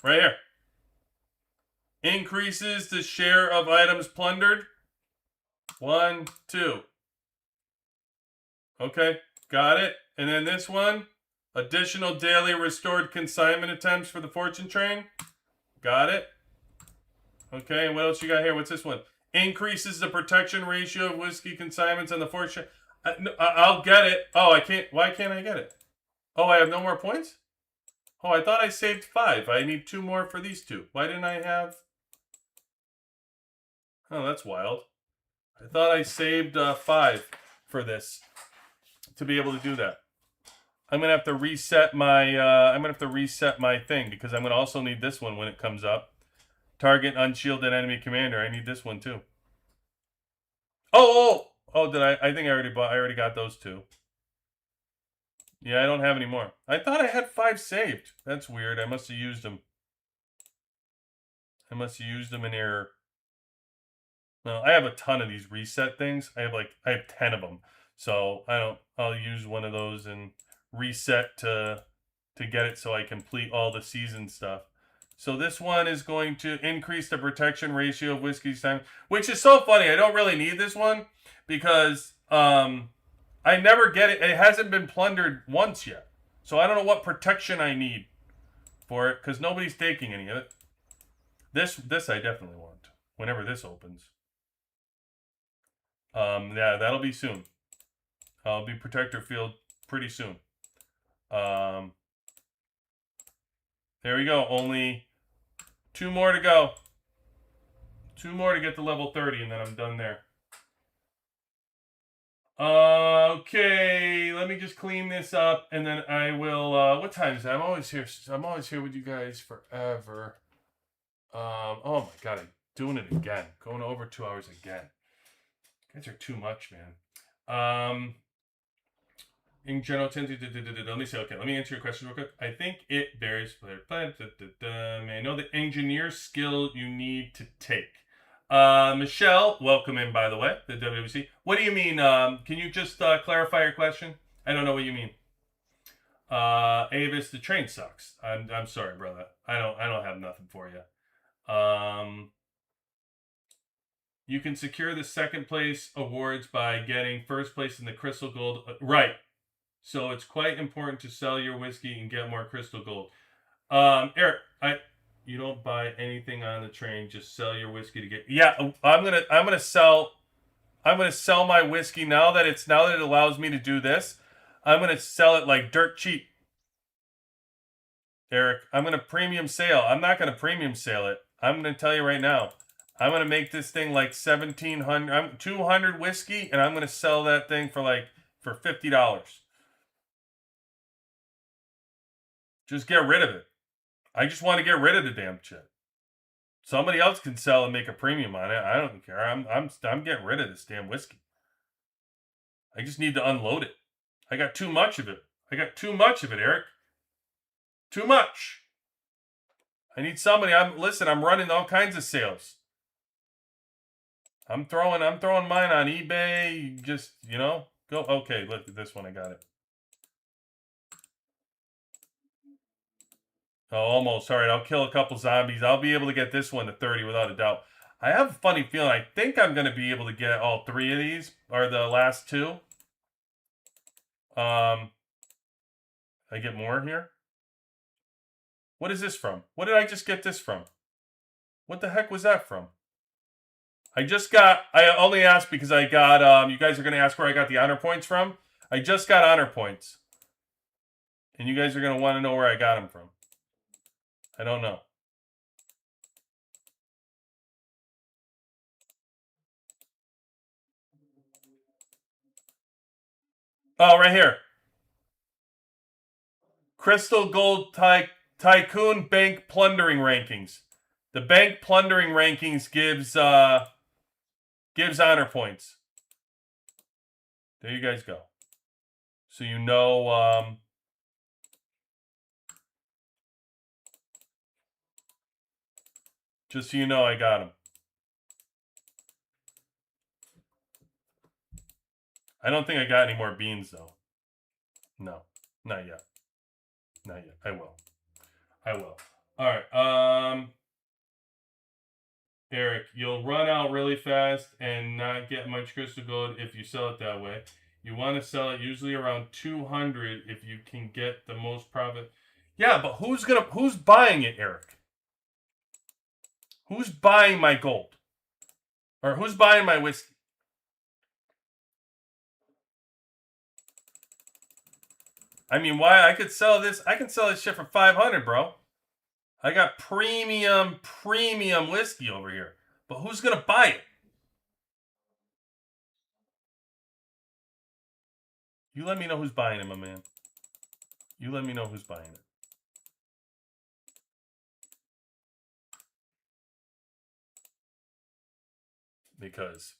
Right here. Increases the share of items plundered. 1, 2. Okay, got it. And then this one, additional daily restored consignment attempts for the fortune train. Got it. Okay, and what else you got here? What's this one? Increases the protection ratio of whiskey consignments on the fortune. I'll get it. Oh, I can't. Why can't I get it? Oh, I have no more points? Oh, I thought I saved 5. I need 2 more for these 2. Why didn't I have... Oh, that's wild. I thought I saved 5 for this to be able to do that. I'm gonna have to reset my thing because I'm gonna also need this one when it comes up. Target unshielded enemy commander. I need this one too. Oh! Did I? I think I already got those 2. Yeah, I don't have any more. I thought I had 5 saved. That's weird. I must have used them. I must have used them in error. No, I have a ton of these reset things. I have 10 of them. So I'll use one of those and reset to get it so I complete all the season stuff. So this one is going to increase the protection ratio of whiskey's time, which is so funny. I don't really need this one because I never get it. It hasn't been plundered once yet. So I don't know what protection I need for it because nobody's taking any of it. This I definitely want whenever this opens. Yeah, that'll be soon. I'll be protector field pretty soon. There we go. Only 2 more to go. 2 more to get to level 30, and then I'm done there. Okay, let me just clean this up, and then I will. What time is it? I'm always here. I'm always here with you guys forever. Oh my god, I'm doing it again. Going over 2 hours again. You guys are too much, man. In general, let me say, okay, let me answer your question real quick. I think it varies for their plan. May I know the engineer skill you need to take? Michelle, welcome in, by the way, the WWC. What do you mean? Can you just clarify your question? I don't know what you mean. Avis, the train sucks. I'm sorry, brother. I don't have nothing for you. You can secure the second place awards by getting first place in the crystal gold. Right. So it's quite important to sell your whiskey and get more crystal gold. Eric, you don't buy anything on the train. Just sell your whiskey to get. Yeah, I'm gonna sell my whiskey now that it allows me to do this. I'm gonna sell it like dirt cheap. Eric, I'm gonna premium sale. I'm not gonna premium sale it. I'm gonna tell you right now. I'm gonna make this thing like 1,700. I'm 200 whiskey, and I'm gonna sell that thing for $50. Just get rid of it. I just want to get rid of the damn shit. Somebody else can sell and make a premium on it. I don't care. I'm getting rid of this damn whiskey. I just need to unload it. I got too much of it. Eric. Too much. I need somebody. I'm running all kinds of sales. I'm throwing mine on eBay. Just, go. Okay, look at this one. I got it. Oh, almost. All right, I'll kill a couple zombies. I'll be able to get this one to 30 without a doubt. I have a funny feeling. I think I'm going to be able to get all 3 of these, or the last 2. I get more here? What is this from? What did I just get this from? What the heck was that from? I only asked because I got, you guys are going to ask where I got the honor points from. I just got honor points. And you guys are going to want to know where I got them from. I don't know. Oh, right here. Crystal Gold Tycoon Bank Plundering Rankings. The bank plundering rankings gives honor points. There you guys go. So just so you know, I got them. I don't think I got any more beans, though. No, not yet. Not yet. I will. All right. Eric, you'll run out really fast and not get much crystal gold if you sell it that way. You want to sell it usually around 200 if you can get the most profit. Yeah, but who's buying it, Eric? Who's buying my gold? Or who's buying my whiskey? I mean, why I could sell this? I can sell this shit for 500, bro. I got premium whiskey over here. But who's gonna buy it? You let me know who's buying it, my man. You let me know who's buying it. Because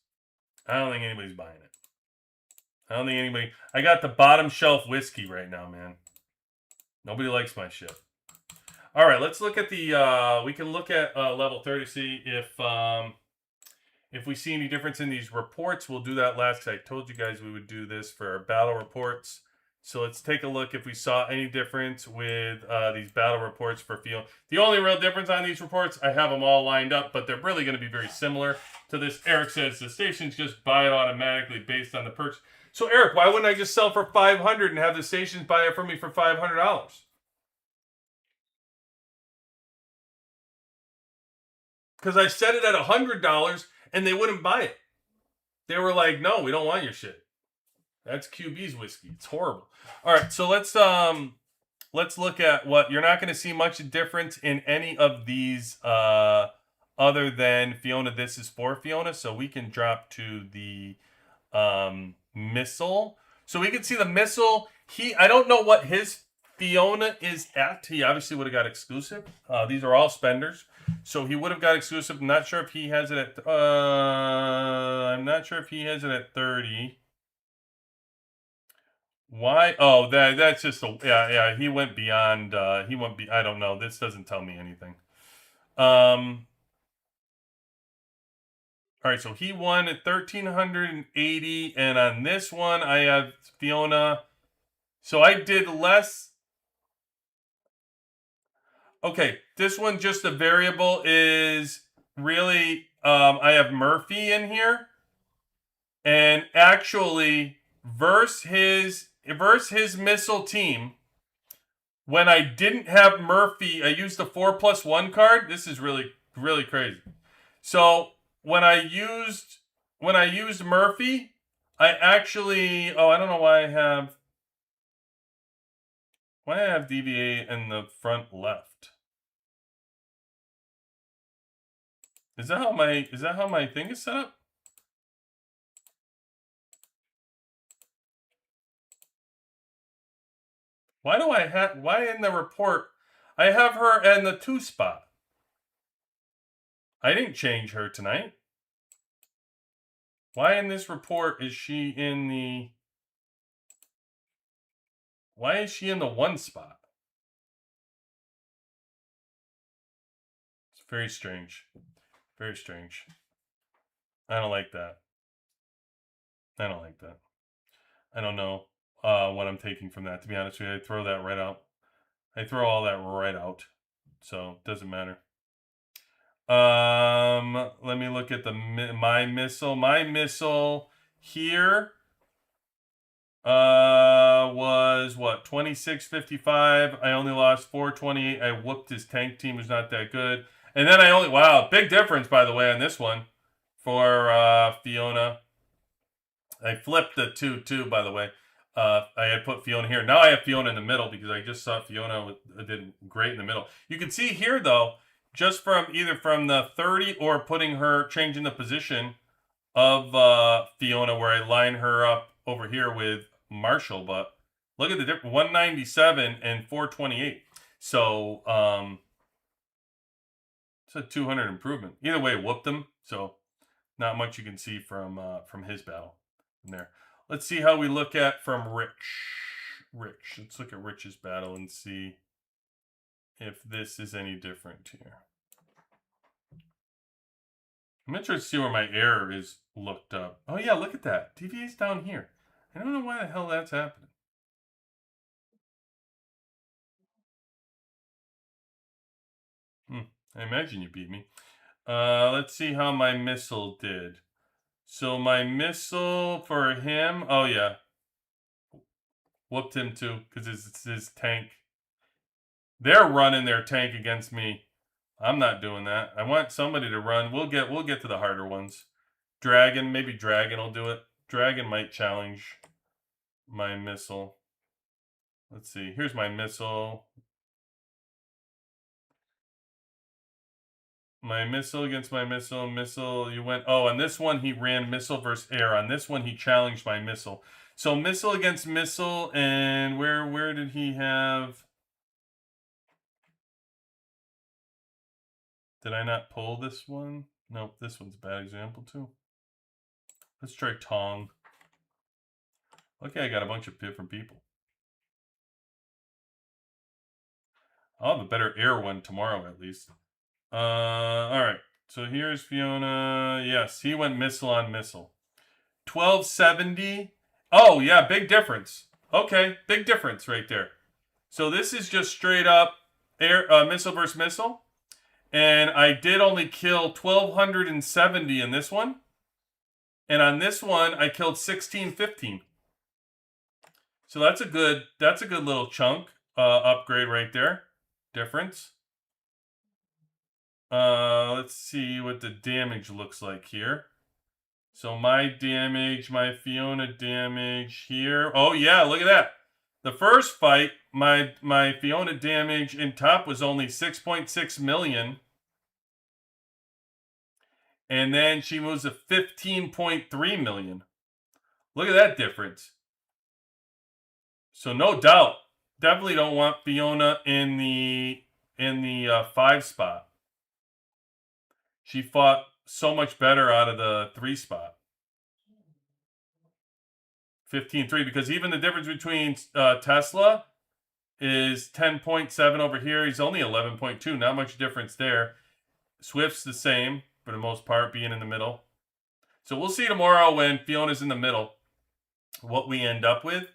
I don't think anybody's buying it. I don't think anybody. I got the bottom shelf whiskey right now, man. Nobody likes my shit. All right, let's look at the. We can look at level 30 to see if we see any difference in these reports. We'll do that last because I told you guys we would do this for our battle reports. So let's take a look if we saw any difference with these battle reports for Fiona. The only real difference on these reports, I have them all lined up, but they're really going to be very similar to this. Eric says the stations just buy it automatically based on the purchase. So Eric, why wouldn't I just sell for 500 and have the stations buy it for me for $500? Because I set it at $100 and they wouldn't buy it. They were like, "No, we don't want your shit. That's QB's whiskey. It's horrible." All right, so let's look at what you're not going to see much difference in any of these other than Fiona. This is for Fiona, so we can drop to the missile. So we can see the missile. I don't know what his Fiona is at. He obviously would have got exclusive. These are all spenders. So he would have got exclusive. I'm not sure if he has it at I'm not sure if he has it at 30. Why? Oh, that's just yeah, he went beyond I don't know. This doesn't tell me anything. All right, so he won at 1380 and on this one I have Fiona. So I did less. Okay, this one just the variable is really I have Murphy in here. And actually versus his missile team, when I didn't have Murphy, I used the 4+1 card. This is really crazy. So when I used Murphy, I actually I don't know why I have DVA in the front left. Is that how my thing is set up? Why in the report I have her in the 2 spot? I didn't change her tonight. Why in this report is she in the 1 spot? It's very strange. Very strange. I don't like that. I don't like that. I don't know what I'm taking from that, to be honest with you. I throw that right out. I throw all that right out. So it doesn't matter. Let me look at my missile. My missile here was what 2655. I only lost 428. I whooped his tank team, who's not that good. And then big difference by the way on this one for Fiona. I flipped the 2 by the way. I had put Fiona here. Now I have Fiona in the middle because I just saw Fiona did great in the middle. You can see here though, just from either from the 30 or changing the position of Fiona where I line her up over here with Marshall. But look at the difference, 197 and 428. So it's a 200 improvement. Either way, whooped him. So not much you can see from his battle from there. Let's see how we look at from Rich. Let's look at Rich's battle and see if this is any different here. I'm interested to see where my error is looked up. Oh yeah, look at that. DVA's down here. I don't know why the hell that's happening. I imagine you beat me. Let's see how my missile did. So my missile for him, oh yeah, whooped him too because it's his tank. They're running their tank against me. I'm not doing that. I want somebody to run. We'll get to the harder ones. Dragon, maybe Dragon will do it. Dragon might challenge my missile. Let's see. Here's my missile. My missile against my missile. Missile, you went. Oh, on this one, he ran missile versus air. On this one, he challenged my missile. So missile against missile. And where did he have? Did I not pull this one? Nope, this one's a bad example too. Let's try Tong. Okay, I got a bunch of different people. I'll have a better air one tomorrow at least. All right. So here's Fiona. Yes, he went missile on missile. 1270. Oh, yeah, big difference. Okay, big difference right there. So this is just straight up air missile versus missile. And I did only kill 1270 in this one. And on this one, I killed 1615. So that's a good little chunk upgrade right there. Difference. Let's see what the damage looks like here. So my damage, my Fiona damage here. Oh yeah, look at that. The first fight, my Fiona damage in top was only 6.6 million. And then she moves to 15.3 million. Look at that difference. So no doubt, definitely don't want Fiona in the 5 spot. She fought so much better out of the 3 spot. 15.3, because even the difference between Tesla is 10.7 over here. He's only 11.2. Not much difference there. Swift's the same for the most part, being in the middle. So we'll see tomorrow when Fiona's in the middle what we end up with.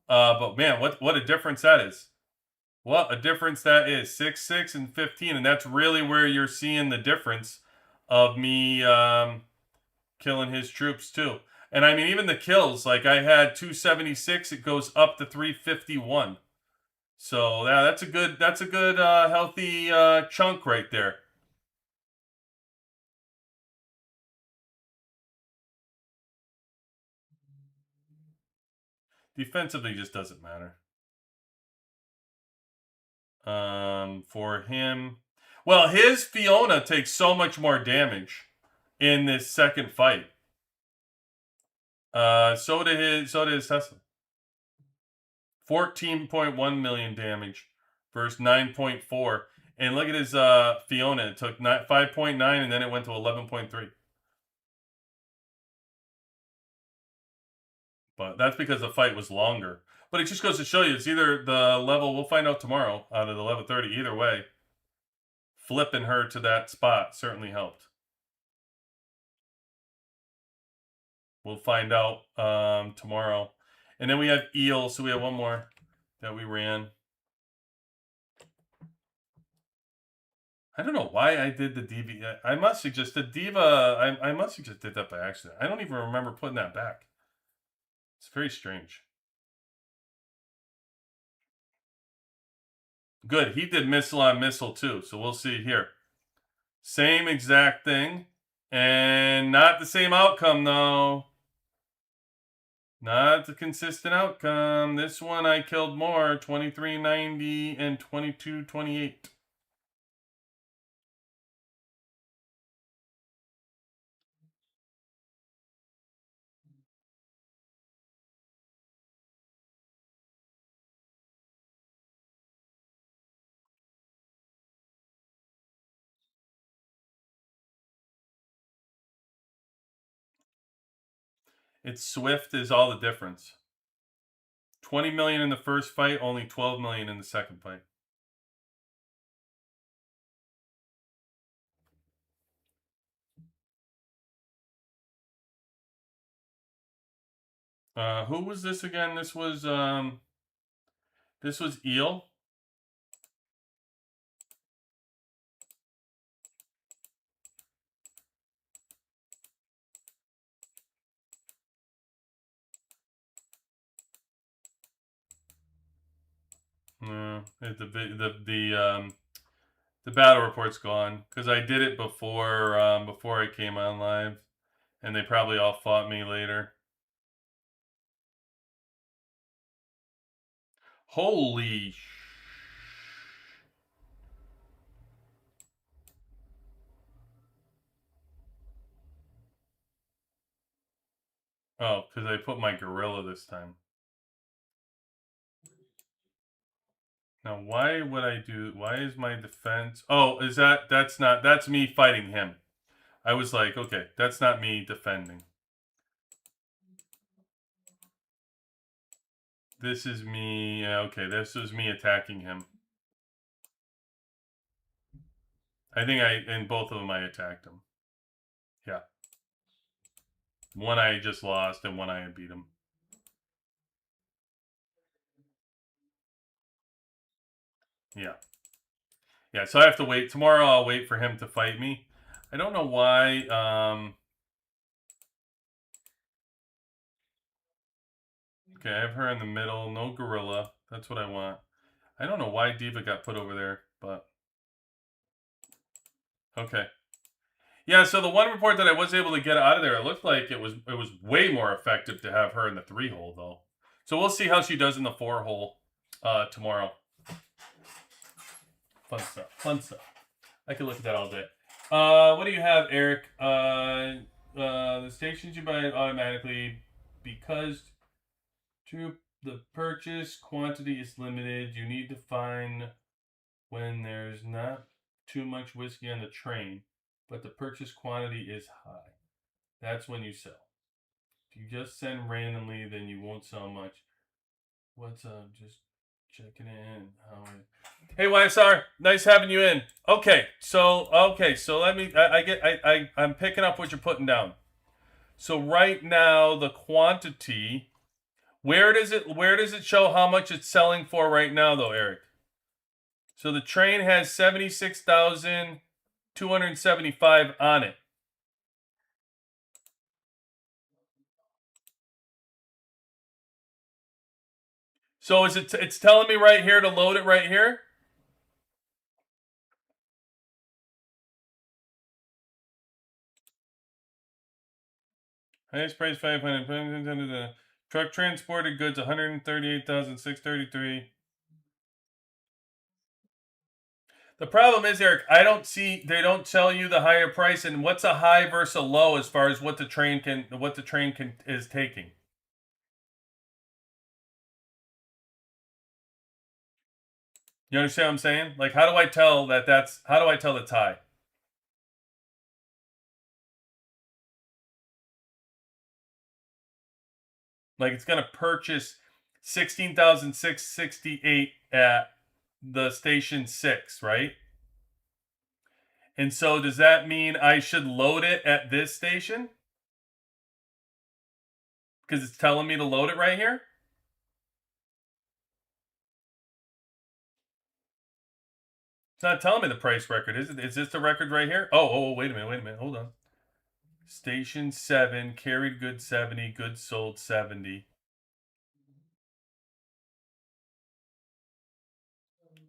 But man, what a difference that is. What a difference that is. 6, 6, and 15. And that's really where you're seeing the difference of me killing his troops too. And I mean, even the kills, like I had 276, it goes up to 351. So yeah, that's a good healthy chunk right there. Defensively just doesn't matter. For him, well, his Fiona takes so much more damage in this second fight. So did his Tesla. 14.1 million damage versus 9.4. And look at his Fiona. It took 5.9 and then it went to 11.3. But that's because the fight was longer. But it just goes to show you, it's either the level, we'll find out tomorrow, out of the level 30. Either way, flipping her to that spot certainly helped. We'll find out tomorrow. And then we have Eel, so we have one more that we ran. I don't know why I did the DV. I must have just, the Diva, I must have just did that by accident. I don't even remember putting that back. It's very strange. Good. He did missile on missile too. So we'll see here. Same exact thing. And not the same outcome though. Not the consistent outcome. This one I killed more. 2390 and 2228. It's Swift is all the difference. 20 million in the first fight, only 12 million in the second fight. Who was this again? This was Eel. The battle report's gone because I did it before I came on live, and they probably all fought me later. Holy. Oh, because I put my gorilla this time. Now, why would I do? Why is my defense? Oh, that's me fighting him. I was like, okay, that's not me defending. This is me. Yeah, okay, this is me attacking him. I think in both of them I attacked him. Yeah. One I just lost and one I had beat him. Yeah. Yeah, so I have to wait. Tomorrow I'll wait for him to fight me. I don't know why. Okay, I have her in the middle. No gorilla. That's what I want. I don't know why Diva got put over there, but... Okay. Yeah, so the one report that I was able to get out of there, it looked like it was way more effective to have her in the 3-hole, though. So we'll see how she does in the 4-hole tomorrow. Fun stuff. Fun stuff. I could look at that all day. What do you have, Eric? The stations you buy automatically because the purchase quantity is limited. You need to find when there's not too much whiskey on the train, but the purchase quantity is high. That's when you sell. If you just send randomly, then you won't sell much. What's up? Just checking in. Hey YSR, nice having you in. Okay, so let me. I'm picking up what you're putting down. So right now the quantity. Where does it show how much it's selling for right now, though, Eric? So the train has 76,275 on it. So it's telling me right here to load it right here? Highest price 500. Truck transported goods 138,633. The problem is, Eric, they don't tell you the higher price and what's a high versus a low as far as what the train is taking. You understand what I'm saying? Like, how do I tell that's high? Like, it's going to purchase 16,668 at the station 6, right? And so does that mean I should load it at this station? Because it's telling me to load it right here? It's not telling me the price record, is it? Is this the record right here? Oh, wait a minute. Hold on. Station 7, carried goods 70, goods sold 70.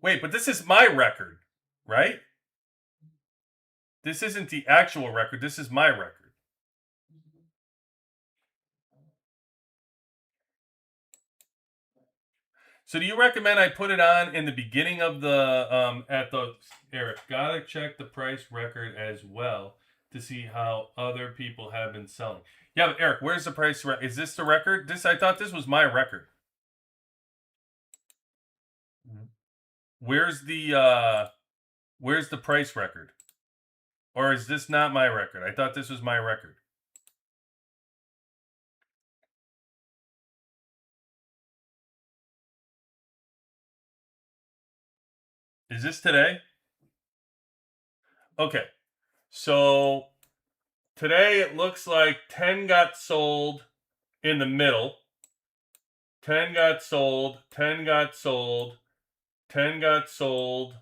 Wait, but this is my record, right? This isn't the actual record. This is my record. So do you recommend I put it on in the beginning of the Eric, gotta check the price record as well to see how other people have been selling. Yeah, but Eric, where's the price record? Is this the record? I thought this was my record. Where's the price record? Or is this not my record? I thought this was my record. Is this today? Okay. So today it looks like 10 got sold in the middle. 10 got sold, 10 got sold, 10 got sold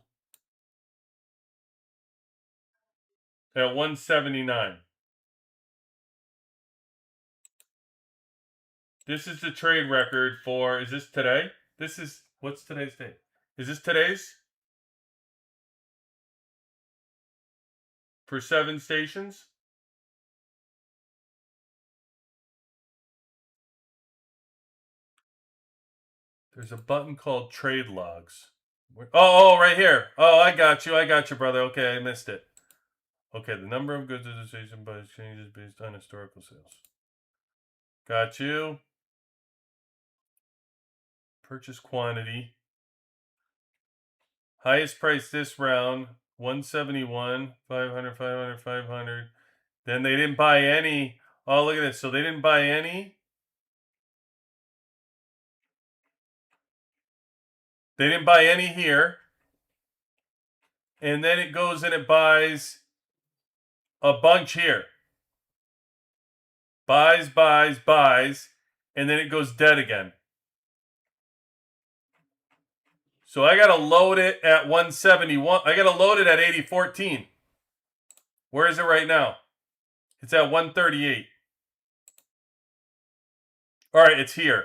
at 179. This is the trade record for, is this today? What's today's date? Is this today's? For 7 stations? There's a button called trade logs. Oh, right here. Oh, I got you. I got you, brother. Okay, I missed it. Okay, the number of goods at the station by changes based on historical sales. Got you. Purchase quantity. Highest price this round, 171, 500, 500, 500. Then they didn't buy any. Oh, look at this. So they didn't buy any. They didn't buy any here. And then it goes and it buys a bunch here. Buys, buys, buys. And then it goes dead again. So I got to load it at 171. I got to load it at 8014. Where is it right now? It's at 138. All right, it's here.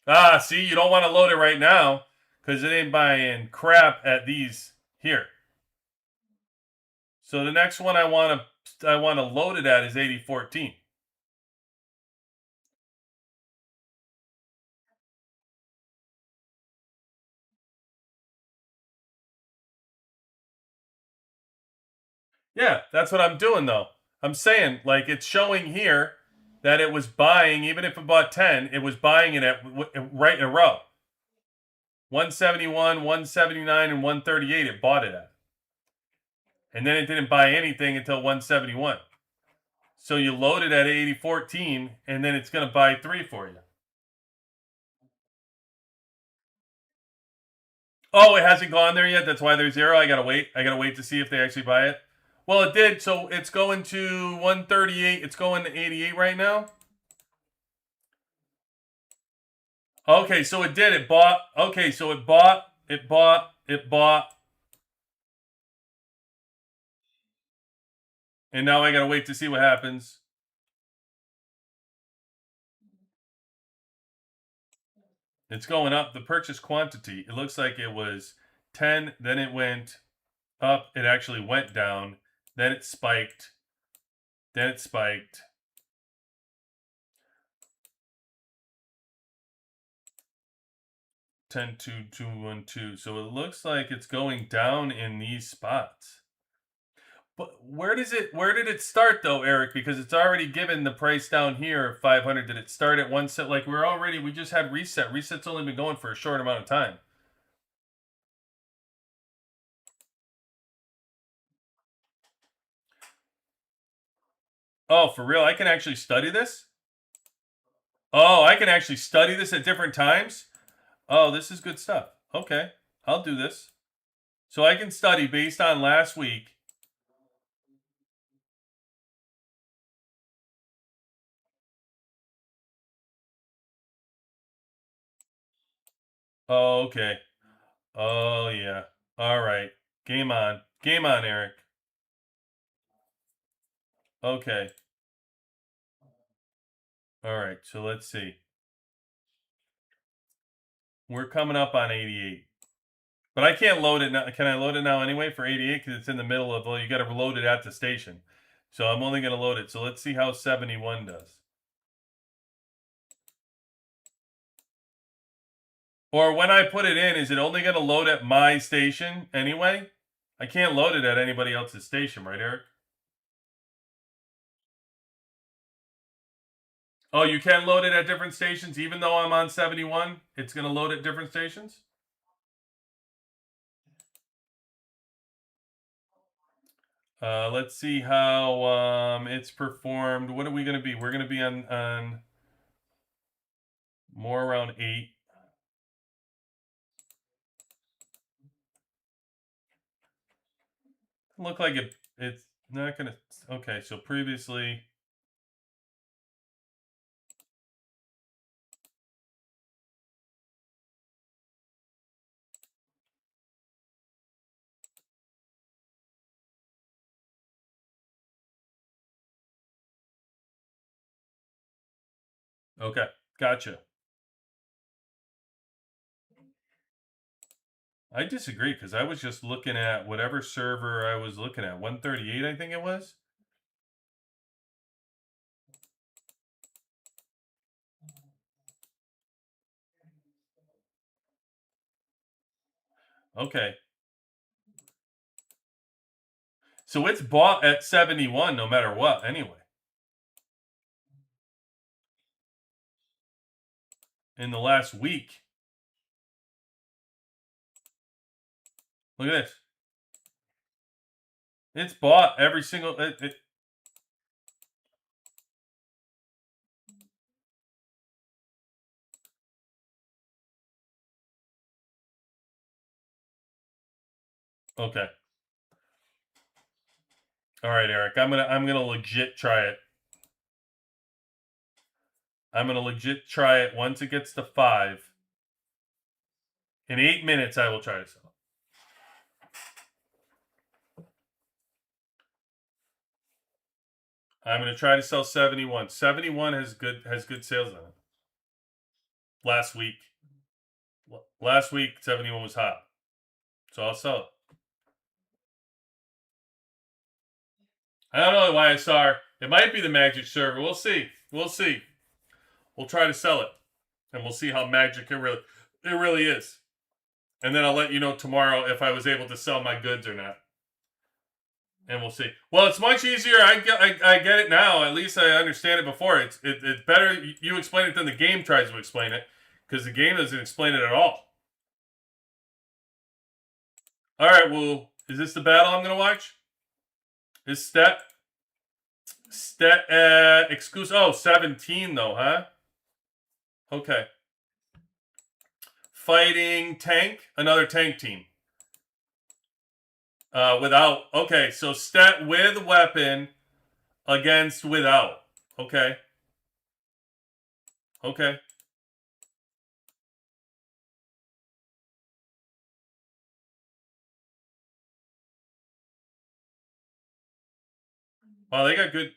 Ah, see, you don't want to load it right now because it ain't buying crap at these here. So the next one I want to load it at is 8014. Yeah, that's what I'm doing though. I'm saying like it's showing here that it was buying, even if it bought 10, it was buying it at right in a row. 171, 179, and 138 it bought it at. And then it didn't buy anything until 171. So you load it at 8014 and then it's going to buy 3 for you. Oh, it hasn't gone there yet. That's why there's 0. I got to wait. I got to wait to see if they actually buy it. Well, it did. So it's going to 138. It's going to 88 right now. Okay, so it did. It bought. Okay, so it bought. It bought. It bought. And now I got to wait to see what happens. It's going up. The purchase quantity, it looks like it was 10. Then it went up. It actually went down. Then it spiked. Then it spiked. Ten two two one two. So it looks like it's going down in these spots. But where did it start though, Eric? Because it's already given the price down here 500. Did it start at 1 cent? Like we just had reset. Reset's only been going for a short amount of time. Oh, for real? I can actually study this? Oh, I can actually study this at different times? Oh, this is good stuff. Okay, I'll do this. So I can study based on last week. Oh, okay. Oh, yeah. All right. Game on. Game on, Eric. Okay. All right. So let's see. We're coming up on 88. But I can't load it now. Can I load it now anyway for 88? Because it's in the middle of, well, you got to load it at the station. So I'm only going to load it. So let's see how 71 does. Or when I put it in, is it only going to load at my station anyway? I can't load it at anybody else's station, right, Eric? Oh, you can load it at different stations? Even though I'm on 71, it's going to load at different stations? Let's see how it's performed. What are we going to be? We're going to be on more around 8. Look like it's not going to. Okay, so previously. Okay, gotcha. I disagree because I was just looking at whatever server I was looking at. 138, I think it was. Okay. So it's bought at 71 no matter what, anyway. In the last week. Look at this. It's bought every single. Okay. All right, Eric. I'm gonna legit try it. I'm gonna legit try it once it gets to 5. In 8 minutes, I will try to sell it. I'm gonna try to sell 71. 71 has good sales on it. Last week. Last week 71 was hot. So I'll sell it. I don't know why I saw her. It might be the magic server. We'll see. We'll see. We'll try to sell it. And we'll see how magic it really is. And then I'll let you know tomorrow if I was able to sell my goods or not. And we'll see. Well, it's much easier. I get it now. At least I understand it before. It's better you explain it than the game tries to explain it, because the game doesn't explain it at all. All right. Well, is this the battle I'm gonna watch? Is Stet exclusive? Oh, 17 though, huh? Okay. Fighting tank, another tank team. Without. Okay, so Stet with weapon against without. Okay. Okay. Wow, they got good.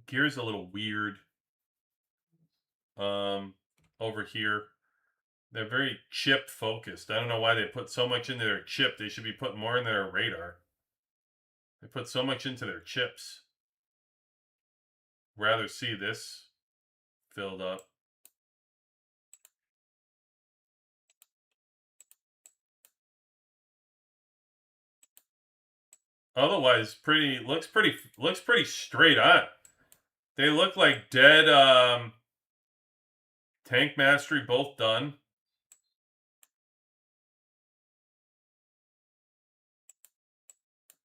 Gear's a little weird. Over here, they're very chip focused. I don't know why they put so much into their chip. They should be putting more in their radar. They put so much into their chips. Rather see this filled up. Otherwise, looks pretty straight on. They look like dead. Tank mastery both done.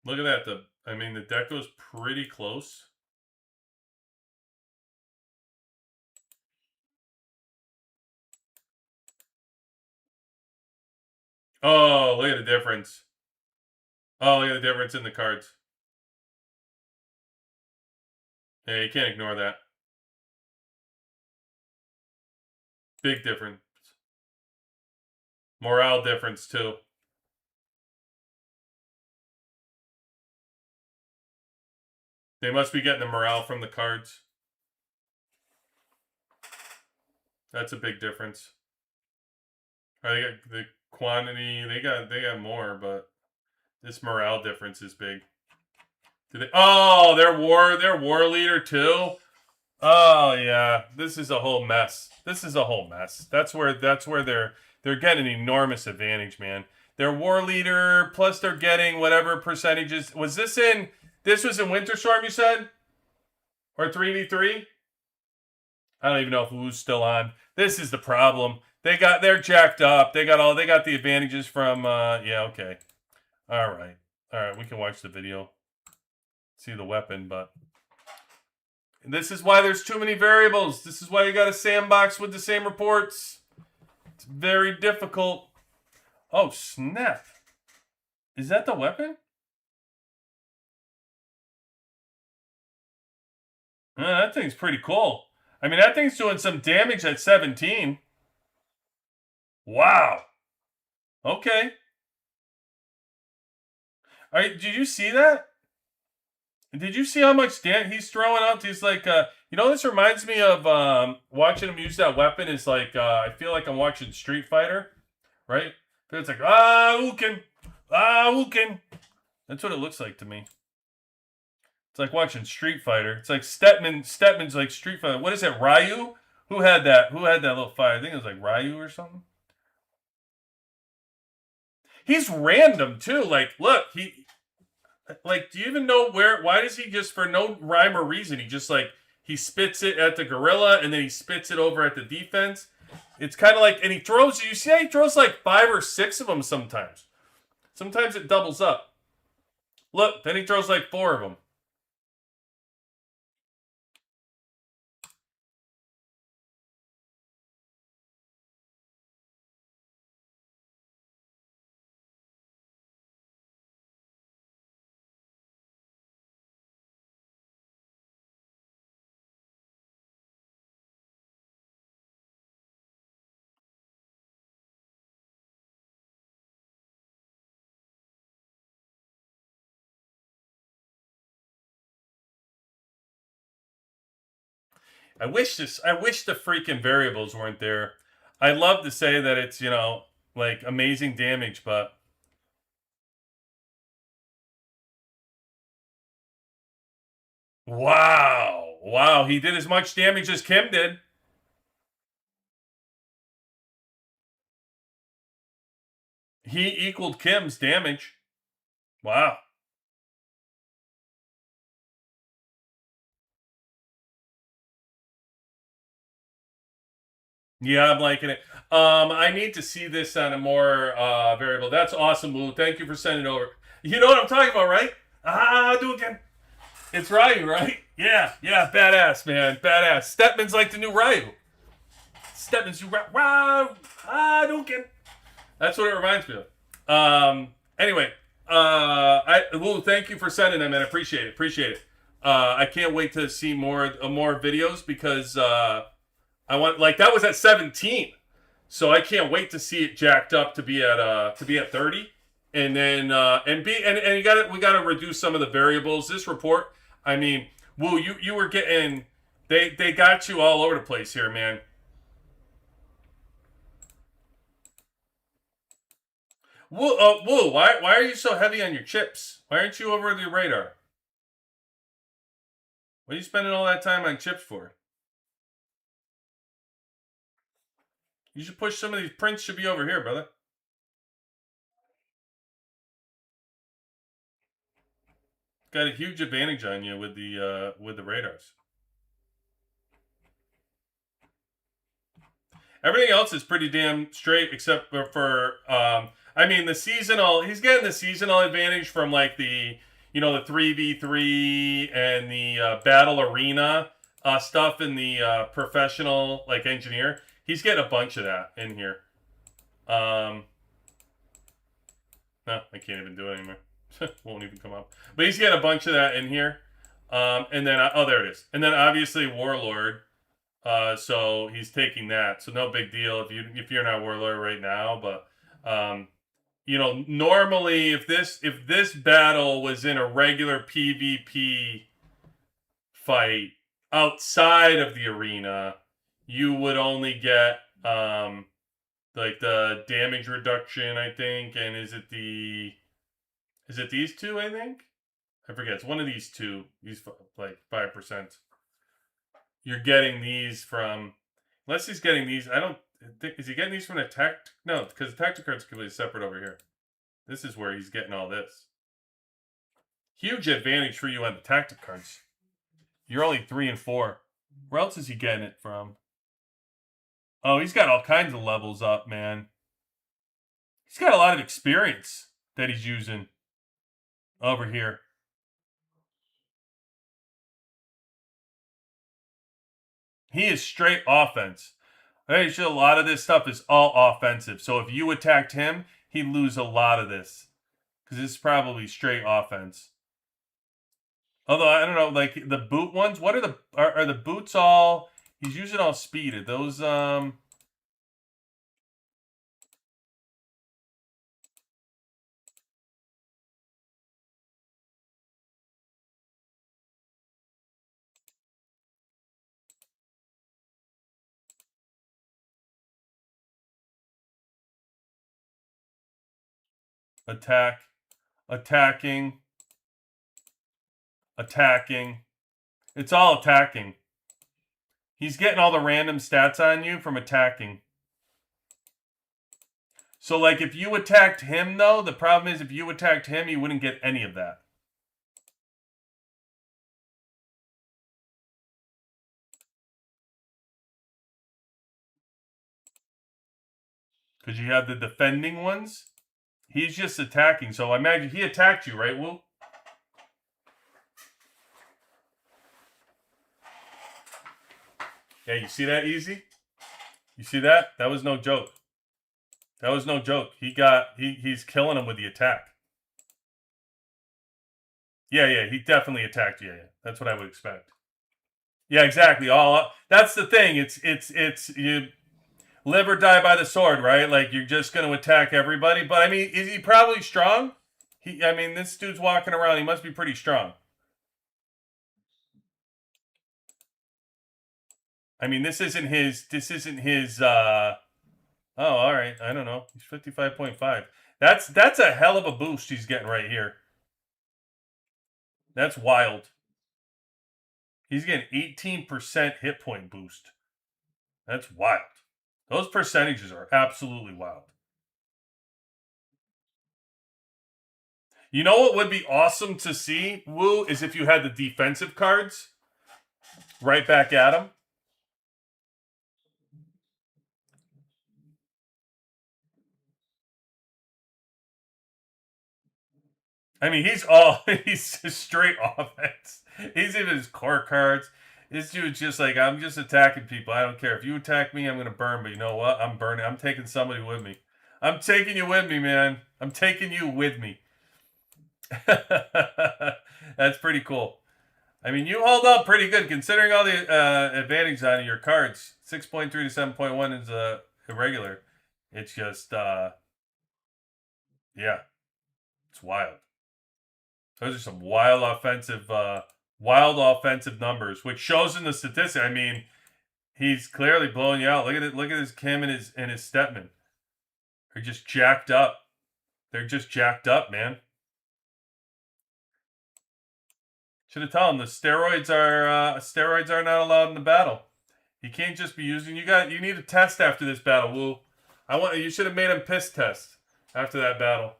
Look at that. The deck goes pretty close. Oh, look at the difference. Oh, look at the difference in the cards. Yeah, you can't ignore that. Big difference. Morale difference, too. They must be getting the morale from the cards. That's a big difference. They got the quantity. They got more, but this morale difference is big. Oh, their war leader too. Oh yeah, this is a whole mess. This is a whole mess. That's where they're getting an enormous advantage, man. Their war leader plus they're getting whatever percentages. This was in Winter Storm, you said? Or 3v3? I don't even know who's still on. This is the problem. They're jacked up. They got the advantages from yeah, okay. All right. We can watch the video. See the weapon, but this is why there's too many variables. This is why you got a sandbox with the same reports. It's very difficult. Oh, snap. Is that the weapon? That thing's pretty cool. That thing's doing some damage at 17. Wow. Okay. All right, did you see that? Did you see how much he's throwing out? He's like, this reminds me of watching him use that weapon. Is like, I feel like I'm watching Street Fighter, right? But it's like, Ukin. That's what it looks like to me. It's like watching Street Fighter. It's like Stepman's like Street Fighter. What is it, Ryu? Who had that? Who had that little fight? I think it was like Ryu or something. He's random too. Like, look, do you even know why does he just, for no rhyme or reason, he spits it at the gorilla and then he spits it over at the defense. It's kind of like, and you see how he throws like 5 or 6 of them sometimes. Sometimes it doubles up. Look, then he throws like 4 of them. I wish the freaking variables weren't there. I'd love to say that it's, like amazing damage, but wow, he did as much damage as Kim did. He equaled Kim's damage. Wow. Yeah, I'm liking it. I need to see this on a more variable. That's awesome, Lou. Thank you for sending it over. You know what I'm talking about, right? Do again. It's Ryu, right? Yeah, badass, man. Badass. Stepman's like the new Ryu. Stepman's new do again. That's what it reminds me of. Anyway, Lou, thank you for sending them, man. I appreciate it. I can't wait to see more videos because I want, like, that was at 17, so I can't wait to see it jacked up to be at 30, and then we got to reduce some of the variables. This report, I mean, Woo, you were getting, they got you all over the place here, man. Woo, why are you so heavy on your chips? Why aren't you over the radar? What are you spending all that time on chips for? You should push some of these prints should be over here, brother. Got a huge advantage on you with the radars. Everything else is pretty damn straight except for I mean the seasonal. He's getting the seasonal advantage from like the the 3v3 and the battle arena stuff in the professional like engineer. He's getting a bunch of that in here. No, I can't even do it anymore. Won't even come up. But he's getting a bunch of that in here. And then there it is. And then obviously Warlord. So he's taking that. So no big deal if you're not Warlord right now. But normally if this battle was in a regular PvP fight outside of the arena, you would only get like the damage reduction, I think, and is it these two? I think I forget. It's one of these two. These like 5%. You're getting these from, unless he's getting these. I don't think, is he getting these from the tech? No, because the tactic card's completely separate over here. This is where he's getting all this. Huge advantage for you on the tactic cards. You're only 3 and 4. Where else is he getting it from? Oh, he's got all kinds of levels up, man. He's got a lot of experience that he's using over here. He is straight offense. A lot of this stuff is all offensive. So if you attacked him, he'd lose a lot of this. Because this is probably straight offense. Although, I don't know, like the boot ones, what are the boots all, he's using all speed. Are those, Attack. Attacking. Attacking. It's all attacking. He's getting all the random stats on you from attacking. So, like, if you attacked him, though, the problem is if you attacked him, you wouldn't get any of that. Because you have the defending ones. He's just attacking. So, I imagine he attacked you, right, Woo? Yeah, you see that, Easy? You see that? That was no joke. That was no joke. He's killing him with the attack. Yeah, he definitely attacked you. Yeah. That's what I would expect. Yeah, exactly. That's the thing. It's you live or die by the sword, right? Like you're just going to attack everybody. But I mean, is he probably strong? I mean, this dude's walking around. He must be pretty strong. I mean, this isn't his. Oh, all right. I don't know. He's 55.5. That's a hell of a boost he's getting right here. That's wild. He's getting 18% hit point boost. That's wild. Those percentages are absolutely wild. You know what would be awesome to see, Woo, is if you had the defensive cards right back at him. I mean, he's straight offense. He's even his core cards. This dude's just like, I'm just attacking people. I don't care. If you attack me, I'm going to burn. But you know what? I'm burning. I'm taking somebody with me. I'm taking you with me, man. I'm taking you with me. That's pretty cool. I mean, you hold up pretty good considering all the advantages on your cards. 6.3 to 7.1 is irregular. It's just, yeah, it's wild. Those are some wild offensive numbers, which shows in the statistic. I mean, he's clearly blowing you out. Look at it. Look at his Kim and his Stepman. They're just jacked up. They're just jacked up, man. Should have told him the steroids are not allowed in the battle. You can't just be using. You need a test after this battle, Woo. You should have made him piss test after that battle.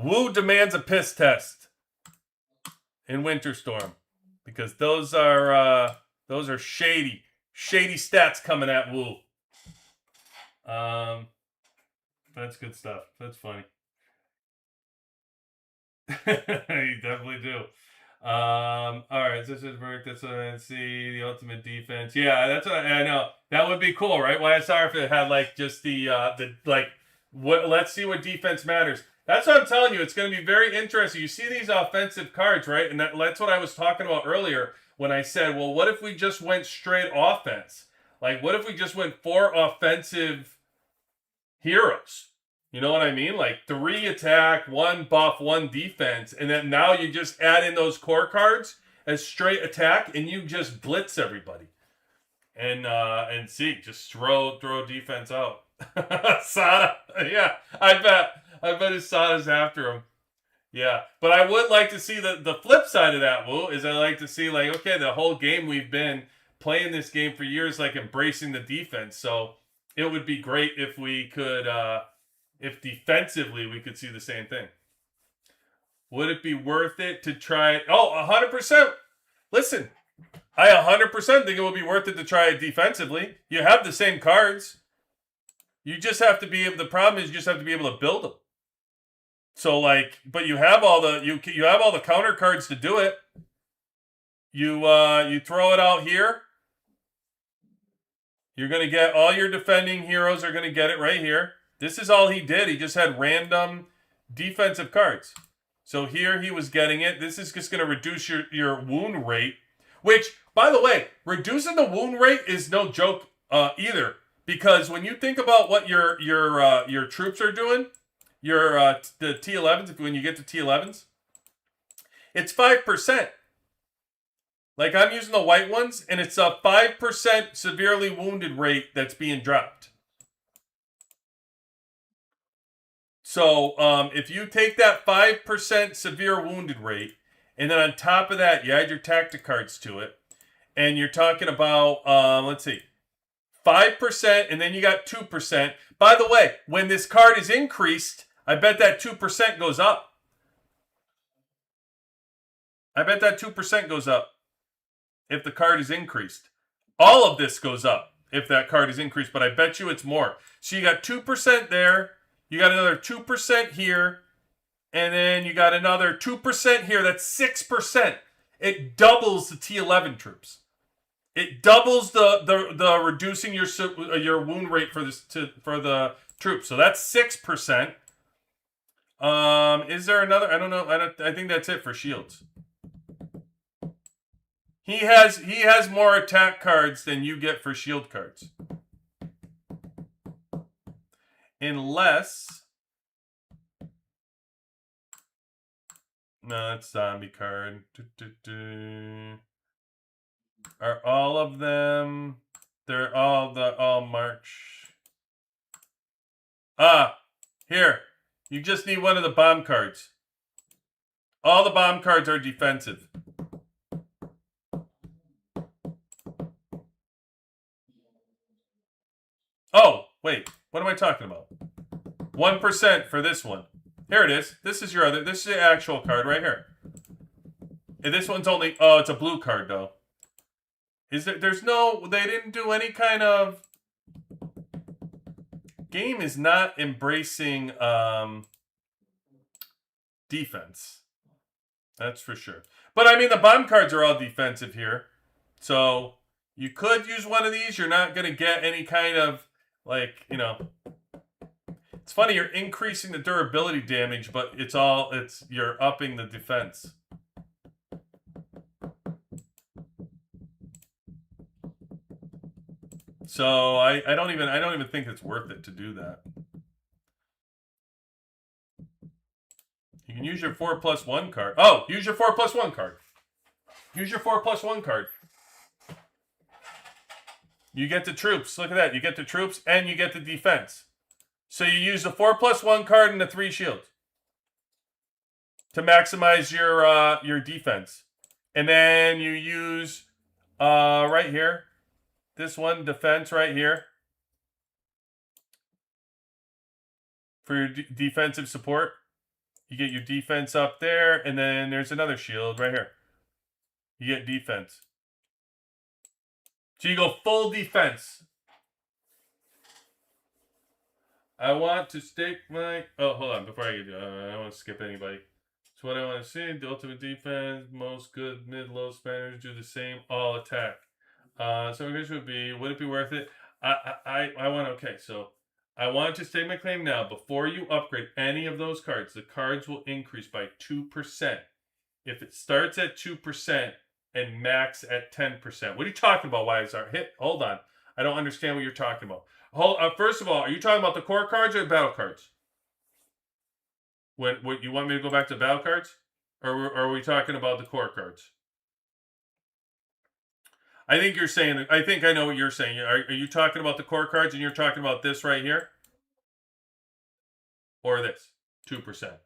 Woo demands a piss test in Winter Storm because those are shady stats coming at Woo. That's good stuff. That's funny. You definitely do. All right, this is work. That's what I see. The ultimate defense. Yeah, that's what I know. That would be cool, right? YSR if it had like just the like what. Let's see what defense matters. That's what I'm telling you. It's going to be very interesting. You see these offensive cards, right? And that's what I was talking about earlier when I said, well, what if we just went straight offense? Like, what if we just went 4 offensive heroes? You know what I mean? Like 3 attack, 1 buff, 1 defense, and then now you just add in those core cards as straight attack, and you just blitz everybody, and see, just throw defense out. Sada, yeah, I bet his Sada's after him. Yeah, but I would like to see the flip side of that, Woo, is I like to see like, okay, the whole game we've been playing this game for years, like embracing the defense. So it would be great if we could. If defensively we could see the same thing. Would it be worth it to try it? Oh, 100%. Listen, I 100% think it would be worth it to try it defensively. You have the same cards. You just have to be able, the problem is you just have to be able to build them. So like, but you have all the you have all the counter cards to do it. You throw it out here. You're going to get all your defending heroes are going to get it right here. This is all he did. He just had random defensive cards. So here he was getting it. This is just going to reduce your wound rate, which, by the way, reducing the wound rate is no joke either. Because when you think about what your troops are doing, the T11s, when you get to T11s, it's 5%. Like I'm using the white ones, and it's a 5% severely wounded rate that's being dropped. So if you take that 5% severe wounded rate, and then on top of that, you add your tactic cards to it, and you're talking about, let's see, 5%, and then you got 2%. By the way, when this card is increased, I bet that 2% goes up. I bet that 2% goes up if the card is increased. All of this goes up if that card is increased, but I bet you it's more. So you got 2% there, you got another 2% here, and then you got another 2% here. That's 6%. It doubles the T11 troops. It doubles the reducing your wound rate for the troops. So that's 6%. Is there another? I don't know. I think that's it for shields. He has more attack cards than you get for shield cards. Unless, no, that's zombie card. Are all of them? They're all March. Here. You just need one of the bomb cards. All the bomb cards are defensive. Oh, wait. What am I talking about? 1% for this one. Here it is. This is the actual card right here. And this one's only, oh, it's a blue card though. They didn't do any kind of, game is not embracing defense. That's for sure. But I mean, the bomb cards are all defensive here. So you could use one of these. You're not going to get any kind of, like, you know. It's funny, you're increasing the durability damage, but you're upping the defense. So I don't even think it's worth it to do that. You can use your 4+1 card. Oh, use your 4+1 card. Use your 4+1 card. You get the troops. Look at that. You get the troops and you get the defense. So you use the 4+1 card and the 3 shields to maximize your defense. And then you use right here, this one, defense right here, for your defensive support. You get your defense up there, and then there's another shield right here. You get defense. So you go full defense. I want to stake my... Oh, hold on. Before I get... I don't want to skip anybody. So what I want to see, the ultimate defense, most good mid-low spanners do the same, all attack. So my question would be, would it be worth it? I want... Okay, so I want to stake my claim now. Before you upgrade any of those cards, the cards will increase by 2%. If it starts at 2% and max at 10%. What are you talking about, YSR? Hold on. I don't understand what you're talking about. First of all, are you talking about the core cards or the battle cards? What you want me to go back to battle cards? Or are we talking about the core cards? I think you're saying, I think I know what you're saying. Are you talking about the core cards and you're talking about this right here? Or this? 2%.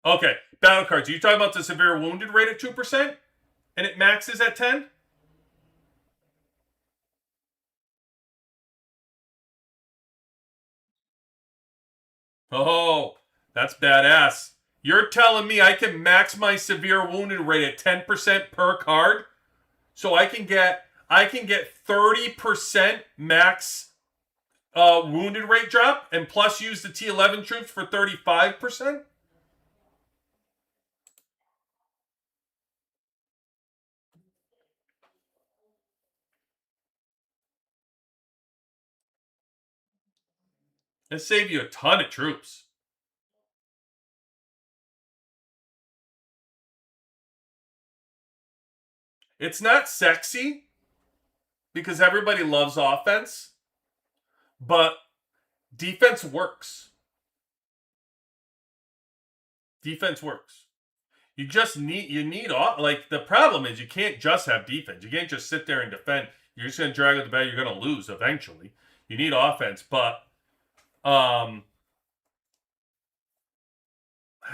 Okay, battle cards. Are you talking about the severe wounded rate at 2%? And it maxes at 10? Oh, that's badass. You're telling me I can max my severe wounded rate at 10% per card? So I can get 30% max wounded rate drop and plus use the T11 troops for 35%? It saved you a ton of troops. It's not sexy because everybody loves offense, but defense works. Defense works. You need like, the problem is you can't just have defense. You can't just sit there and defend. You're just going to drag out the battle. You're going to lose eventually. You need offense, but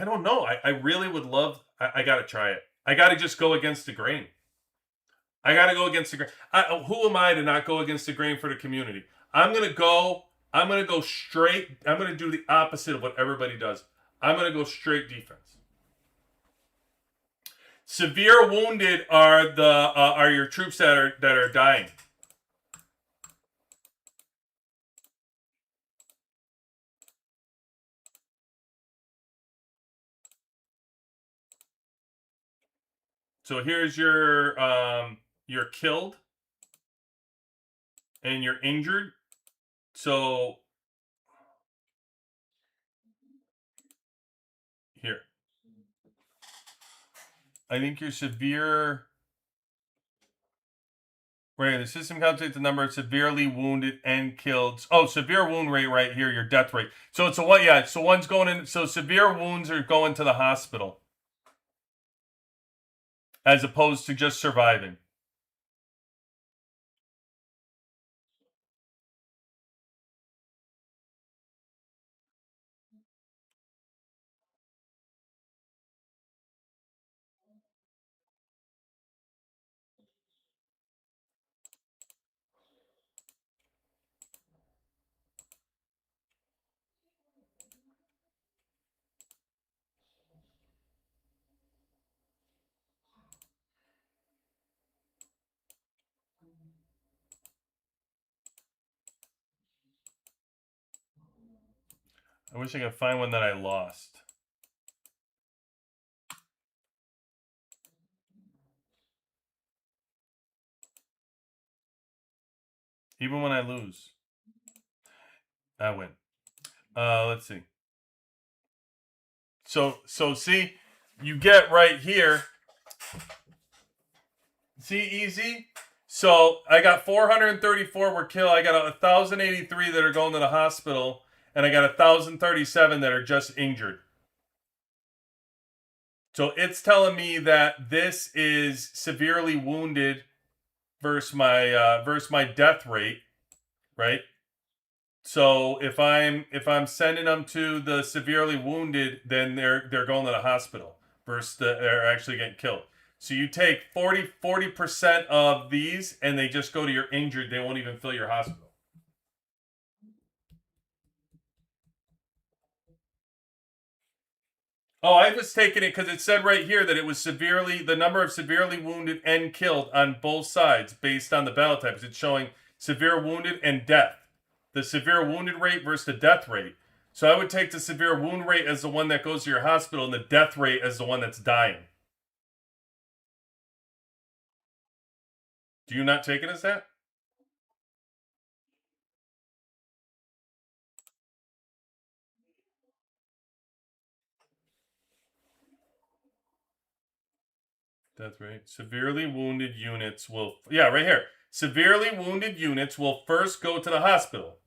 I don't know. I really would love. I got to try it. I got to just go against the grain. I got to go against the grain. Who am I to not go against the grain for the community? I'm gonna go. I'm gonna go straight. I'm gonna do the opposite of what everybody does. I'm gonna go straight defense. Severe wounded are your troops that are dying. So here's you're killed and you're injured. So here, I think you're severe. Right, the system calculates the number of severely wounded and killed. Oh, severe wound rate right here, your death rate. So it's a what? Yeah, so one's going in. So severe wounds are going to the hospital, as opposed to just surviving. I wish I could find one that I lost. Even when I lose, I win. Let's see. So see, you get right here. See, easy. So I got 434 were killed. I got 1,083 that are going to the hospital, and I got 1,037 that are just injured. So it's telling me that this is severely wounded versus my death rate, right? So if I'm sending them to the severely wounded, then they're going to the hospital versus they're actually getting killed. So you take 40% of these, and they just go to your injured. They won't even fill your hospital. Oh, I was taking it because it said right here that it was the number of severely wounded and killed on both sides based on the battle types. It's showing severe wounded and death. The severe wounded rate versus the death rate. So I would take the severe wound rate as the one that goes to your hospital and the death rate as the one that's dying. Do you not take it as that? Death rate. Severely wounded units will... Yeah, right here. Severely wounded units will first go to the hospital.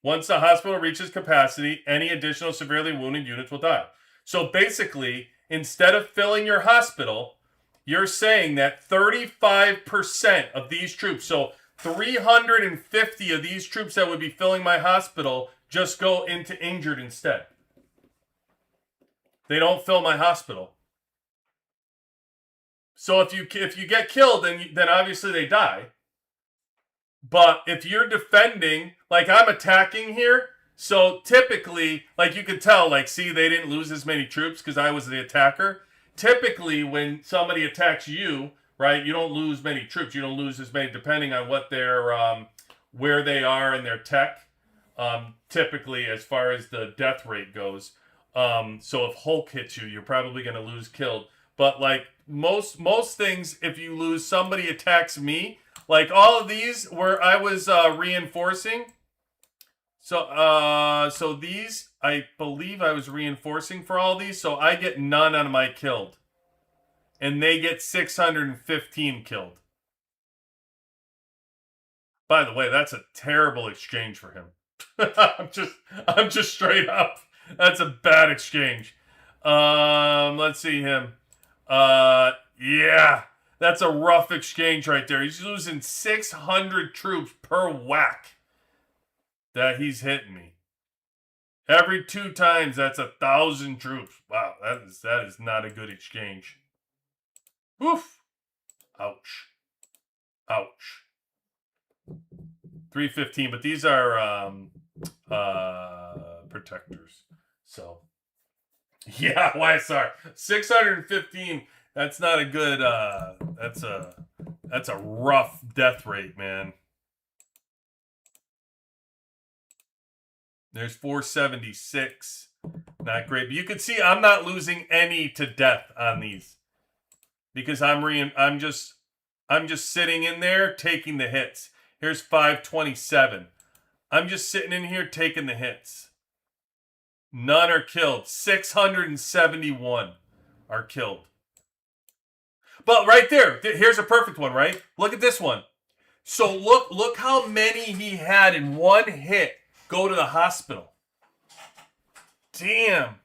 Once the hospital reaches capacity, any additional severely wounded units will die. So basically, instead of filling your hospital, you're saying that 35% of these troops, so 350 of these troops that would be filling my hospital, just go into injured instead. They don't fill my hospital. So if you get killed, then obviously they die. But if you're defending, like I'm attacking here, so typically, like you could tell, like see they didn't lose as many troops because I was the attacker. Typically, when somebody attacks you, right, you don't lose many troops. You don't lose as many, depending on what their where they are in their tech. Typically, as far as the death rate goes. So if Hulk hits you, you're probably going to lose killed. But like most things, if you lose, somebody attacks me. Like all of these where I was reinforcing. So these, I believe I was reinforcing for all these. So I get none on my killed. And they get 615 killed. By the way, that's a terrible exchange for him. I'm just straight up. That's a bad exchange. Let's see him. Yeah, that's a rough exchange right there. He's losing 600 troops per whack that he's hitting me. Every 2 times, that's 1,000 troops. Wow, that is not a good exchange. Oof. Ouch. Ouch. 315, but these are protectors. So yeah, YSR 615. That's not a good. That's a rough death rate, man. There's 476. Not great, but you can see I'm not losing any to death on these because I'm just sitting in there taking the hits. Here's 527. I'm just sitting in here taking the hits. None are killed. 671 are killed. But right there, here's a perfect one, right? Look at this one. So look how many he had in one hit go to the hospital. Damn.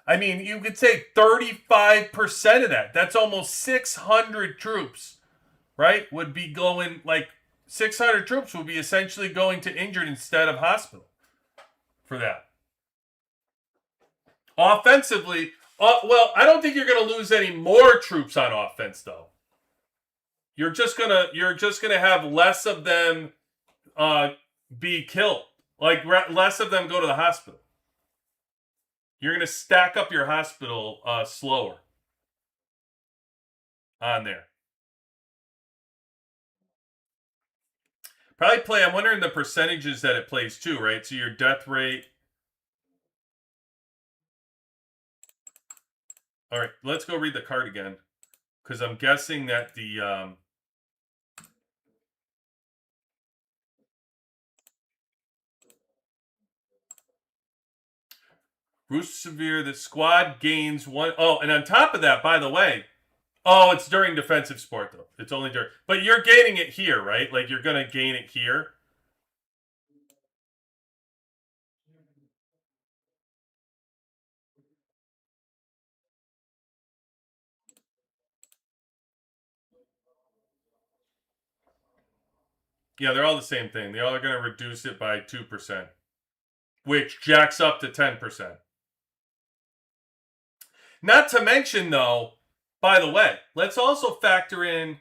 I mean, you could say 35% of that. That's almost 600 troops, right? Would be going, like, 600 troops would be essentially going to injured instead of hospital for that. Offensively, well, I don't think you're going to lose any more troops on offense, though. You're just gonna have less of them be killed, like less of them go to the hospital. You're gonna stack up your hospital slower on there. Probably play. I'm wondering the percentages that it plays too, right? So your death rate. All right, let's go read the card again, because I'm guessing that the Roost Severe, the squad gains one. Oh, and on top of that, by the way, it's during defensive support, though. It's only during. But you're gaining it here, right? Like, you're going to gain it here. Yeah, they're all the same thing. They all are going to reduce it by 2%, which jacks up to 10%. Not to mention, though, by the way, let's also factor in,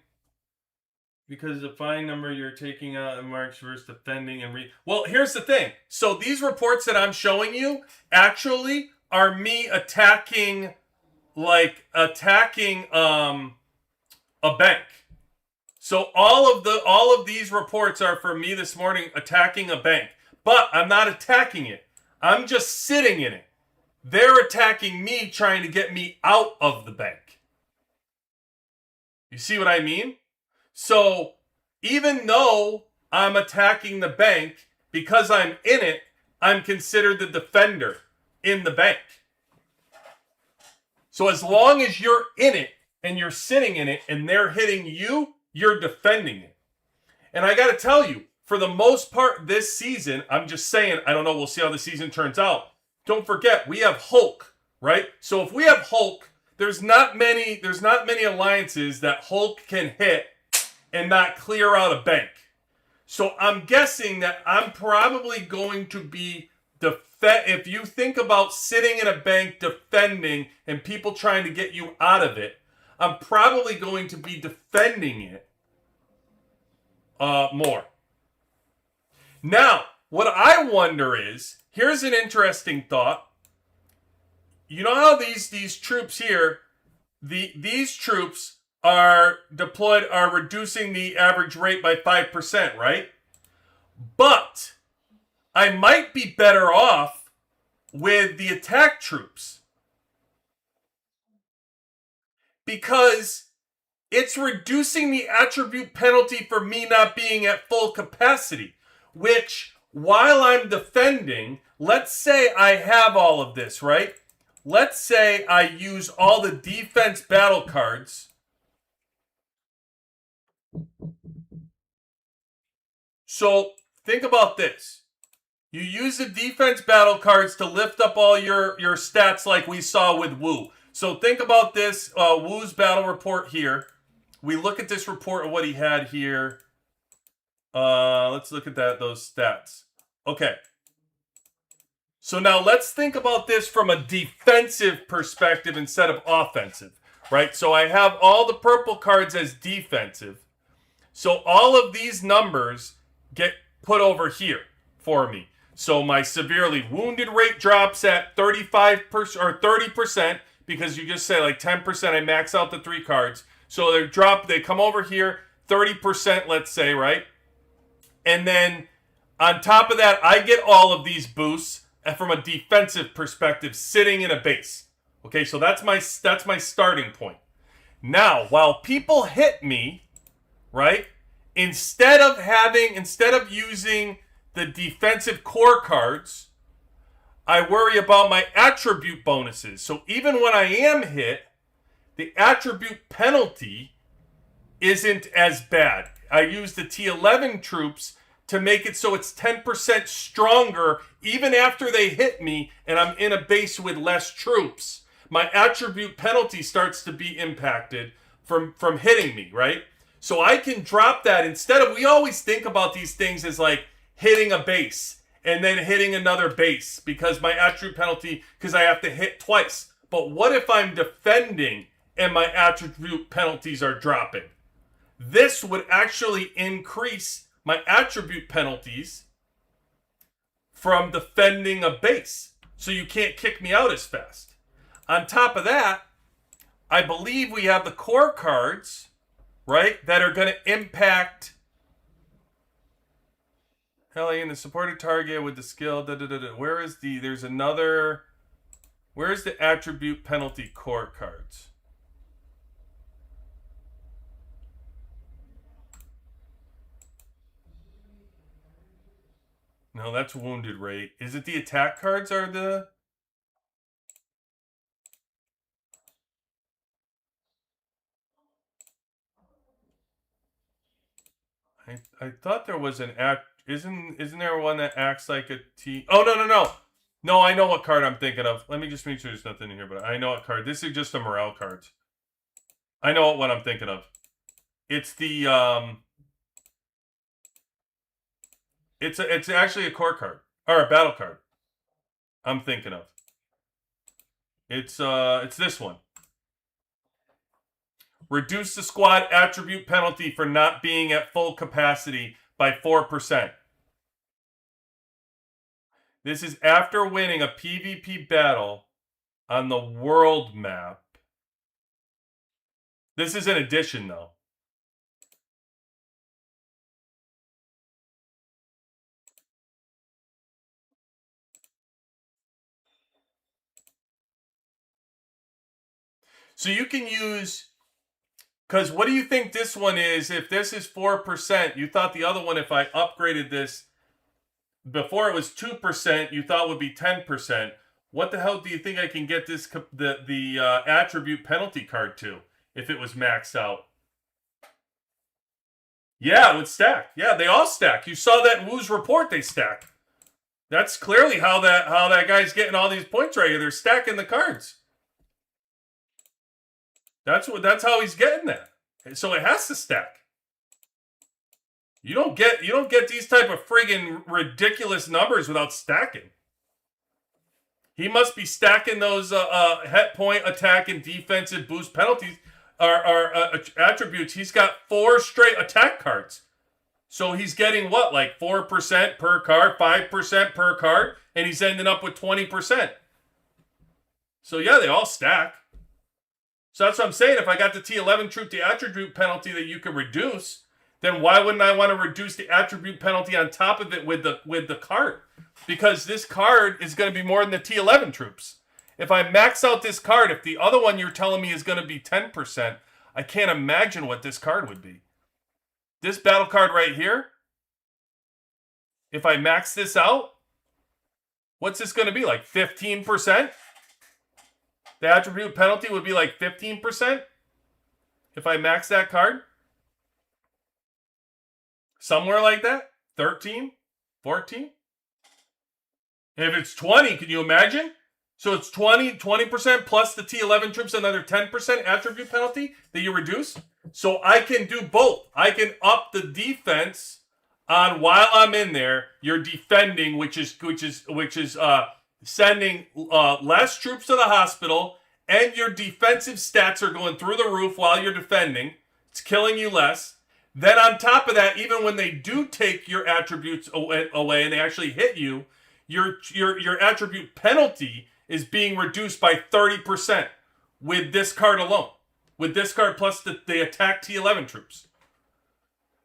because the fine number you're taking out in March versus defending and well, here's the thing. So these reports that I'm showing you actually are me attacking a bank. So all of these reports are for me this morning attacking a bank. But I'm not attacking it. I'm just sitting in it. They're attacking me, trying to get me out of the bank. You see what I mean? So even though I'm attacking the bank, because I'm in it, I'm considered the defender in the bank. So as long as you're in it and you're sitting in it and they're hitting you, you're defending it. And I got to tell you, for the most part this season, I'm just saying, I don't know, we'll see how the season turns out. Don't forget, we have Hulk, right? So if we have Hulk, there's not many alliances that Hulk can hit and not clear out a bank. So I'm guessing that I'm probably going to be if you think about sitting in a bank defending and people trying to get you out of it, I'm probably going to be defending it more. Now, what I wonder is, here's an interesting thought. You know how these troops here, these troops are deployed, are reducing the average rate by 5%, right? But I might be better off with the attack troops, because it's reducing the attribute penalty for me not being at full capacity, which, while I'm defending, let's say I have all of this, right? Let's say I use all the defense battle cards. So think about this. You use the defense battle cards to lift up all your stats like we saw with Wu. So think about this, Wu's battle report here. We look at this report of what he had here. Let's look at those stats. Okay. So now let's think about this from a defensive perspective instead of offensive, right? So I have all the purple cards as defensive. So all of these numbers get put over here for me. So my severely wounded rate drops at 35% or 30% because you just say like 10%. I max out the 3 cards. So they come over here, 30%, let's say, right? And then on top of that, I get all of these boosts from a defensive perspective sitting in a base. Okay, so that's my starting point. Now, while people hit me, right? Instead of using the defensive core cards, I worry about my attribute bonuses. So even when I am hit, the attribute penalty isn't as bad. I use the T11 troops to make it so it's 10% stronger even after they hit me and I'm in a base with less troops. My attribute penalty starts to be impacted from hitting me, right? So I can drop that instead of, we always think about these things as like hitting a base and then hitting another base because my attribute penalty, because I have to hit twice. But what if I'm defending and my attribute penalties are dropping? This would actually increase my attribute penalties from defending a base. So you can't kick me out as fast. On top of that, I believe we have the core cards, right, that are going to impact in the supported target with the skill. Where's the attribute penalty core cards? No, that's wounded rate. Is it the attack cards are the... I thought there was an act. Isn't there one that acts like a T? Oh, no. No, I know what card I'm thinking of. Let me just make sure there's nothing in here, but I know what card. This is just a morale card. I know what I'm thinking of. It's the it's actually a core card or a battle card. I'm thinking of. It's this one. Reduce the squad attribute penalty for not being at full capacity by 4%. This is after winning a PvP battle on the world map. This is an addition, though. So you can use... Because what do you think this one is? If this is 4%, you thought the other one, if I upgraded this, before it was 2%, you thought would be 10%. What the hell do you think I can get this the attribute penalty card to if it was maxed out? Yeah, it would stack. Yeah, they all stack. You saw that in Wu's report, they stack. That's clearly how that guy's getting all these points right here. They're stacking the cards. That's how he's getting that. So it has to stack. You don't get these type of friggin' ridiculous numbers without stacking. He must be stacking those het point, attack, and defensive boost penalties or attributes. He's got 4 straight attack cards. So he's getting what, like 4% per card, 5% per card, and he's ending up with 20%. So yeah, they all stack. So that's what I'm saying. If I got the T11 troop, the attribute penalty that you could reduce, then why wouldn't I want to reduce the attribute penalty on top of it with the card? Because this card is going to be more than the T11 troops. If I max out this card, if the other one you're telling me is going to be 10%, I can't imagine what this card would be. This battle card right here, if I max this out, what's this going to be, like 15%? The attribute penalty would be like 15% if I max that card. Somewhere like that. 13, 14. And if it's 20, can you imagine? So it's 20% plus the T11 troops, another 10% attribute penalty that you reduce. So I can do both. I can up the defense on while I'm in there. You're defending, which is sending less troops to the hospital, and your defensive stats are going through the roof while you're defending. It's killing you less. Then on top of that, even when they do take your attributes away and they actually hit you, your attribute penalty is being reduced by 30% with this card alone. With this card plus the attack T11 troops.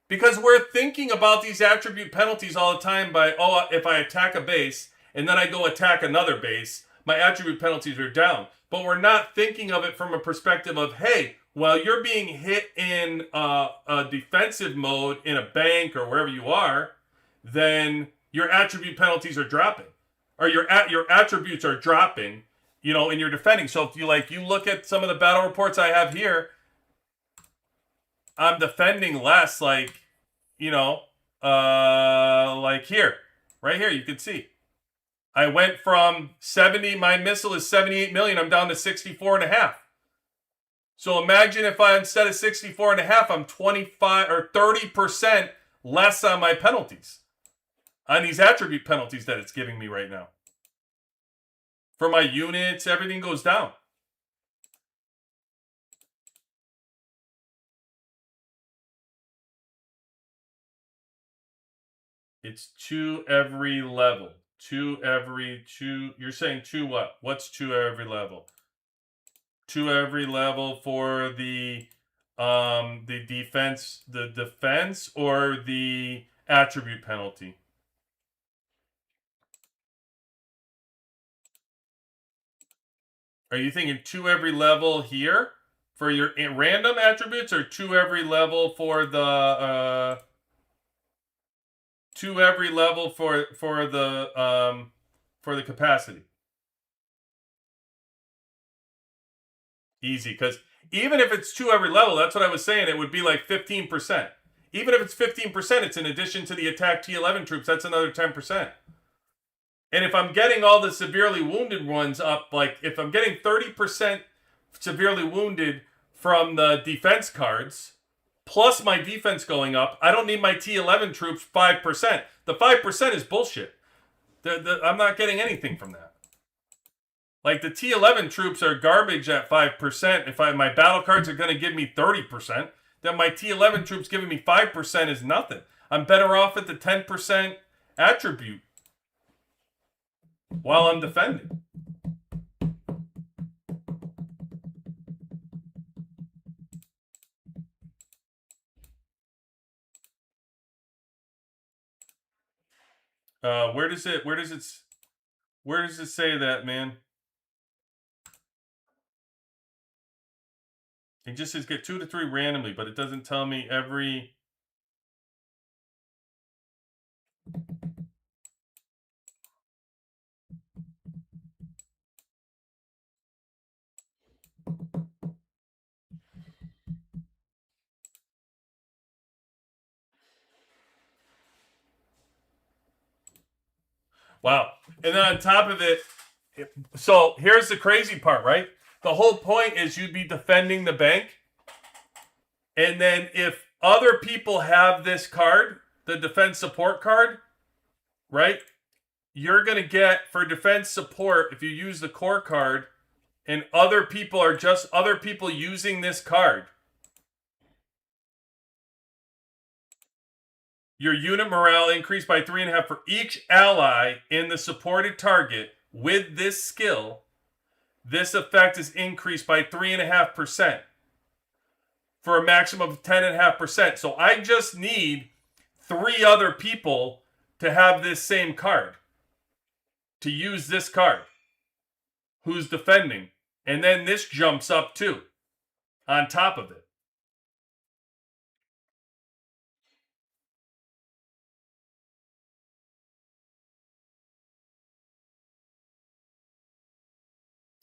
Because we're thinking about these attribute penalties all the time by, if I attack a base and then I go attack another base, my attribute penalties are down. But we're not thinking of it from a perspective of, hey, while you're being hit in a defensive mode in a bank or wherever you are, then your attribute penalties are dropping. Or your attributes are dropping, and you're defending. So if you look at some of the battle reports I have here, I'm defending less, like here. Right here, you can see. I went from 70, my missile is 78 million, I'm down to 64.5. So imagine if instead of 64.5, I'm 25 or 30% less on my penalties. On these attribute penalties that it's giving me right now. For my units, everything goes down. It's 2 every level. 2 every 2. You're saying 2 what? What's 2 every level? 2 every level for the defense, or the attribute penalty? Are you thinking 2 every level here for your random attributes, or 2 every level for the 2 every level for the capacity? Easy, because even if it's 2 every level, that's what I was saying, it would be like 15%. Even if it's 15%, it's in addition to the attack T11 troops, that's another 10%. And if I'm getting all the severely wounded ones up, like if I'm getting 30% severely wounded from the defense cards, plus my defense going up, I don't need my T11 troops 5%. The 5% is bullshit. I'm not getting anything from that. Like the T11 troops are garbage at 5%. If my battle cards are going to give me 30%, then my T11 troops giving me 5% is nothing. I'm better off at the 10% attribute while I'm defending. Where does it say that, man? It just says get 2 to 3 randomly, but it doesn't tell me every. Wow. And then on top of it, so here's the crazy part, right? The whole point is you'd be defending the bank. And then if other people have this card, the defense support card, right? You're going to get, for defense support, if you use the core card, and other people are just other people using this card, your unit morale increased by 3.5 for each ally in the supported target with this skill. This effect is increased by 3.5% for a maximum of 10.5%. So I just need 3 other people to have this same card, to use this card, who's defending. And then this jumps up too, on top of it.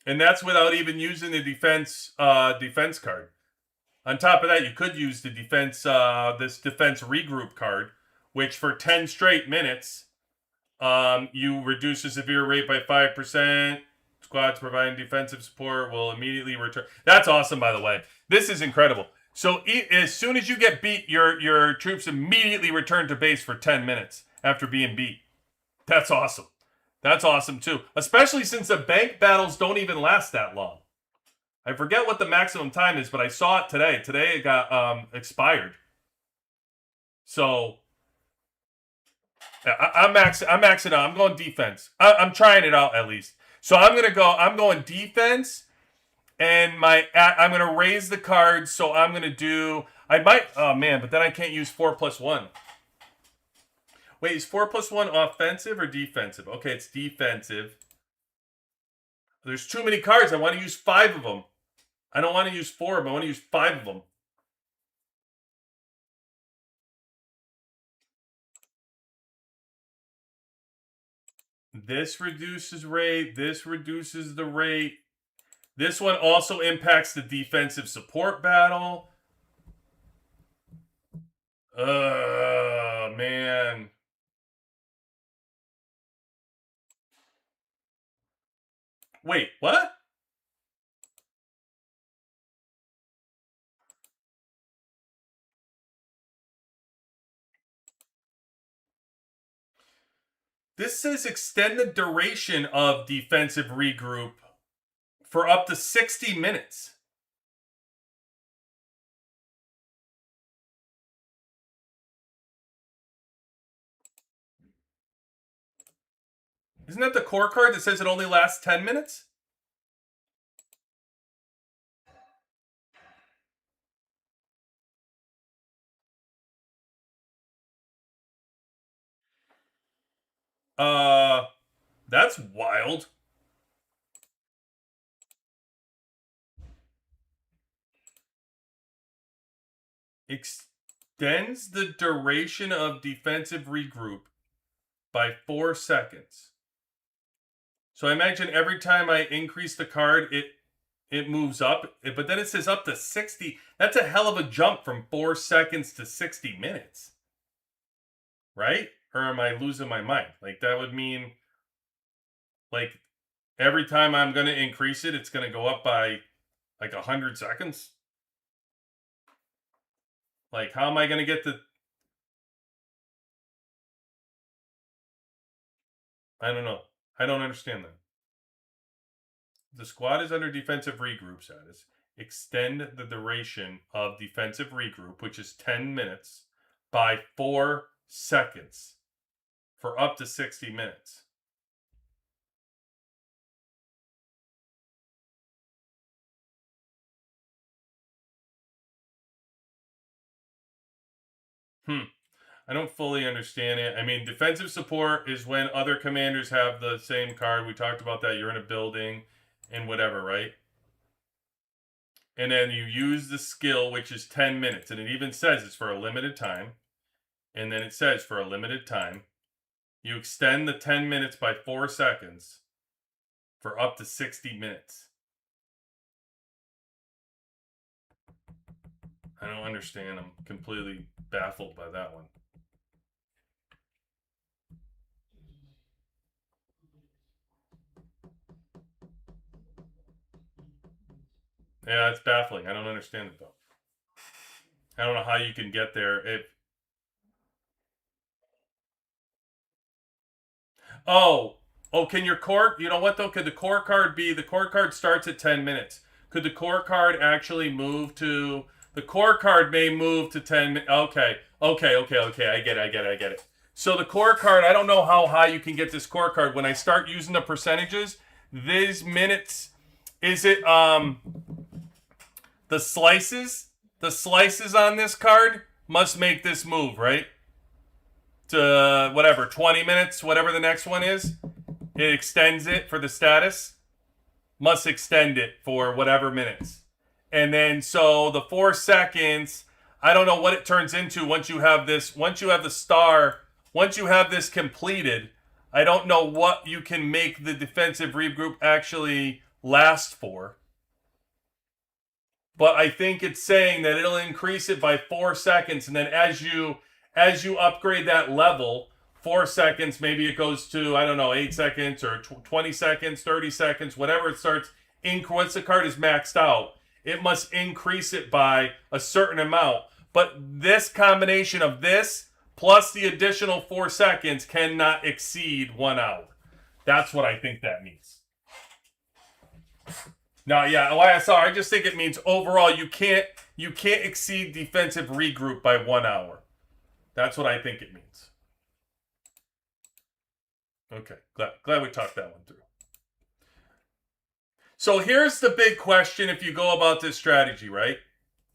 And that's without even using the defense card. On top of that, you could use the defense regroup card, which for 10 straight minutes, you reduce the severe rate by 5%. Squads providing defensive support will immediately return. That's awesome, by the way. This is incredible. So as soon as you get beat, your troops immediately return to base for 10 minutes after being beat. That's awesome. That's awesome too. Especially since the bank battles don't even last that long. I forget what the maximum time is, but I saw it today. Today it got expired. So I'm maxing out. I'm going defense. I'm trying it out at least. So I'm going defense, and I'm gonna raise the cards. So I'm gonna do. I might. Oh man, but then I can't use 4+1. Wait, is 4+1 offensive or defensive? Okay, it's defensive. There's too many cards. I want to use 5 of them. I don't want to use 4 of them. I want to use 5 of them. This reduces rate. This reduces the rate. This one also impacts the defensive support battle. Man. Wait, what? This says extend the duration of defensive regroup for up to 60 minutes. Isn't that the core card that says it only lasts 10 minutes? That's wild. Extends the duration of defensive regroup by 4 seconds. So I imagine every time I increase the card, it moves up. But then it says up to 60. That's a hell of a jump from 4 seconds to 60 minutes. Right? Or am I losing my mind? Like, that would mean, like, every time I'm going to increase it, it's going to go up by, like, 100 seconds? Like, how am I going to get the... I don't know. I don't understand that. The squad is under defensive regroup status. Extend the duration of defensive regroup, which is 10 minutes, by 4 seconds for up to 60 minutes. I don't fully understand it. I mean, defensive support is when other commanders have the same card. We talked about that. You're in a building and whatever, right? And then you use the skill, which is 10 minutes. And it even says it's for a limited time. And then it says for a limited time, you extend the 10 minutes by 4 seconds for up to 60 minutes. I don't understand. I'm completely baffled by that one. Yeah, it's baffling. I don't understand it though. I don't know how you can get there if... Oh, can your core... You know what though? Could the core card be... The core card starts at 10 minutes. Could the core card actually move to... The core card may move to 10 minutes. Okay. I get it. So the core card, I don't know how high you can get this core card. When I start using the percentages, these minutes... Is it... The slices on this card must make this move, right? To whatever, 20 minutes, whatever the next one is. It extends it for the status. Must extend it for whatever minutes. And then, so the 4 seconds, I don't know what it turns into once you have this, once you have the star, once you have this completed, I don't know what you can make the defensive regroup actually last for. But I think it's saying that it'll increase it by 4 seconds, and then as you upgrade that level, 4 seconds, maybe it goes to, I don't know, 8 seconds or 20 seconds, 30 seconds, whatever it starts. Once the card is maxed out, it must increase it by a certain amount. But this combination of this plus the additional 4 seconds cannot exceed 1 hour. That's what I think that means. No, yeah, sorry, I just think it means overall you can't exceed defensive regroup by 1 hour. That's what I think it means. Okay, glad we talked that one through. So here's the big question if you go about this strategy, right?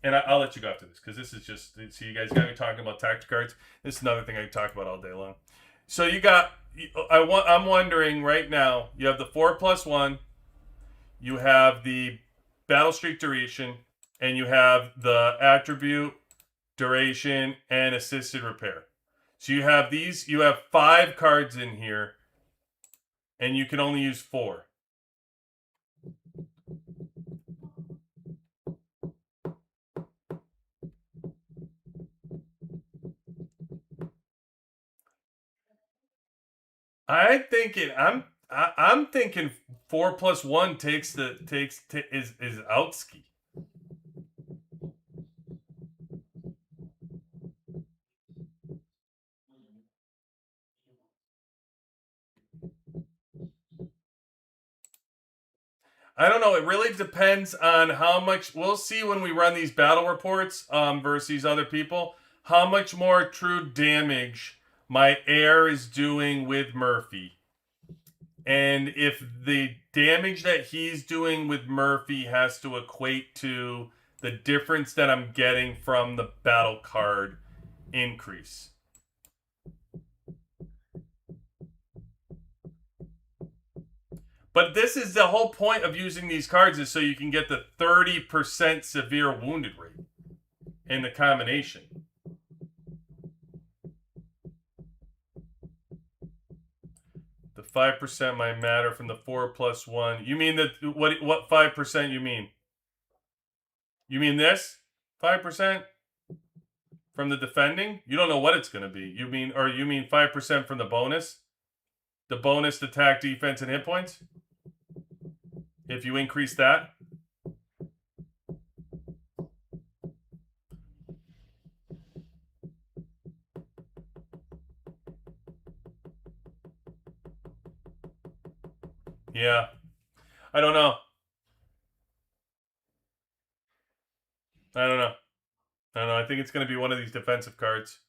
And I'll let you go after this because this is just, so you guys got me talking about tactic cards. This is another thing I can talk about all day long. So I'm wondering right now, you have the 4+1, you have the battle streak duration, and you have the attribute, duration, and assisted repair. So you have 5 cards in here, and you can only use 4. I'm thinking 4+1 is outski. I don't know. It really depends on how much. We'll see when we run these battle reports versus these other people. How much more true damage my heir is doing with Murphy. And if the damage that he's doing with Murphy has to equate to the difference that I'm getting from the battle card increase. But this is the whole point of using these cards is so you can get the 30% severe wounded rate in the combination. The 5% might matter from the 4+1. You mean that what 5% you mean? You mean this 5% from the defending? You don't know what it's going to be. You mean 5% from the bonus? The bonus attack, defense, and hit points? If you increase that? Yeah. I don't know. I think it's going to be one of these defensive cards.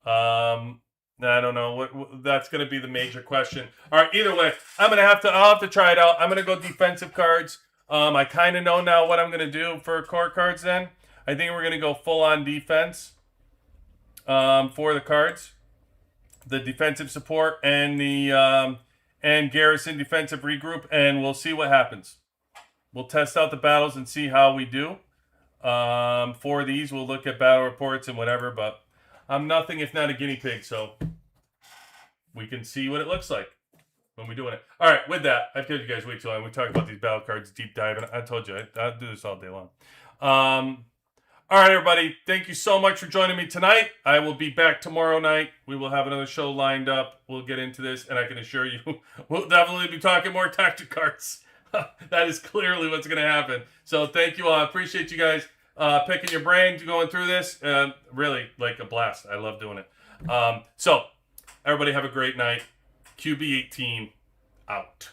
I don't know. That's going to be the major question. All right, either way, I'll have to try it out. I'm going to go defensive cards. I kind of know now what I'm going to do for core cards then. I think we're going to go full on defense for the cards. The defensive support and the and garrison defensive regroup, and we'll see what happens. We'll test out the battles and see how we do. For these, we'll look at battle reports and whatever, but I'm nothing if not a guinea pig, so we can see what it looks like when we're doing it. All right, with that, I've kept you guys way too long. We talked about these battle cards, deep dive, and I told you I'll do this all day long. All right, everybody, thank you so much for joining me tonight. I will be back tomorrow night. We will have another show lined up. We'll get into this, and I can assure you we'll definitely be talking more tactic cards. That is clearly what's going to happen. So thank you all. I appreciate you guys picking your brain, going through this. Really, like a blast. I love doing it. So everybody have a great night. QB18 out.